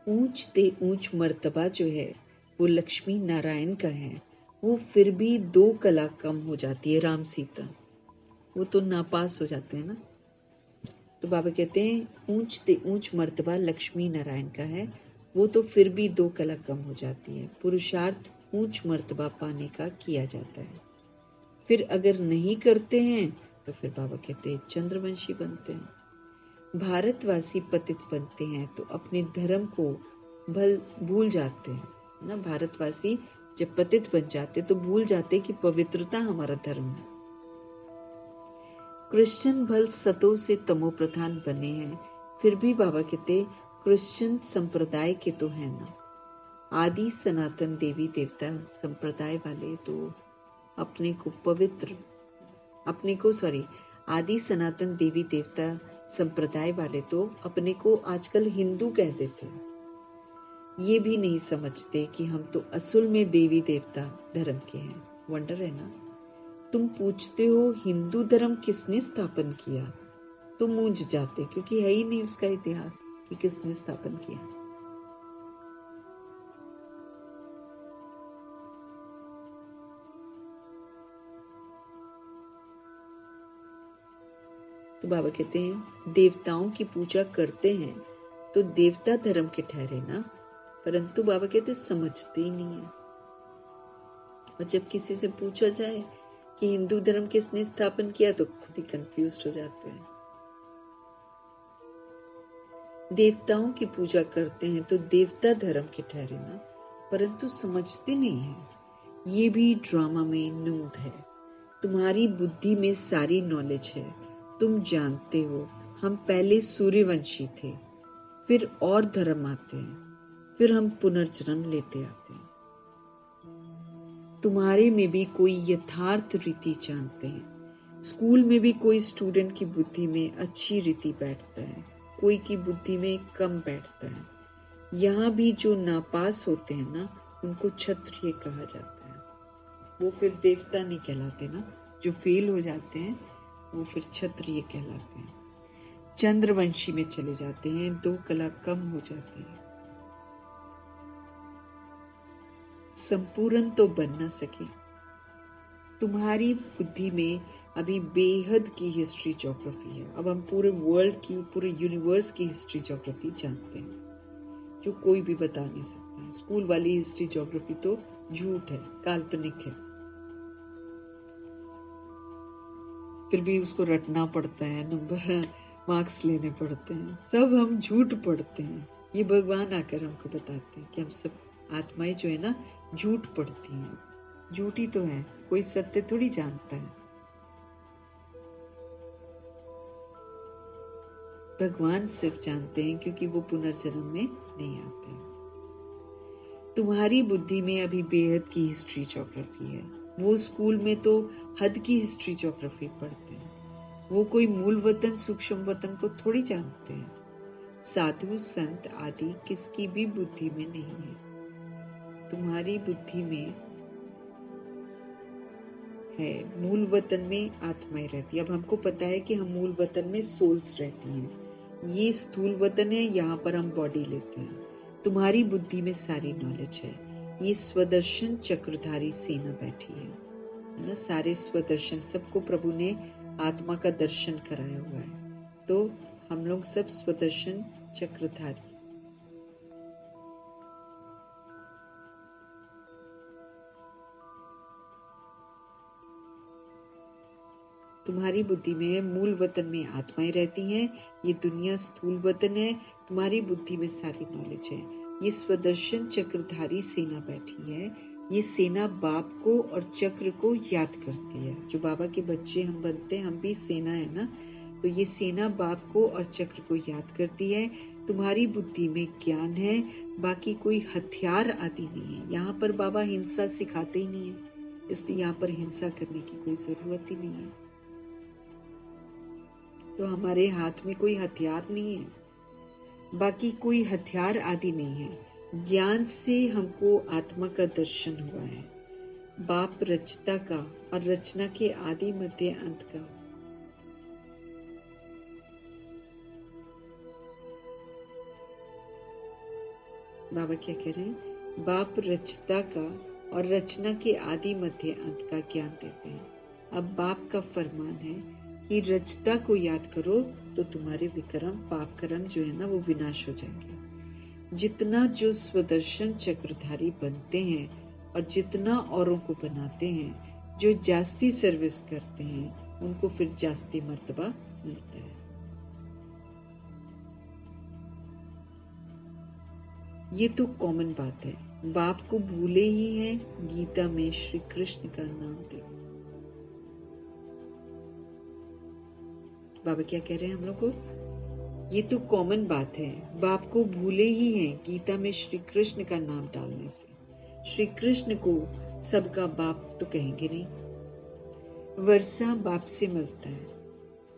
ऊंच ते ऊंच मर्तबा जो है वो लक्ष्मी नारायण का है, वो फिर भी 2 कला कम हो जाती है। राम सीता वो तो नापास हो जाते हैं ना। तो बाबा कहते हैं ऊंच मर्तबा लक्ष्मी नारायण का है, वो तो फिर भी 2 कला कम हो जाती है। पुरुषार्थ ऊंच मर्तबा पाने का किया जाता है। फिर अगर नहीं करते हैं तो फिर बाबा कहते हैं चंद्रवंशी बनते हैं। भारतवासी पतित बनते हैं तो अपने धर्म को भूल जाते हैं ना। भारतवासी जब पतित बन जाते तो भूल जाते कि पवित्रता हमारा धर्म है। क्रिश्चियन भल सतों से तमो प्रधान बने हैं, फिर भी बाबा कहते क्रिश्चियन संप्रदाय के तो है ना। आदि सनातन देवी देवता संप्रदाय वाले तो आदि सनातन देवी देवता संप्रदाय वाले तो अपने को आजकल हिंदू कह देते हैं। ये भी नहीं समझते कि हम तो असल में देवी देवता धर्म के हैं। वंडर है ना। तुम पूछते हो हिंदू धर्म किसने स्थापन किया, तो मूंझ जाते क्योंकि है ही नहीं उसका इतिहास कि किसने स्थापन किया। तो बाबा कहते हैं देवताओं की पूजा करते हैं तो देवता धर्म के ठहरे ना, परंतु बाबा कहते समझते ही नहीं है। और जब किसी से पूछा जाए कि हिंदू धर्म किसने स्थापन किया तो खुद ही कंफ्यूज हो जाते हैं। देवताओं की पूजा करते हैं तो देवता धर्म के ठहरे ना, परंतु समझते नहीं है। ये भी ड्रामा में नूद है। तुम्हारी बुद्धि में सारी नॉलेज है, तुम जानते हो हम पहले सूर्यवंशी थे, फिर और धर्म आते हैं, फिर हम पुनर्जन्म लेते आते हैं। तुम्हारे में भी कोई यथार्थ रीति जानते हैं। स्कूल में भी कोई स्टूडेंट की बुद्धि में अच्छी रीति बैठता है, कोई की बुद्धि में कम बैठता है। यहाँ भी जो नापास होते हैं ना, उनको क्षत्रिय कहा जाता है। वो फिर देवता नहीं कहलाते ना। जो फेल हो जाते हैं वो फिर क्षत्रिय कहलाते हैं। चंद्रवंशी में चले जाते हैं, 2 कला कम हो जाती है। संपूर्ण तो बन न सके। तुम्हारी बुद्धि में अभी बेहद की हिस्ट्री ज्योग्राफी है। अब हम पूरे वर्ल्ड की, पूरे यूनिवर्स की हिस्ट्री ज्योग्राफी जानते हैं, जो कोई भी बता नहीं सकता। स्कूल वाली हिस्ट्री ज्योग्राफी तो झूठ है, काल्पनिक है। फिर भी उसको रटना पड़ता है, नंबर मार्क्स लेने पड़ते हैं, सब हम झूठ पढ़ते हैं। ये भगवान आकर हमको बताते हैं कि हम सब आत्माएं जो है ना झूठ पढ़ती हैं। झूठी तो है, कोई सत्य थोड़ी जानता है। भगवान सिर्फ जानते हैं क्योंकि वो पुनर्जन्म में नहीं आते हैं। तुम्हारी बुद्धि में अभी बेहद की हिस्ट्री ज्योग्राफी है। वो स्कूल में तो हद की हिस्ट्री ज्योग्राफी पढ़ते हैं। वो कोई मूल वतन सूक्ष्म वतन को थोड़ी जानते हैं। साधु संत आदि किसकी भी बुद्धि में नहीं है। तुम्हारी बुद्धि में है मूल वतन में आत्माएं रहती है। अब हमको पता है कि हम मूल वतन में सोल्स रहती हैं। ये स्थूल वतन है, यहाँ पर हम बॉडी लेते हैं। तुम्हारी बुद्धि में सारी नॉलेज है। ये स्वदर्शन चक्रधारी सेना बैठी है ना। सारे स्वदर्शन, सबको प्रभु ने आत्मा का दर्शन कराया हुआ है। तो हम लोग सब स्वदर्शन चक्रधारी। तुम्हारी बुद्धि में मूल वतन में आत्माएं रहती हैं। ये दुनिया स्थूल वतन है। तुम्हारी बुद्धि में सारी नॉलेज है। ये स्वदर्शन चक्रधारी सेना बैठी है। ये सेना बाप को और चक्र को याद करती है। जो बाबा के बच्चे हम बनते हैं, हम भी सेना है ना। तो ये सेना बाप को और चक्र को याद करती है। तुम्हारी बुद्धि में ज्ञान है, बाकी कोई हथियार आदि नहीं है। यहाँ पर बाबा हिंसा सिखाते ही नहीं है, इसलिए यहाँ पर हिंसा करने की कोई जरूरत ही नहीं है। तो हमारे हाथ में कोई हथियार नहीं है, बाकी कोई हथियार आदि नहीं है। ज्ञान से हमको आत्मा का दर्शन हुआ है, बाप रचता का और रचना के आदि मध्य अंत का। बाबा क्या कह रहे हैं? बाप रचता का और रचना के आदि मध्य अंत का ज्ञान देते हैं। अब बाप का फरमान है कि रचता को याद करो तो तुम्हारे विक्रम पाप कर्म जो है ना वो विनाश हो जाएंगे। जितना जो स्वदर्शन चक्रधारी बनते हैं और जितना औरों को बनाते हैं, जो जास्ती सर्विस करते हैं, उनको फिर जास्ती मर्तबा मिलता है। ये तो कॉमन बात है। बाप को भूले ही हैं, गीता में श्री कृष्ण का नाम दे। बाबा क्या कह रहे हैं हम लोग को? ये तो कॉमन बात है, बाप को भूले ही हैं गीता में श्री कृष्ण का नाम डालने से। श्री कृष्ण को सबका बाप तो कहेंगे नहीं। वर्षा बाप से मिलता है।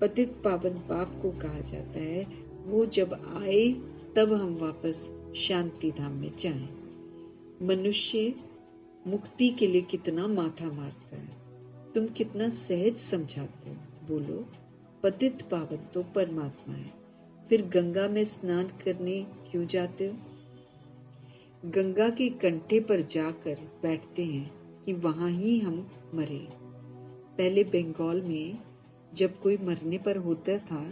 पतित पावन बाप को कहा जाता है। वो जब आए तब हम वापस शांति धाम में जाएं। मनुष्य मुक्ति के लिए कितना माथा मारता है, तुम कितना सहज समझाते हो। बोलो, पतित पावन तो परमात्मा है, फिर गंगा में स्नान करने क्यों जाते हो? गंगा के कंठे पर जाकर बैठते हैं कि वहां ही हम मरे। पहले बंगाल में जब कोई मरने पर होता था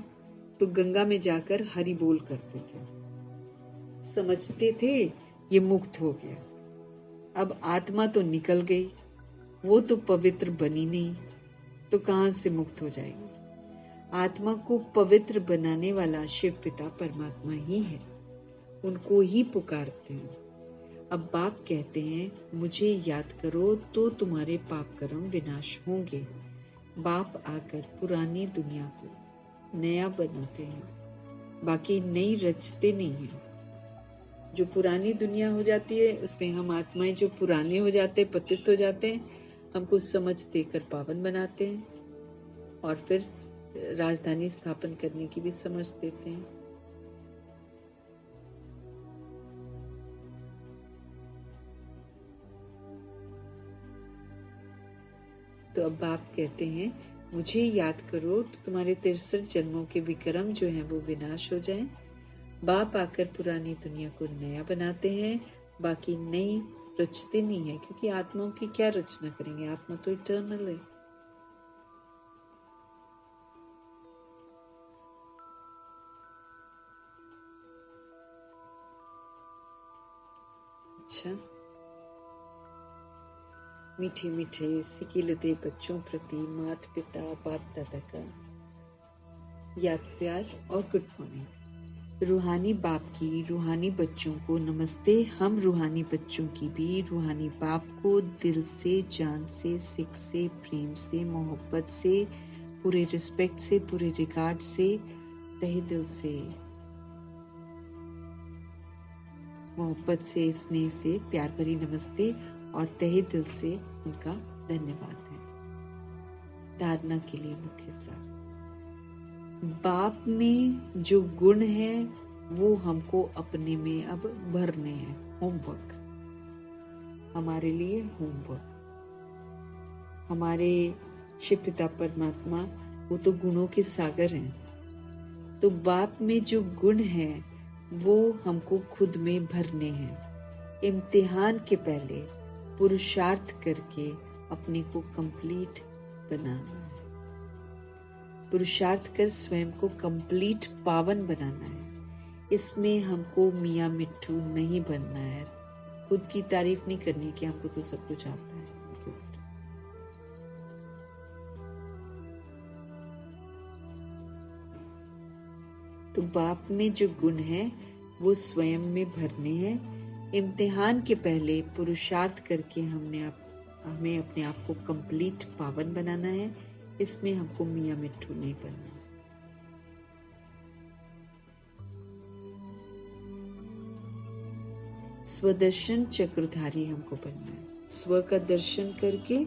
तो गंगा में जाकर हरि बोल करते थे। समझते थे ये मुक्त हो गया। अब आत्मा तो निकल गई, वो तो पवित्र बनी नहीं, तो कहां से मुक्त हो जाएगी? आत्मा को पवित्र बनाने वाला शिव पिता परमात्मा ही है, उनको ही पुकारते हैं। अब बाप कहते हैं मुझे याद करो तो तुम्हारे पाप कर्म विनाश होंगे। बाप आकर पुरानी दुनिया को नया बनाते हैं, बाकी नई रचते नहीं हैं। जो पुरानी दुनिया हो जाती है उसमें हम आत्माएं जो पुराने हो जाते हैं, पतित हो जाते हैं, हमको समझ देकर पावन बनाते हैं और फिर राजधानी स्थापन करने की भी समझ देते हैं। तो अब बाप कहते हैं मुझे याद करो तो तुम्हारे 63 जन्मों के विक्रम जो हैं वो विनाश हो जाएं। बाप आकर पुरानी दुनिया को नया बनाते हैं, बाकी नई रचते नहीं है, क्योंकि आत्माओं की क्या रचना करेंगे? आत्मा तो इटर्नल है। अच्छा, मीठे मीठे सिकिलते बच्चों प्रति माता पिता बाप दादा का याद प्यार और गुड मॉर्निंग। रूहानी बाप की रूहानी बच्चों को नमस्ते। हम रूहानी बच्चों की भी रूहानी बाप को दिल से, जान से, सिक से, प्रेम से, मोहब्बत से, पूरे रिस्पेक्ट से, पूरे रिगार्ड से, तहे दिल से, मोहब्बत से, स्नेह से प्यार भरी नमस्ते और तहे दिल से उनका धन्यवाद है। धारणा के लिए मुख्य सार, बाप में जो गुण है वो हमको अपने में अब भरने हैं। होमवर्क, हमारे लिए होमवर्क। हमारे शिव पिता परमात्मा वो तो गुणों के सागर हैं, तो बाप में जो गुण है वो हमको खुद में भरने हैं। इम्तिहान के पहले पुरुषार्थ करके अपने को कंप्लीट बनाना है। पुरुषार्थ कर स्वयं को कंप्लीट पावन बनाना है। इसमें हमको मियाँ मिट्ठू नहीं बनना है। खुद की तारीफ नहीं करनी कि हमको तो सब कुछ आता है। तो बाप में जो गुण है वो स्वयं में भरने हैं। इम्तिहान के पहले पुरुषार्थ करके हमें अपने आप को कंप्लीट पावन बनाना है। इसमें हमको मियाँ मिट्ठू नहीं बनना। स्वदर्शन चक्रधारी हमको बनना है। स्व का दर्शन करके,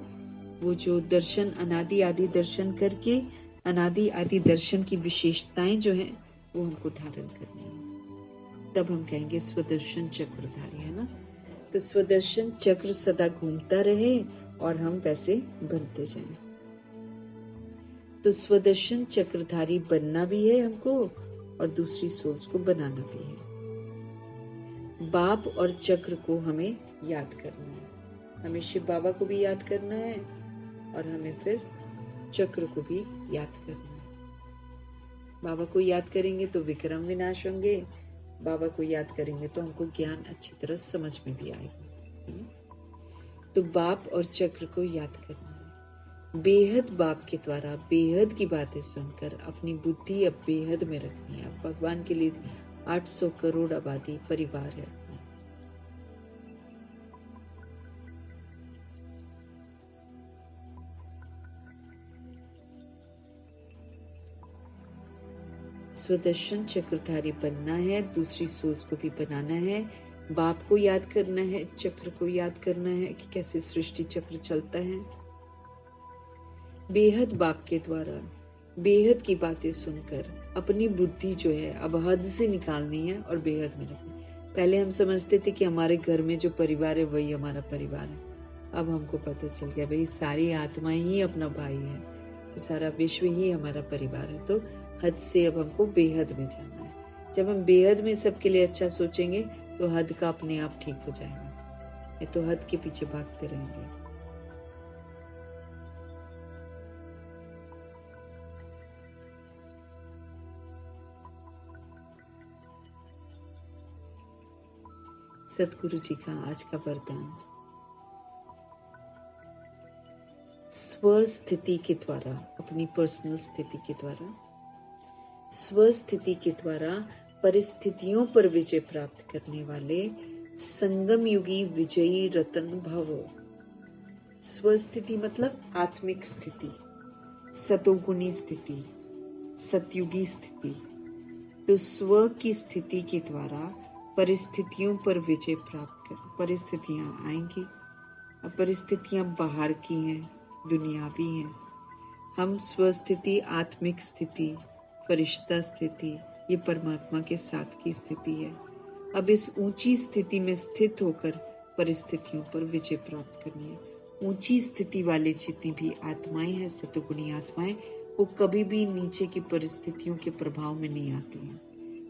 वो जो दर्शन अनादि आदि दर्शन करके, अनादि आदि दर्शन की विशेषताएं जो हैं वो हमको धारण करनी है। तब हम कहेंगे स्वदर्शन चक्रधारी, है ना। तो स्वदर्शन चक्र सदा घूमता रहे और हम वैसे बनते जाएं। तो स्वदर्शन चक्रधारी बनना भी है हमको और दूसरी सोल्स को बनाना भी है। बाप और चक्र को हमें याद करना है। हमें शिव बाबा को भी याद करना है और हमें फिर चक्र को भी याद करना है। बाबा को याद करेंगे तो विक्रम विनाश होंगे, बाबा को याद करेंगे तो हमको ज्ञान अच्छी तरह समझ में भी आएगा। तो बाप और चक्र को याद करना है। बेहद बाप के द्वारा बेहद की बातें सुनकर अपनी बुद्धि अब बेहद में रखनी है। भगवान के लिए 800 करोड़ आबादी परिवार है। स्वदर्शन चक्रधारी बनना है, दूसरी सोल्स को भी बनाना है। बाप को याद करना है, चक्र को याद करना है कि कैसे सृष्टि चक्र चलता है। बेहद बाप के द्वारा बेहद की बातें सुनकर अपनी बुद्धि जो है अब हद से निकालनी है और बेहद में रखनी। पहले हम समझते थे कि हमारे घर में जो परिवार है वही हमारा परिवार है। अब हमको पता चल गया भाई सारी आत्माएं ही अपना भाई है, तो सारा विश्व ही हमारा परिवार है। तो हद से अब हमको बेहद में जाना है। जब हम बेहद में सबके लिए अच्छा सोचेंगे तो हद का अपने आप ठीक हो जाएगा, ये तो हद के पीछे भागते रहेंगे। सतगुरु जी का आज का वरदान, स्वस्थिति के द्वारा, अपनी पर्सनल स्थिति के द्वारा, स्वस्थिति के द्वारा परिस्थितियों पर विजय प्राप्त करने वाले संगम युगी विजयी रतन भवो। स्वस्थिति मतलब आत्मिक स्थिति, सतोगुणी स्थिति, सतयुगी स्थिति। तो स्व की स्थिति के द्वारा परिस्थितियों पर विजय प्राप्त कर, परिस्थितियां आएंगी। अब परिस्थितियां बाहर की हैं, दुनियावी हैं। हम स्वस्थिति, आत्मिक स्थिति, फरिश्ता स्थिति, ये परमात्मा के साथ की स्थिति है। अब इस ऊंची स्थिति में स्थित होकर परिस्थितियों पर विजय प्राप्त करनी है। ऊंची स्थिति वाले जितनी भी आत्माएं हैं, सतोगुणी आत्माएं, वो कभी भी नीचे की परिस्थितियों के प्रभाव में नहीं आती हैं।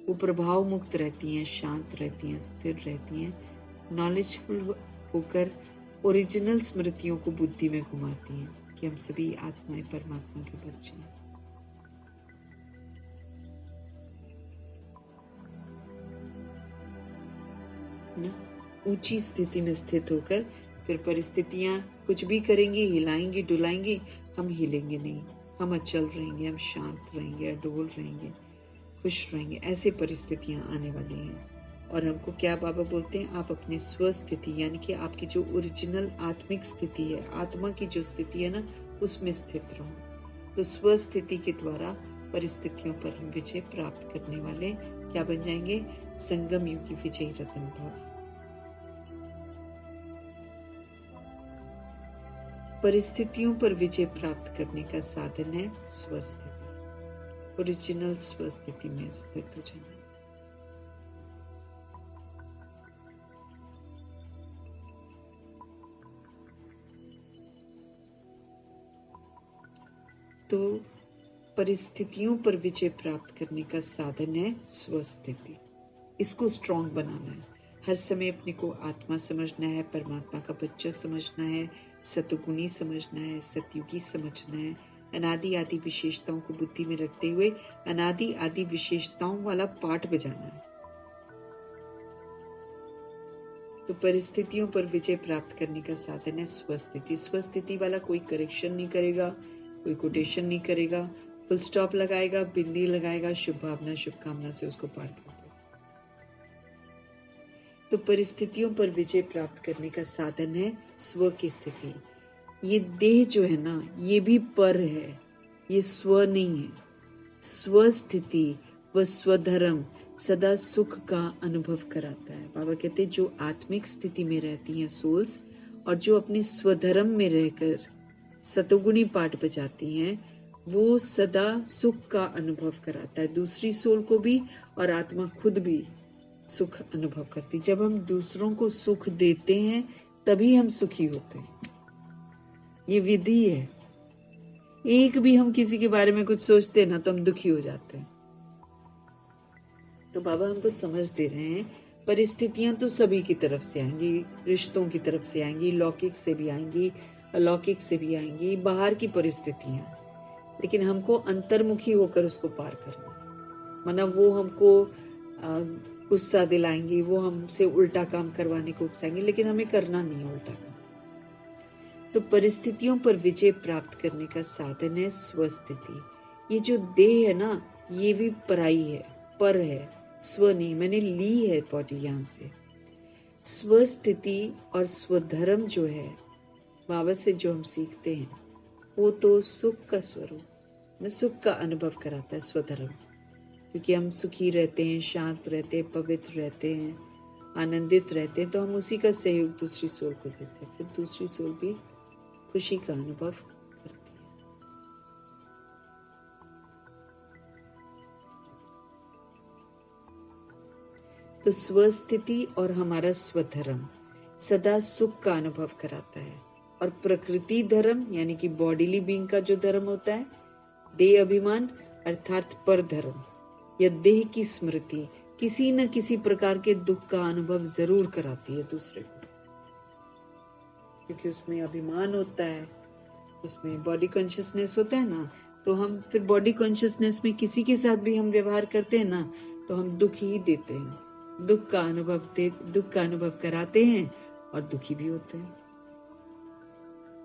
वो प्रभाव मुक्त रहती हैं, शांत रहती हैं, स्थिर रहती हैं, नॉलेजफुल होकर ओरिजिनल स्मृतियों को बुद्धि में घुमाती हैं कि हम सभी आत्माएं परमात्मा के बच्चे हैं। ऊंची स्थिति में स्थित होकर फिर परिस्थितियां कुछ भी करेंगी, हिलाएंगी डुलाएंगी, हम हिलेंगे नहीं, हम अचल रहेंगे, हम शांत रहेंगे, अडोल रहेंगे, खुश रहेंगे। ऐसी परिस्थितियां आने वाली हैं। और हमको क्या बाबा बोलते हैं, आप अपनी स्वस्थिति यानी कि आपकी जो ओरिजिनल आत्मिक स्थिति है, आत्मा की जो स्थिति है ना, उसमें स्थित रहो। तो स्वस्थिति के द्वारा परिस्थितियों पर हम विजय प्राप्त करने वाले क्या बन जाएंगे, संगम युगी विजयी रतन भाव। परिस्थितियों पर विजय प्राप्त करने का साधन है स्वस्थिति, ओरिजिनल स्वस्थिति में स्थित हो जाना। तो परिस्थितियों पर विजय प्राप्त करने का साधन है स्वस्थिति। इसको स्ट्रॉन्ग बनाना है। हर समय अपने को आत्मा समझना है, परमात्मा का बच्चा समझना है, सतगुणी समझना है, सतयुगी समझना है। अनादि आदि विशेषताओं को बुद्धि में रखते हुए अनादि आदि विशेषताओं वाला पाठ बजाना है। तो परिस्थितियों पर विजय प्राप्त करने का साधन है स्वस्थिति। स्वस्थिति वाला कोई करेक्शन नहीं करेगा, कोई कोटेशन नहीं करेगा, फुल स्टॉप लगाएगा, बिंदी लगाएगा, शुभ भावना शुभकामना से उसको पार कर देगा। तो परिस्थितियों पर विजय प्राप्त करने का साधन है स्व की स्थिति। ये देह जो है ना, ये भी पर है, ये स्व नहीं है। स्व स्थिति व स्वधर्म सदा सुख का अनुभव कराता है। बाबा कहते हैं जो आत्मिक स्थिति में रहती हैं सोल्स और जो अपने स्वधर्म में रहकर सतोगुणी पाठ बजाती हैं, वो सदा सुख का अनुभव कराता है, दूसरी सोल को भी और आत्मा खुद भी सुख अनुभव करती। जब हम दूसरों को सुख देते हैं तभी हम सुखी होते हैं। ये विधि है। एक भी हम किसी के बारे में कुछ सोचते हैं ना तो हम दुखी हो जाते हैं। तो बाबा हमको समझ दे रहे हैं परिस्थितियां तो सभी की तरफ से आएंगी, रिश्तों की तरफ से आएंगी, लौकिक से भी आएंगी, अलौकिक से भी आएंगी, बाहर की परिस्थितियां, लेकिन हमको अंतर्मुखी होकर उसको पार करना है। मतलब वो हमको गुस्सा दिलाएंगी, वो हमसे उल्टा काम करवाने को उकसाएंगी, लेकिन हमें करना नहीं है उल्टा काम। तो परिस्थितियों पर विजय प्राप्त करने का साधन है स्वस्थिति। ये जो देह है ना, ये भी पराई है, पर है, स्व नहीं। मैंने ली है बॉडी यहाँ से। स्वस्थिति और स्वधर्म जो है बाबा से जो हम सीखते हैं, वो तो सुख का स्वरूप में सुख का अनुभव कराता है स्वधर्म, क्योंकि हम सुखी रहते हैं, शांत रहते हैं, पवित्र रहते हैं, आनंदित रहते हैं, तो हम उसी का सहयोग दूसरी सोल को देते हैं, फिर दूसरी सोल भी खुशी का अनुभव करती है। तो स्वस्थिति और हमारा स्वधर्म सदा सुख का अनुभव कराता है, और प्रकृति धर्म यानी कि बॉडीली बीइंग का जो धर्म होता है, देह अभिमान अर्थात पर धर्म या देह की स्मृति किसी न किसी प्रकार के दुख का अनुभव जरूर कराती है दूसरे को, क्योंकि उसमें अभिमान होता है, उसमें बॉडी कॉन्शियसनेस होता है ना। तो हम फिर बॉडी कॉन्शियसनेस में किसी के साथ भी हम व्यवहार करते हैं ना, तो हम दुख ही देते हैं, दुख का अनुभव कराते हैं और दुखी भी होते हैं।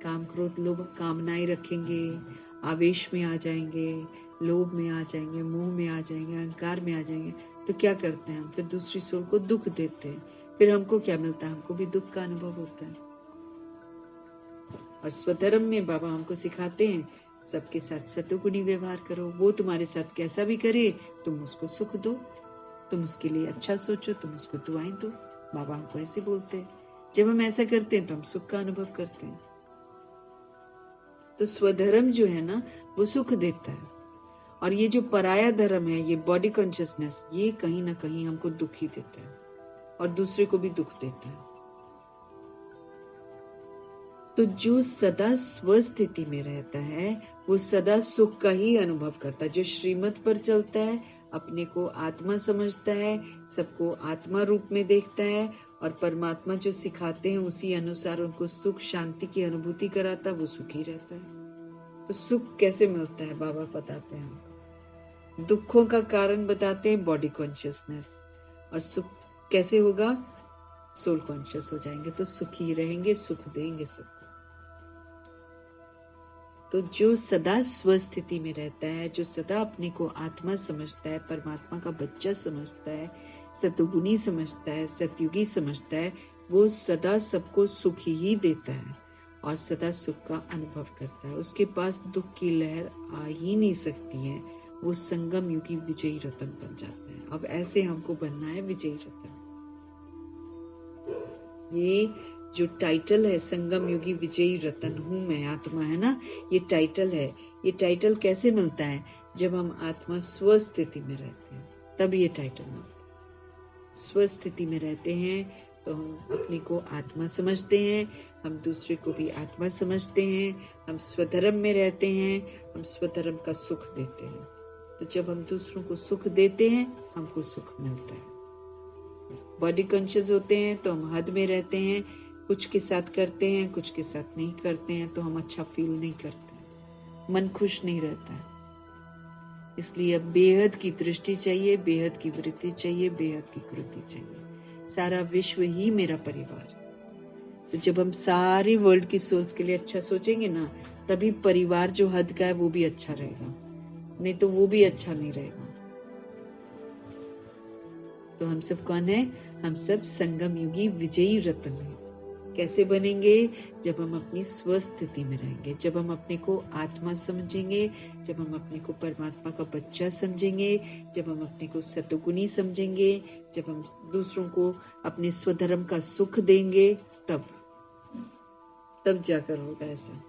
काम क्रोध लोभ कामनाएं रखेंगे, आवेश में आ जाएंगे, लोभ में आ जाएंगे, मोह में आ जाएंगे, अहंकार में आ जाएंगे, तो क्या करते हैं हम? फिर दूसरी सोल को दुख देते हैं। फिर हमको क्या मिलता है? हमको भी दुख का अनुभव होता है। और स्वधर्म में बाबा हमको सिखाते हैं, सबके साथ सतोगुणी व्यवहार करो, वो तुम्हारे साथ कैसा भी करे तुम उसको सुख दो, तुम उसके लिए अच्छा सोचो, तुम उसको दुआएं दो। बाबा हमको ऐसे बोलते हैं। जब हम ऐसा करते हैं तो हम सुख का अनुभव करते हैं। तो स्वधर्म जो है ना, वो सुख देता है, और ये जो पराया धर्म है, ये बॉडी कॉन्शियसनेस, ये कहीं ना कहीं हमको दुख ही देता है और दूसरे को भी दुख देता है। तो जो सदा स्वस्थिति में रहता है वो सदा सुख का ही अनुभव करता है। जो श्रीमत पर चलता है, अपने को आत्मा समझता है, सबको आत्मा रूप में देखता है, और परमात्मा जो सिखाते हैं उसी अनुसार उनको सुख शांति की अनुभूति कराता है, वो सुखी रहता है। तो सुख कैसे मिलता है बाबा बताते हैं हमको। दुखों का कारण बताते हैं बॉडी कॉन्शियसनेस, और सुख कैसे होगा? सोल कॉन्शियस हो जाएंगे तो सुखी रहेंगे, सुख देंगे सबको। तो जो सदा स्वस्थिति में रहता है, जो सदा अपने को आत्मा समझता है, परमात्मा का बच्चा समझता है, सतुगुणी समझता है, सतयुगी समझता है, वो सदा सबको सुख ही देता है और सदा सुख का अनुभव करता है। उसके पास दुख की लहर आ ही नहीं सकती है। वो संगम युगी विजयी रतन बन जाता है। अब ऐसे हमको बनना है विजयी रतन। ये जो टाइटल है, संगम युगी विजयी रतन हूं मैं आत्मा, है ना, ये टाइटल है। ये टाइटल कैसे मिलता है? जब हम आत्मा स्वस्थिति में रहते हैं, तब ये टाइटल मिलता है। स्वस्थिति में रहते हैं तो हम अपने को आत्मा समझते हैं, हम दूसरे को भी आत्मा समझते हैं, हम स्वधर्म में रहते हैं, हम स्वधर्म का सुख देते हैं। तो जब हम दूसरों को सुख देते हैं, हमको सुख मिलता है। बॉडी कॉन्शियस होते हैं तो हम हद में रहते हैं, कुछ के साथ करते हैं, कुछ के साथ नहीं करते हैं, तो हम अच्छा फील नहीं करते, मन खुश नहीं रहता है। इसलिए अब बेहद की दृष्टि चाहिए, बेहद की वृत्ति चाहिए, बेहद की कृति चाहिए। सारा विश्व ही मेरा परिवार। तो जब हम सारी वर्ल्ड की सोल्स के लिए अच्छा सोचेंगे ना, तभी परिवार जो हद का है वो भी अच्छा रहेगा, नहीं तो वो भी अच्छा नहीं रहेगा। तो हम सब कौन है? हम सब संगम युगी विजयी रतन है। कैसे बनेंगे? जब हम अपनी स्वस्थिति में रहेंगे, जब हम अपने को आत्मा समझेंगे, जब हम अपने को परमात्मा का बच्चा समझेंगे, जब हम अपने को सतुगुणी समझेंगे, जब हम दूसरों को अपने स्वधर्म का सुख देंगे, तब जाकर होगा ऐसा।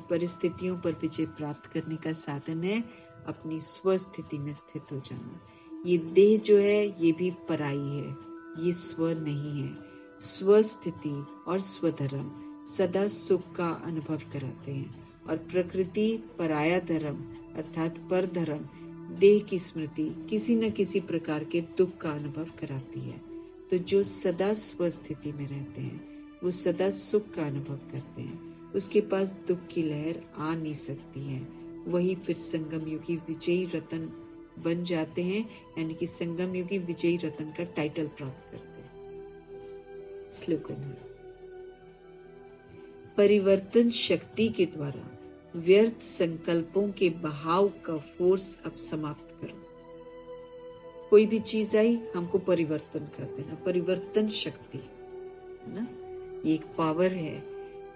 परिस्थितियों पर विजय प्राप्त करने का साधन है अपनी स्वस्थिति में स्थित हो जाना। ये देह जो है ये भी पराई है, ये स्व नहीं है। स्वस्थिति और स्वधर्म सदा सुख का अनुभव कराते हैं, और प्रकृति पराया धर्म अर्थात पर धर्म देह की स्मृति किसी न किसी प्रकार के दुख का अनुभव कराती है। तो जो सदा स्वस्थिति में रहते हैं वो सदा सुख का अनुभव करते हैं। उसके पास दुख की लहर आ नहीं सकती है। वही फिर संगम युगी विजयी रतन बन जाते हैं, यानी कि संगम युगी विजयी रतन का टाइटल प्राप्त करते हैं। स्लोगन है, परिवर्तन शक्ति के द्वारा व्यर्थ संकल्पों के बहाव का फोर्स अब समाप्त करो। कोई भी चीज आई हमको परिवर्तन कर देना, परिवर्तन शक्ति है ना, ये एक पावर है।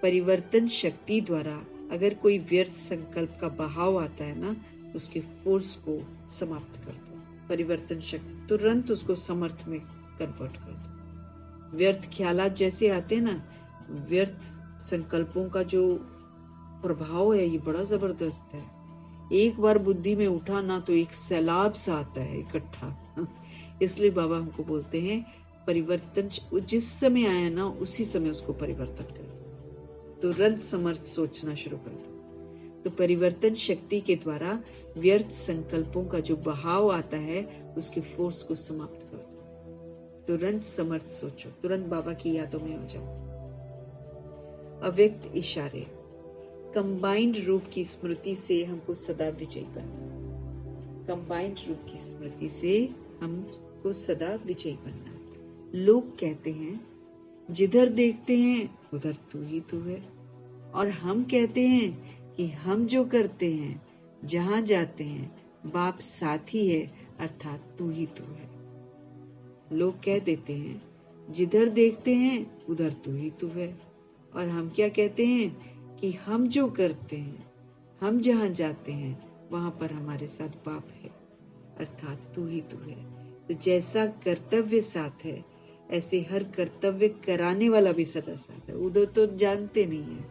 परिवर्तन शक्ति द्वारा अगर कोई व्यर्थ संकल्प का बहाव आता है ना, उसके फोर्स को समाप्त कर दो। परिवर्तन शक्ति तुरंत उसको समर्थ में कन्वर्ट कर दो। व्यर्थ ख्यालात जैसे आते हैं ना, व्यर्थ संकल्पों का जो प्रभाव है ये बड़ा जबरदस्त है। एक बार बुद्धि में उठा ना तो एक सैलाब सा आता है इकट्ठा। इसलिए बाबा हमको बोलते हैं परिवर्तन जिस समय आया ना उसी समय उसको परिवर्तन कर दो, तुरंत समर्थ सोचना शुरू कर दो। तो परिवर्तन शक्ति के द्वारा व्यर्थ संकल्पों का जो बहाव आता है उसके फोर्स को समाप्त कर दो। तुरंत समर्थ सोचो, तुरंत बाबा की यादों में हो जाओ। अव्यक्त इशारे, कंबाइंड रूप की स्मृति से हमको सदा विजयी बनना। कंबाइंड रूप की स्मृति से हमको सदा विजयी बनना। लोग कहते हैं जिधर देखते हैं उधर तू ही तू है, और हम कहते हैं कि हम जो करते हैं जहां जाते हैं बाप साथ ही है, अर्थात तू ही तू है। लोग कह देते हैं जिधर देखते हैं उधर तू ही तू है, और हम क्या कहते हैं कि हम जो करते हैं, हम जहां जाते हैं वहां पर हमारे साथ बाप है, अर्थात तू ही तू है। तो जैसा कर्तव्य साथ है ऐसे हर कर्तव्य कराने वाला भी सदा साथ है। उधर तो जानते नहीं है,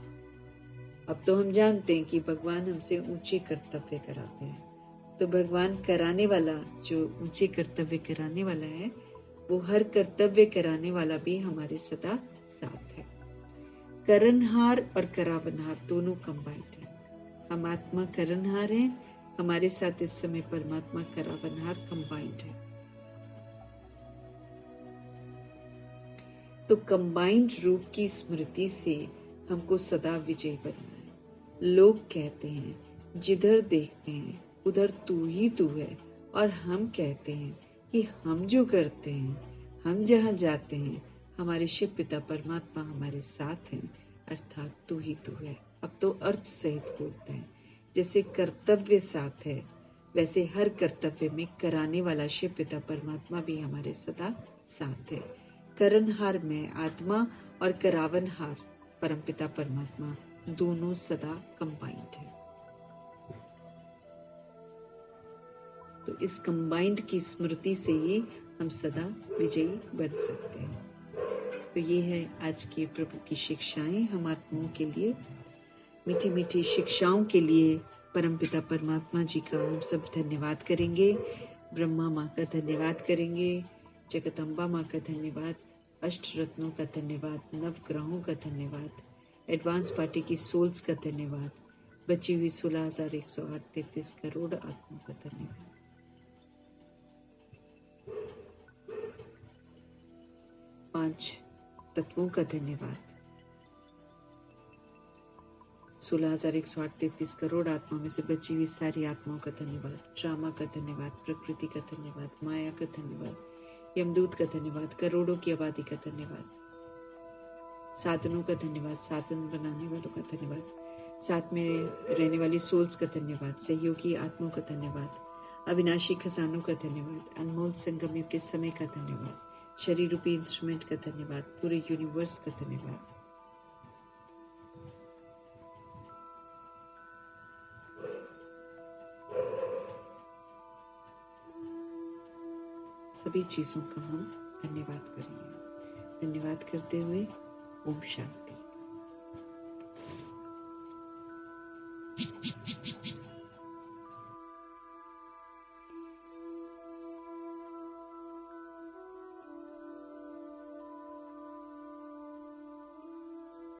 अब तो हम जानते हैं कि भगवान हमसे ऊंचे कर्तव्य कराते हैं। तो भगवान कराने वाला, जो ऊंचे कर्तव्य कराने वाला है, वो हर कर्तव्य कराने वाला भी हमारे सदा साथ है। करनहार और करावनहार दोनों कंबाइंड है। हम आत्मा करनहार हैं, हमारे साथ इस समय परमात्मा करावनहार कंबाइंड है। तो कंबाइंड रूप की स्मृति से हमको सदा विजयी बनना है। लोग कहते हैं जिधर देखते हैं उधर तू ही तू है, और हम कहते हैं कि हम जो करते हैं, हम जहां जाते हैं हमारे शिव पिता परमात्मा हमारे साथ हैं, अर्थात तू ही तू है। अब तो अर्थ सहित बोलते हैं। जैसे कर्तव्य साथ है वैसे हर कर्तव्य में कराने वाला शिव पिता परमात्मा भी हमारे सदा साथ है। करनहार में आत्मा और करावनहार परमपिता परमात्मा दोनों सदा कंबाइंड है। तो इस कंबाइंड की स्मृति से ही हम सदा विजयी बन सकते हैं। तो ये है आज की प्रभु की शिक्षाएं हम आत्माओं के लिए, मीठी मीठी शिक्षाओं के लिए परमपिता परमात्मा जी का हम सब धन्यवाद करेंगे। ब्रह्मा माँ का धन्यवाद करेंगे, जगदम्बा माँ का धन्यवाद, अष्ट रत्नों का धन्यवाद, नवग्रहों का धन्यवाद, एडवांस पार्टी की सोल्स का धन्यवाद, बची हुई 16,108 करोड़ आत्माओं का धन्यवाद। 5 तत्वों का धन्यवाद, 16,108 करोड़ आत्मा में से बची हुई सारी आत्माओं का धन्यवाद, ड्रामा का धन्यवाद, प्रकृति का धन्यवाद, माया का धन्यवाद, यमदूत का धन्यवाद, करोड़ों की आबादी का धन्यवाद, साधनों का धन्यवाद, साधन बनाने वालों का धन्यवाद, साथ में रहने वाली सोल्स का धन्यवाद, सहयोगी आत्माओं का धन्यवाद, अविनाशी खजानों का धन्यवाद, अनमोल संगम युग के समय का धन्यवाद, शरीर रूपी इंस्ट्रूमेंट का धन्यवाद, पूरे यूनिवर्स का धन्यवाद। सभी चीजों का हम धन्यवाद करेंगे। धन्यवाद करते हुए ओम शांति।